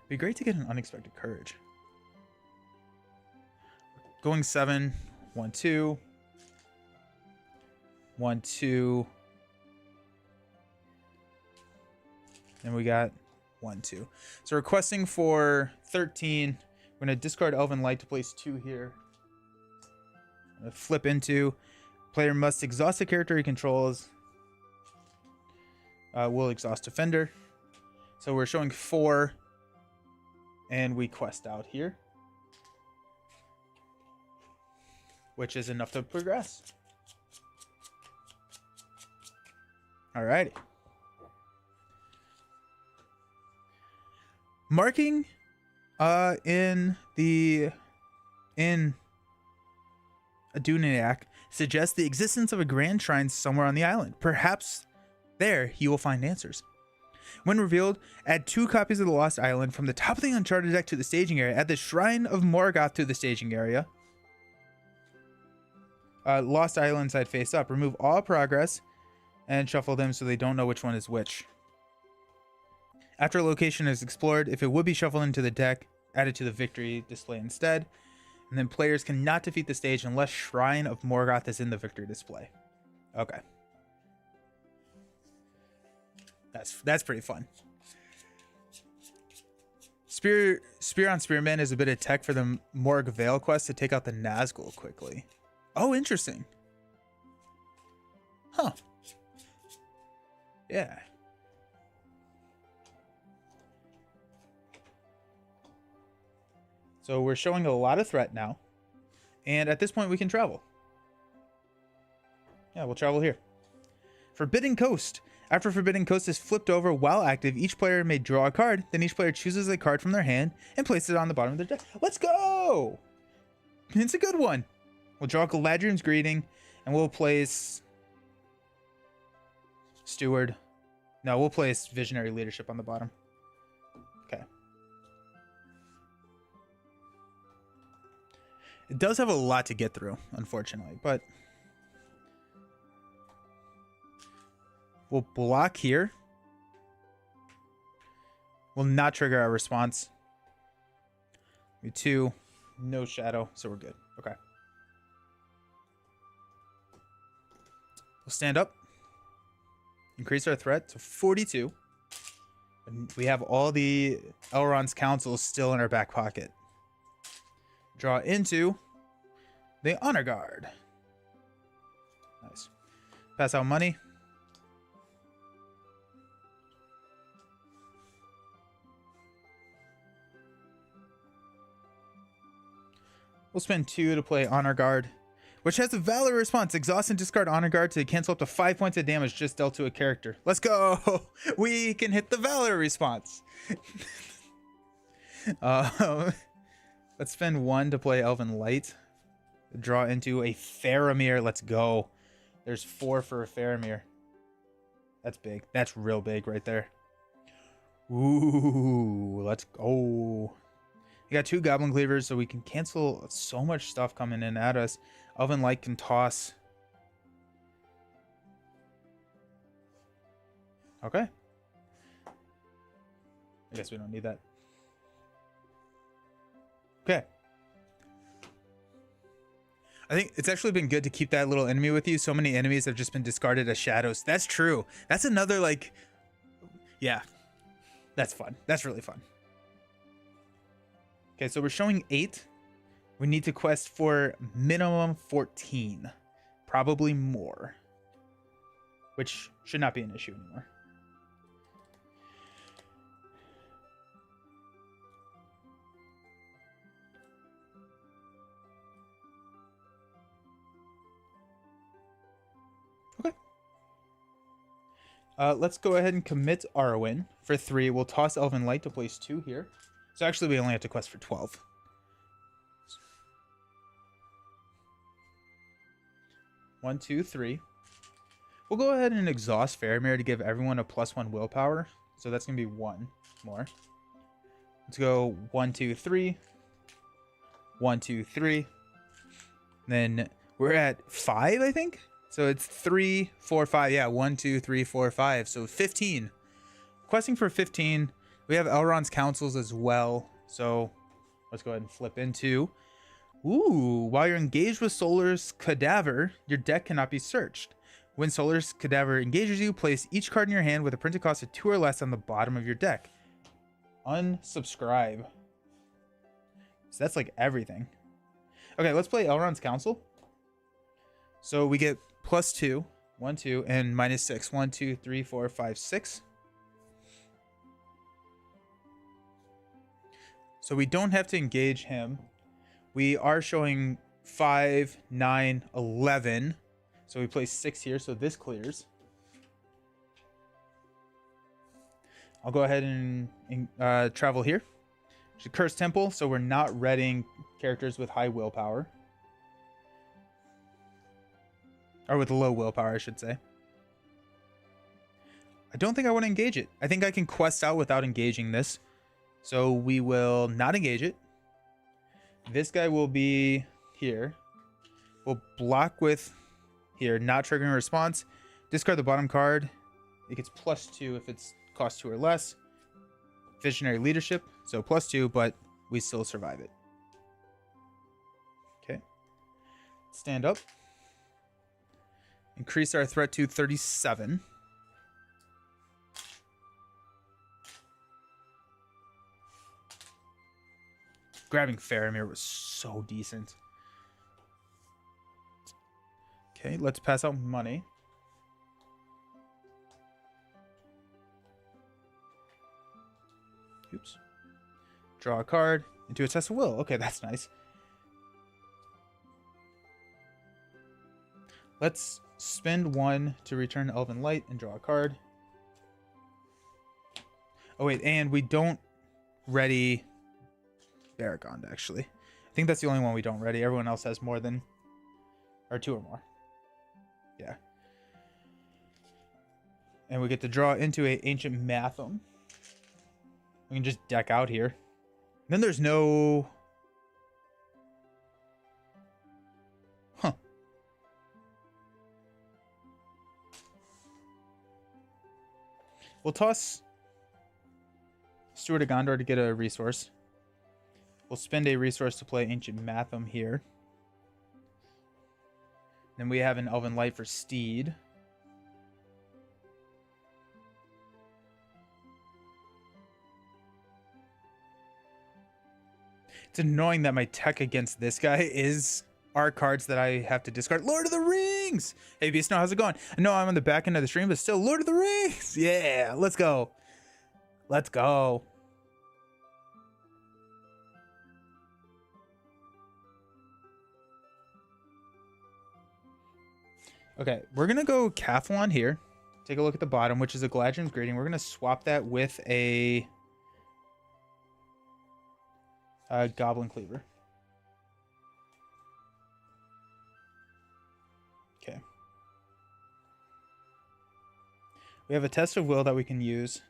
Be great to get an Unexpected Courage. Going 7. 1, 2. 1, 2. And we got 1, 2. So we're questing for 13. We're going to discard Elven Light to place 2 here. I'm going to flip into. Player must exhaust the character he controls. We'll exhaust Defender. So we're showing 4. And we quest out here. Which is enough to progress. Alrighty. Marking in Aduniac suggests the existence of a grand shrine somewhere on the island. Perhaps there you will find answers. When revealed, add 2 copies of the Lost Island from the top of the Uncharted deck to the staging area. Add the Shrine of Morgoth to the staging area. Lost Island side face up. Remove all progress and shuffle them so they don't know which one is which. After a location is explored, if it would be shuffled into the deck, add it to the victory display instead. And then players cannot defeat the stage unless Shrine of Morgoth is in the victory display. Okay. That's pretty fun. Spear on Spearman is a bit of tech for the Morg Vale quest to take out the Nazgul quickly. Oh, interesting. Huh. Yeah. So we're showing a lot of threat now. And at this point we can travel. Yeah, we'll travel here. Forbidden Coast. After Forbidden Coast is flipped over while active, each player may draw a card. Then each player chooses a card from their hand and places it on the bottom of their deck. Let's go! It's a good one. We'll draw Galadriel's Greeting, and we'll place Steward. No, we'll place Visionary Leadership on the bottom. Okay. It does have a lot to get through, unfortunately, but we'll block here. Will not trigger our response. 2, no shadow, so we're good. Okay. We'll stand up. Increase our threat to 42. And we have all the Elrond's councils still in our back pocket. Draw into the Honor Guard. Nice. Pass out money. We'll spend 2 to play Honor Guard, which has a Valor response. Exhaust and discard Honor Guard to cancel up to 5 points of damage just dealt to a character. Let's go! We can hit the Valor response. Let's spend 1 to play Elven Light. Draw into a Faramir. Let's go. There's 4 for a Faramir. That's big. That's real big right there. Ooh, let's go. We got 2 Goblin Cleavers, so we can cancel so much stuff coming in at us. Elven Light can toss. Okay. I guess we don't need that. Okay. I think it's actually been good to keep that little enemy with you. So many enemies have just been discarded as shadows. That's true. That's another, like, yeah. That's fun. That's really fun. Okay, so we're showing 8. We need to quest for minimum 14. Probably more. Which should not be an issue anymore. Okay. Let's go ahead and commit Arwen for 3. We'll toss Elven Light to place 2 here. So actually, we only have to quest for 12. 1, 2, 3. We'll go ahead and exhaust Faramir to give everyone a +1 willpower. So that's going to be 1 more. Let's go 1, 2, 3. 1, 2, 3. Then we're at 5, I think. So it's 3, 4, 5. Yeah, 1, 2, 3, 4, 5. So 15. Questing for 15. We have Elrond's councils as well. So let's go ahead and flip into. Ooh, while you're engaged with Solar's Cadaver, your deck cannot be searched. When Solar's Cadaver engages you, place each card in your hand with a printed cost of 2 or less on the bottom of your deck. Unsubscribe. So that's like everything. Okay, let's play Elrond's Council. So we get +2, 1, 2, and -6. 1, 2, 3, 4, 5, 6. So we don't have to engage him. We are showing 5, 9, 11. So we place 6 here, so this clears. I'll go ahead and travel here. It's a Cursed Temple, so we're not reading characters with high willpower. Or with low willpower, I should say. I don't think I want to engage it. I think I can quest out without engaging this. So we will not engage it. This guy will be here. We'll block with here, not triggering a response. Discard the bottom card. It gets +2 if it's cost 2 or less. Visionary Leadership, so +2, but we still survive it. Okay. Stand up. Increase our threat to 37. Grabbing Faramir was so decent. Okay, let's pass out money. Oops. Draw a card into a test of will. Okay, that's nice. Let's spend 1 to return Elven Light and draw a card. Oh wait, and we don't ready Baragond, actually. I think that's the only one we don't ready. Everyone else has more than, or 2 or more. Yeah. And we get to draw into a Ancient Matham. We can just deck out here. Then there's no... Huh. We'll toss Steward of Gondor to get a resource. We'll spend a resource to play Ancient Matham here. Then we have an Elven Light for Steed. It's annoying that my tech against this guy is our cards that I have to discard. Lord of the Rings! Hey, Beast, how's it going? I know I'm on the back end of the stream, but still, Lord of the Rings! Yeah, let's go. Let's go. Okay, we're going to go Cathlon here. Take a look at the bottom, which is a Gladrian's Greeting. We're going to swap that with a Goblin Cleaver. Okay. We have a Test of Will that we can use.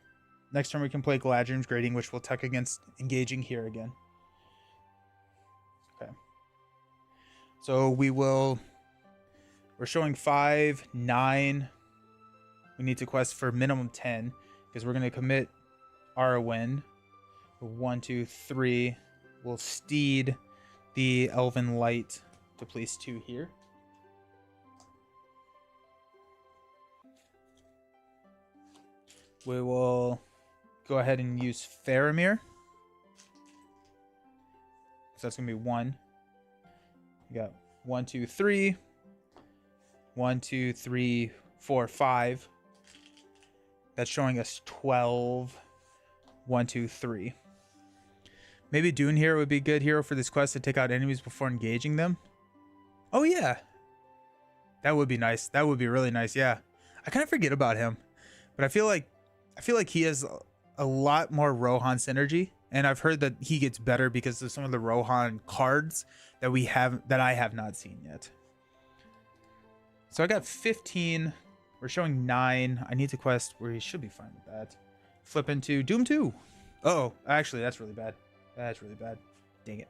Next turn we can play Gladrian's Greeting, which will tech against engaging here again. Okay. So we're showing 5, 9. We need to quest for minimum 10, because we're going to commit Arwen. 1, 2, 3. We'll Steed the Elven Light to place 2 here. We will go ahead and use Faramir. So that's going to be 1. We got 1, 2, 3. 1, 2, 3, 4, 5. That's showing us 12. 1, 2, 3. Maybe Dune Hero would be a good hero for this quest to take out enemies before engaging them. Oh yeah. That would be nice. That would be really nice, yeah. I kind of forget about him. But I feel like he has a lot more Rohan synergy. And I've heard that he gets better because of some of the Rohan cards that I have not seen yet. So I got 15. We're showing 9. I need to quest where he should be fine with that. Flip into Doom 2. Oh, actually, that's really bad. That's really bad. Dang it.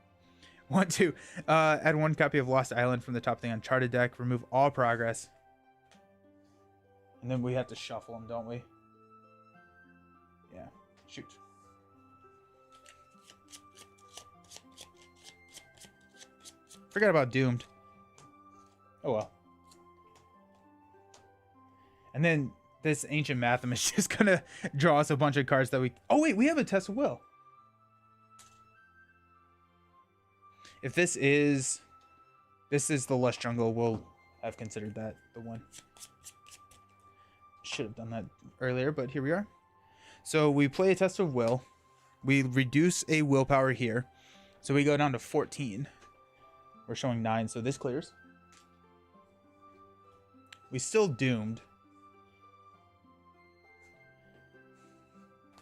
1, 2. Add 1 copy of Lost Island from the top of the Uncharted deck. Remove all progress. And then we have to shuffle them, don't we? Yeah. Shoot. Forgot about Doomed. Oh well. And then this Ancient Matham is just gonna draw us a bunch of cards that we... Oh wait, we have a Test of Will. If this is the Lush Jungle, we'll have considered that the one. Should have done that earlier, but here we are. So we play a Test of Will. We reduce a willpower here. So we go down to 14. We're showing 9, so this clears. We still doomed.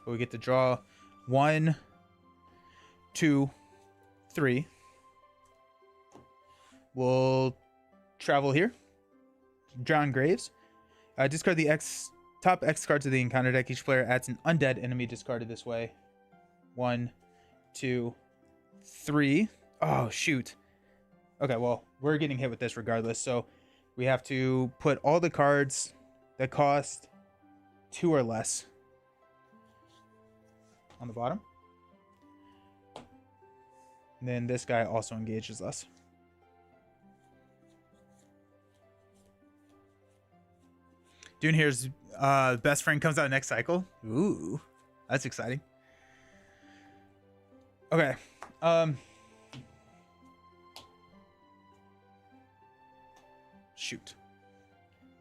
But we get to draw 1, 2, 3. We'll travel here. Draw Graves. Discard the top X cards of the encounter deck. Each player adds an undead enemy discarded this way. 1, 2, 3. Oh, shoot. Okay, well, we're getting hit with this regardless. So we have to put all the cards that cost 2 or less on the bottom. And then this guy also engages us. Dune here's best friend comes out next cycle. Ooh, that's exciting. Okay. Shoot.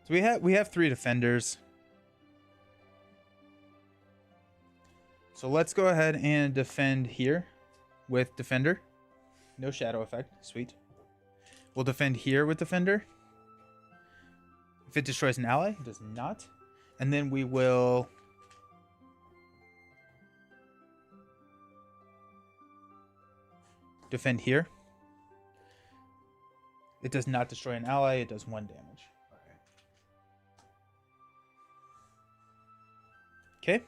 So we have 3 defenders. So let's go ahead and defend here with defender. No shadow effect. Sweet. We'll defend here with defender. If it destroys an ally, it does not. And then we will defend here. It does not destroy an ally. It does 1 damage. Okay.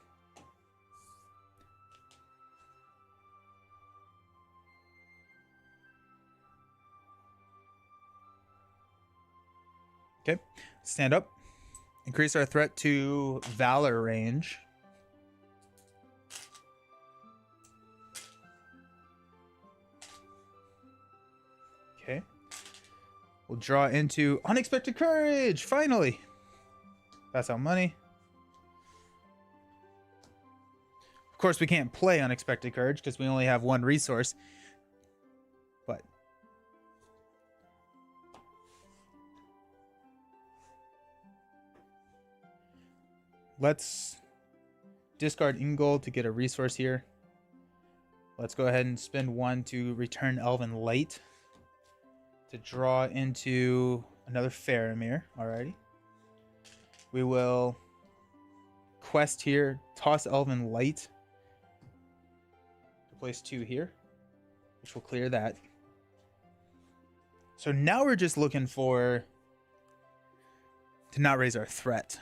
Okay. Stand up. Increase our threat to Valor range. Okay. We'll draw into Unexpected Courage. Finally. Pass out money. Of course, we can't play Unexpected Courage because we only have 1 resource. But let's discard Ingold to get a resource here. Let's go ahead and spend 1 to return Elven Light to draw into another Faramir. Alrighty. We will quest here, toss Elven Light to place 2 here, which will clear that. So now we're just looking to not raise our threat.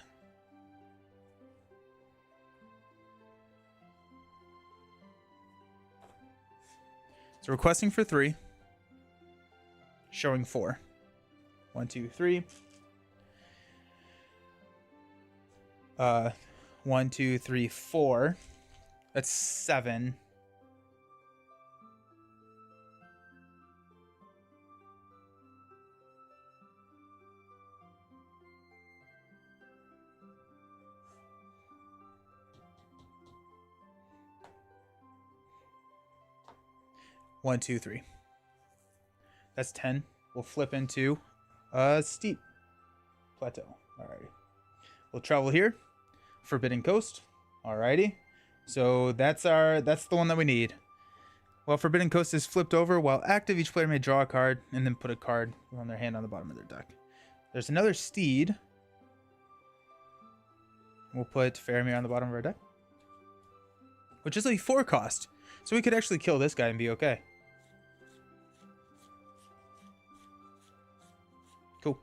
So requesting for 3, showing 4. 1, 2, 3. 1, 2, 3, 4. That's 7. One, two, three. That's 10. We'll flip into a steep plateau. Alrighty. We'll travel here. Forbidden Coast. Alrighty. So that's the one that we need. While Forbidden Coast is flipped over, while active, each player may draw a card and then put a card on their hand on the bottom of their deck. There's another Steed. We'll put Faramir on the bottom of our deck, which is a 4 cost. So we could actually kill this guy and be okay. Cool.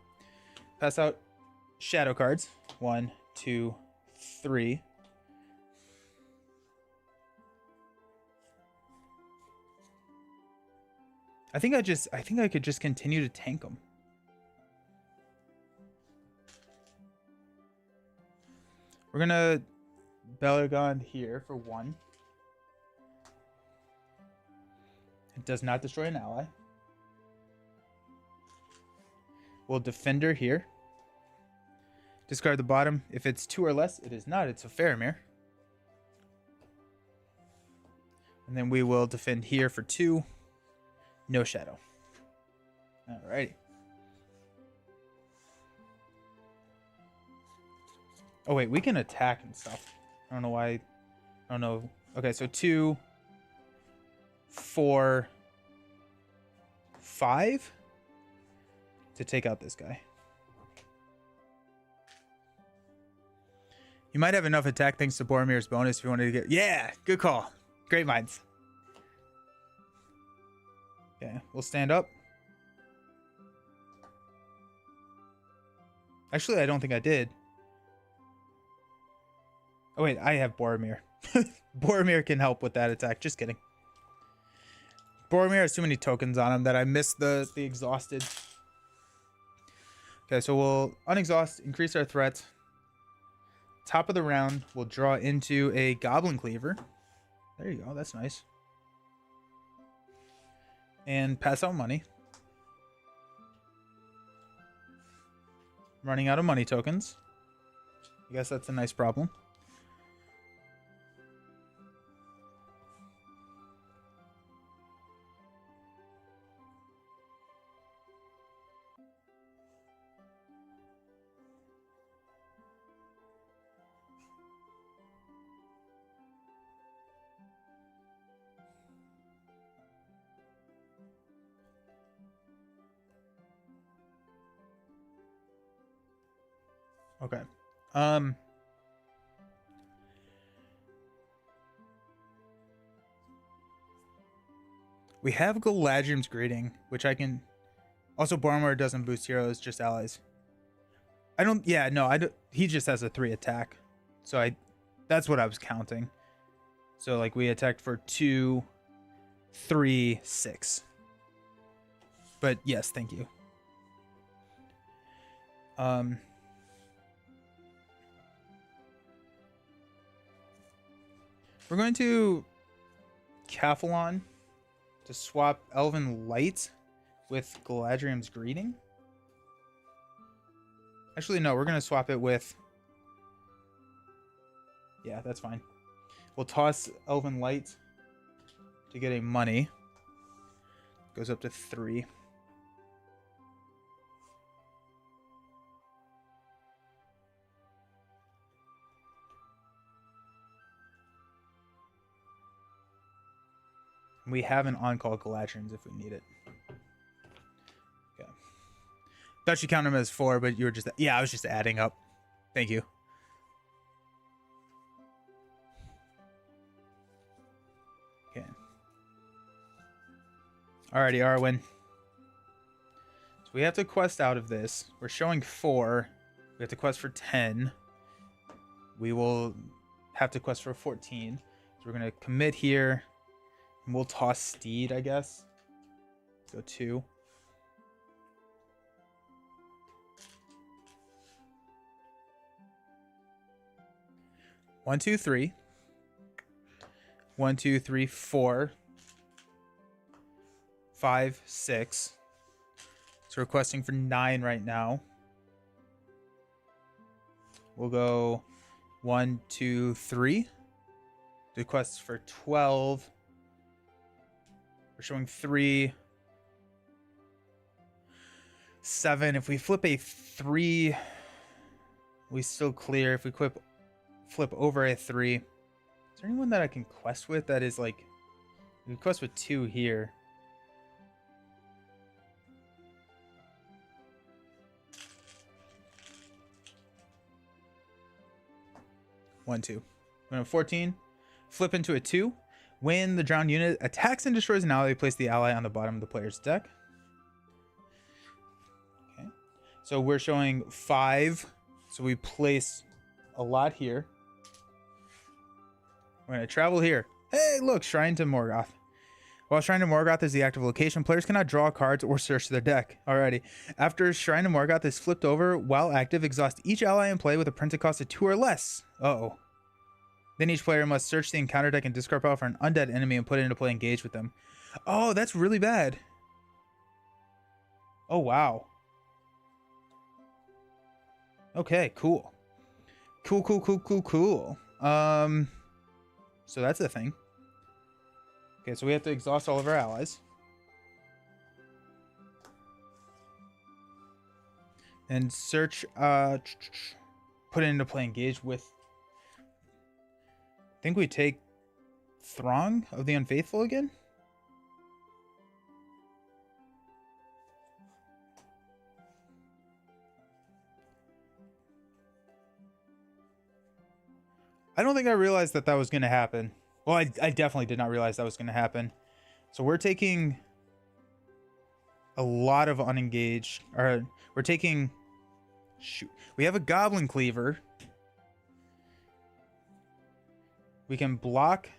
Pass out shadow cards. 1, 2, 3. I think I could just continue to tank them. We're gonna Belagond here for 1. It does not destroy an ally. We'll Defender here. Discard the bottom. If it's 2 or less, it is not. It's a Faramir. And then we will defend here for 2. No shadow. Alrighty. Oh wait, we can attack and stuff. I don't know why. I don't know. Okay, so 2, 4, 5 to take out this guy. You might have enough attack thanks to Boromir's bonus if you wanted to get... Yeah, good call. Great minds. Okay, we'll stand up. Actually, I don't think I did. Oh, wait, I have Boromir. Boromir can help with that attack. Just kidding. Boromir has too many tokens on him that I missed the exhausted. Okay, so we'll unexhaust, increase our threat. Top of the round, we'll draw into a Goblin Cleaver. There you go, that's nice. And pass out money. Running out of money tokens. I guess that's a nice problem. Okay. We have Galadriel's Greeting, which I can... Also, Boromir doesn't boost heroes, just allies. I don't... Yeah, no, I don't... He just has a 3 attack. So that's what I was counting. So, like, we attacked for 2, 3, 6. But, yes, thank you. We're going to Cathalon to swap Elven Light with Galadriel's Greeting. Actually, no, we're going to swap it with... Yeah, that's fine. We'll toss Elven Light to get a money. Goes up to 3. We have an on-call Galadriel's if we need it. Okay. Thought you count them as 4, but you were just... Yeah, I was just adding up. Thank you. Okay. Alrighty, Arwen. So we have to quest out of this. We're showing 4. We have to quest for 10. We will have to quest for 14. So we're going to commit here. And we'll toss Steed, I guess. Go 2. One, 2, 3. 1, 2, 3, 4. 5, 6. So we're questing for 9 right now. We'll go 1, 2, 3. Do quests for 12. We're showing 3, 7. If we flip a 3, we still clear. If we flip over a 3, is there anyone that I can quest with that is like... We can quest with 2 here. One, 2. We're going to 14. Flip into a 2. When the drowned unit attacks and destroys an ally, place the ally on the bottom of the player's deck. Okay. So we're showing 5. So we place a lot here. We're going to travel here. Hey, look, Shrine to Morgoth. While Shrine to Morgoth is the active location, players cannot draw cards or search their deck. Alrighty. After Shrine to Morgoth is flipped over while active, exhaust each ally in play with a printed cost of 2 or less. Uh-oh. Then each player must search the encounter deck and discard power for an undead enemy and put it into play, engage with them. Oh, that's really bad. Oh, wow. Okay, cool. Cool. So that's the thing. Okay, so we have to exhaust all of our allies. And search, put it into play, engage with... I think we take Throng of the Unfaithful again. I don't think I realized that that was going to happen. Well, I definitely did not realize that was going to happen. So we're taking a lot of unengaged. Or we're taking... Shoot. We have a Goblin Cleaver. We can block.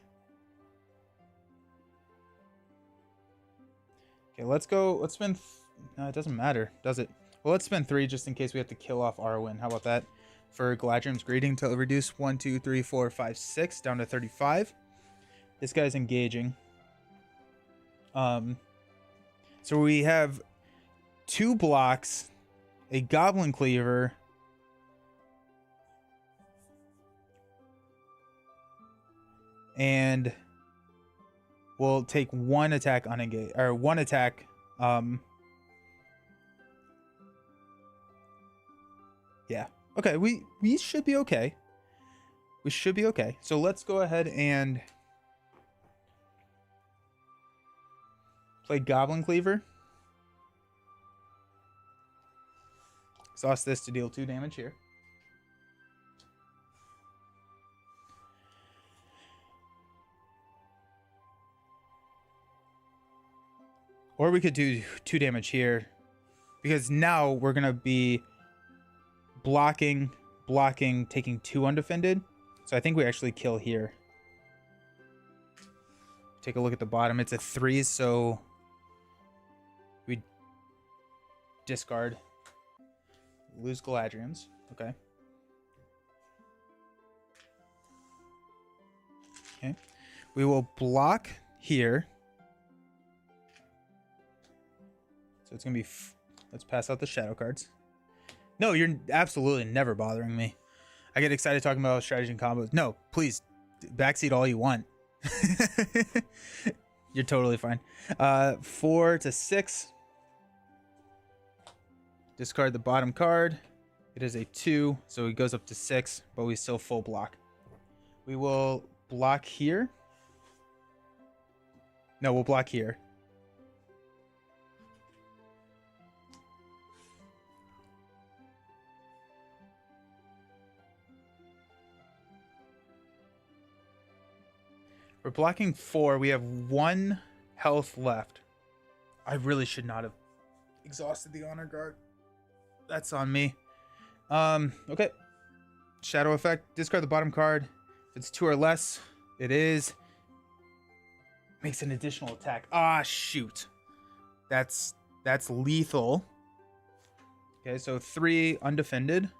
Okay, let's go. Let's spend... No, it doesn't matter, does it? Well, let's spend 3 just in case we have to kill off Arwen. How about that? For Galadriel's Greeting to reduce 1, 2, 3, 4, 5, 6 down to 35. This guy's engaging. So we have 2 blocks, a Goblin Cleaver, and we'll take 1 attack unengaged, or 1 attack. Yeah. Okay, we should be okay. We should be okay. So let's go ahead and play Goblin Cleaver. Exhaust this to deal 2 damage here. Or we could do 2 damage here. Because now we're going to be blocking, taking 2 undefended. So I think we actually kill here. Take a look at the bottom. It's a 3, so we discard. Lose Galadriel's. Okay. Okay. We will block here. So it's going to be... Let's pass out the shadow cards. No, you're absolutely never bothering me. I get excited talking about strategy and combos. No, please. Backseat all you want. You're totally fine. 4 to 6. Discard the bottom card. It is a 2, so it goes up to 6, but we still full block. We will block here. No, we'll block here. We're blocking 4. We have 1 health left. I really should not have exhausted the honor guard. That's on me. Okay. Shadow effect. Discard the bottom card. If it's 2 or less, it is. Makes an additional attack. Ah, shoot. That's lethal. Okay, so 3 undefended.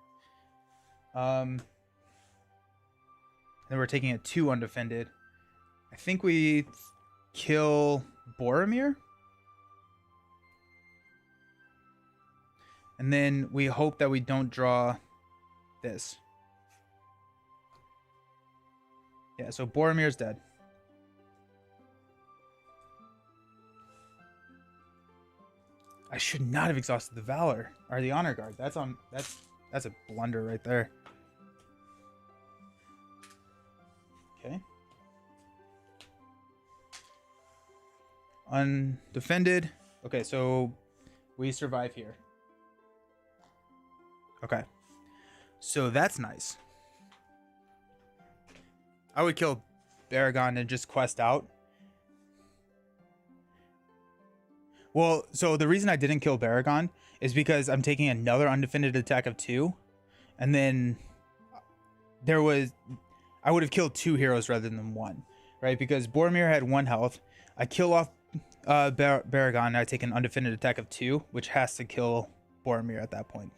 Then we're taking a 2 undefended. I think we kill Boromir. And then we hope that we don't draw this. Yeah, so Boromir's dead. I should not have exhausted the Valor or the Honor Guard. That's a blunder right there. Okay. Undefended. Okay, so we survive here. Okay. So that's nice. I would kill Baragon and just quest out. Well, so the reason I didn't kill Baragon is because I'm taking another undefended attack of 2. And then I would have killed 2 heroes rather than 1. Right? Because Boromir had 1 health. I kill off Baragon and I take an undefended attack of 2, which has to kill Boromir at that point.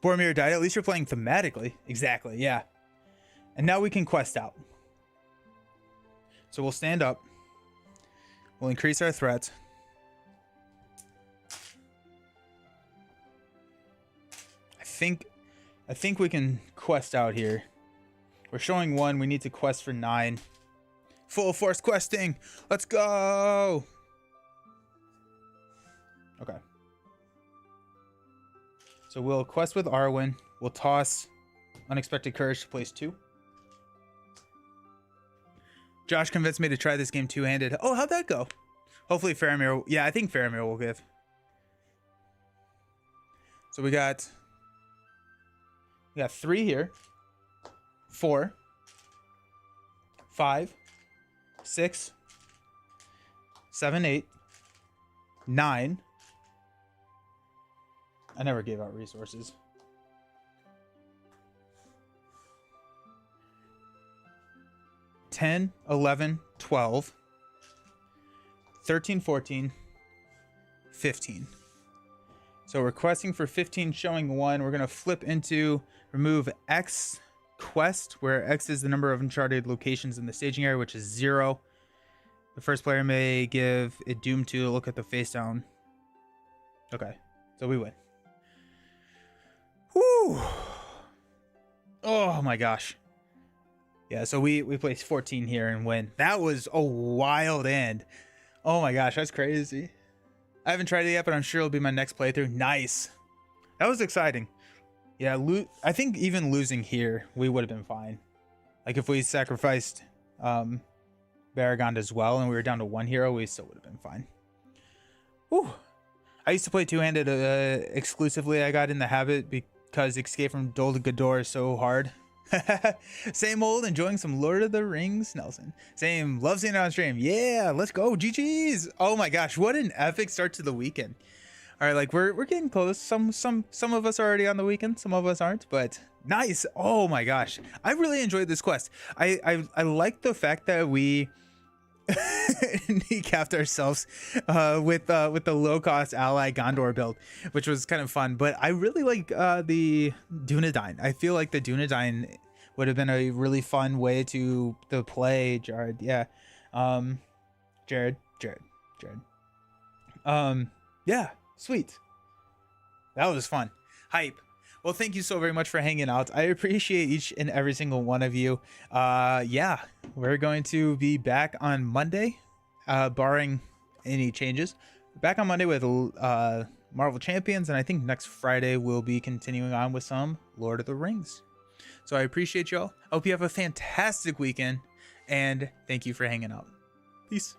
Boromir died. At least you're playing thematically. Exactly, yeah. And now we can quest out. So we'll stand up. We'll increase our threat. I think we can quest out here. We're showing 1. We need to quest for 9. Full force questing. Let's go. Okay. So we'll quest with Arwen. We'll toss Unexpected Courage to place 2. Josh convinced me to try this game 2-handed. Oh, how'd that go? Hopefully Faramir. Yeah, I think Faramir will give. So we got 3 here. 4, 5, 6, 7, 8, 9. I never gave out resources. 10, 11, 12, 13, 14, 15. So requesting for 15, showing 1. We're going to flip into remove X quest, where X is the number of uncharted locations in the staging area, which is 0. The first player may give a doom to look at the face down. Okay, so we win. Whew. Oh my gosh. Yeah, so we placed 14 here and win. That was a wild end. Oh my gosh, that's crazy. I haven't tried it yet, but I'm sure it'll be my next playthrough. Nice. That was exciting. Yeah, I think even losing here, we would have been fine. Like if we sacrificed Barragond as well and we were down to 1 hero, we still would have been fine. Whew. I used to play two-handed exclusively. I got in the habit because Escape from Dol Guldur is so hard. Same old, enjoying some Lord of the Rings, Nelson. Same, love seeing it on stream. Yeah, let's go, GG's. Oh my gosh, what an epic start to the weekend. All right, like we're getting close. Some of us are already on the weekend, some of us aren't, but nice. Oh my gosh, I really enjoyed this quest. I like the fact that we kneecapped ourselves with the low-cost ally Gondor build, which was kind of fun. But I really like the Dunedain. I feel like the Dunedain would have been a really fun way to play Jared. Yeah, Jared. Yeah, sweet. That was fun. Hype. Well, thank you so very much for hanging out. I appreciate each and every single one of you. Yeah, we're going to be back on Monday, barring any changes. Back on Monday with Marvel Champions, and I think next Friday we'll be continuing on with some Lord of the Rings. So I appreciate y'all. I hope you have a fantastic weekend, and thank you for hanging out. Peace.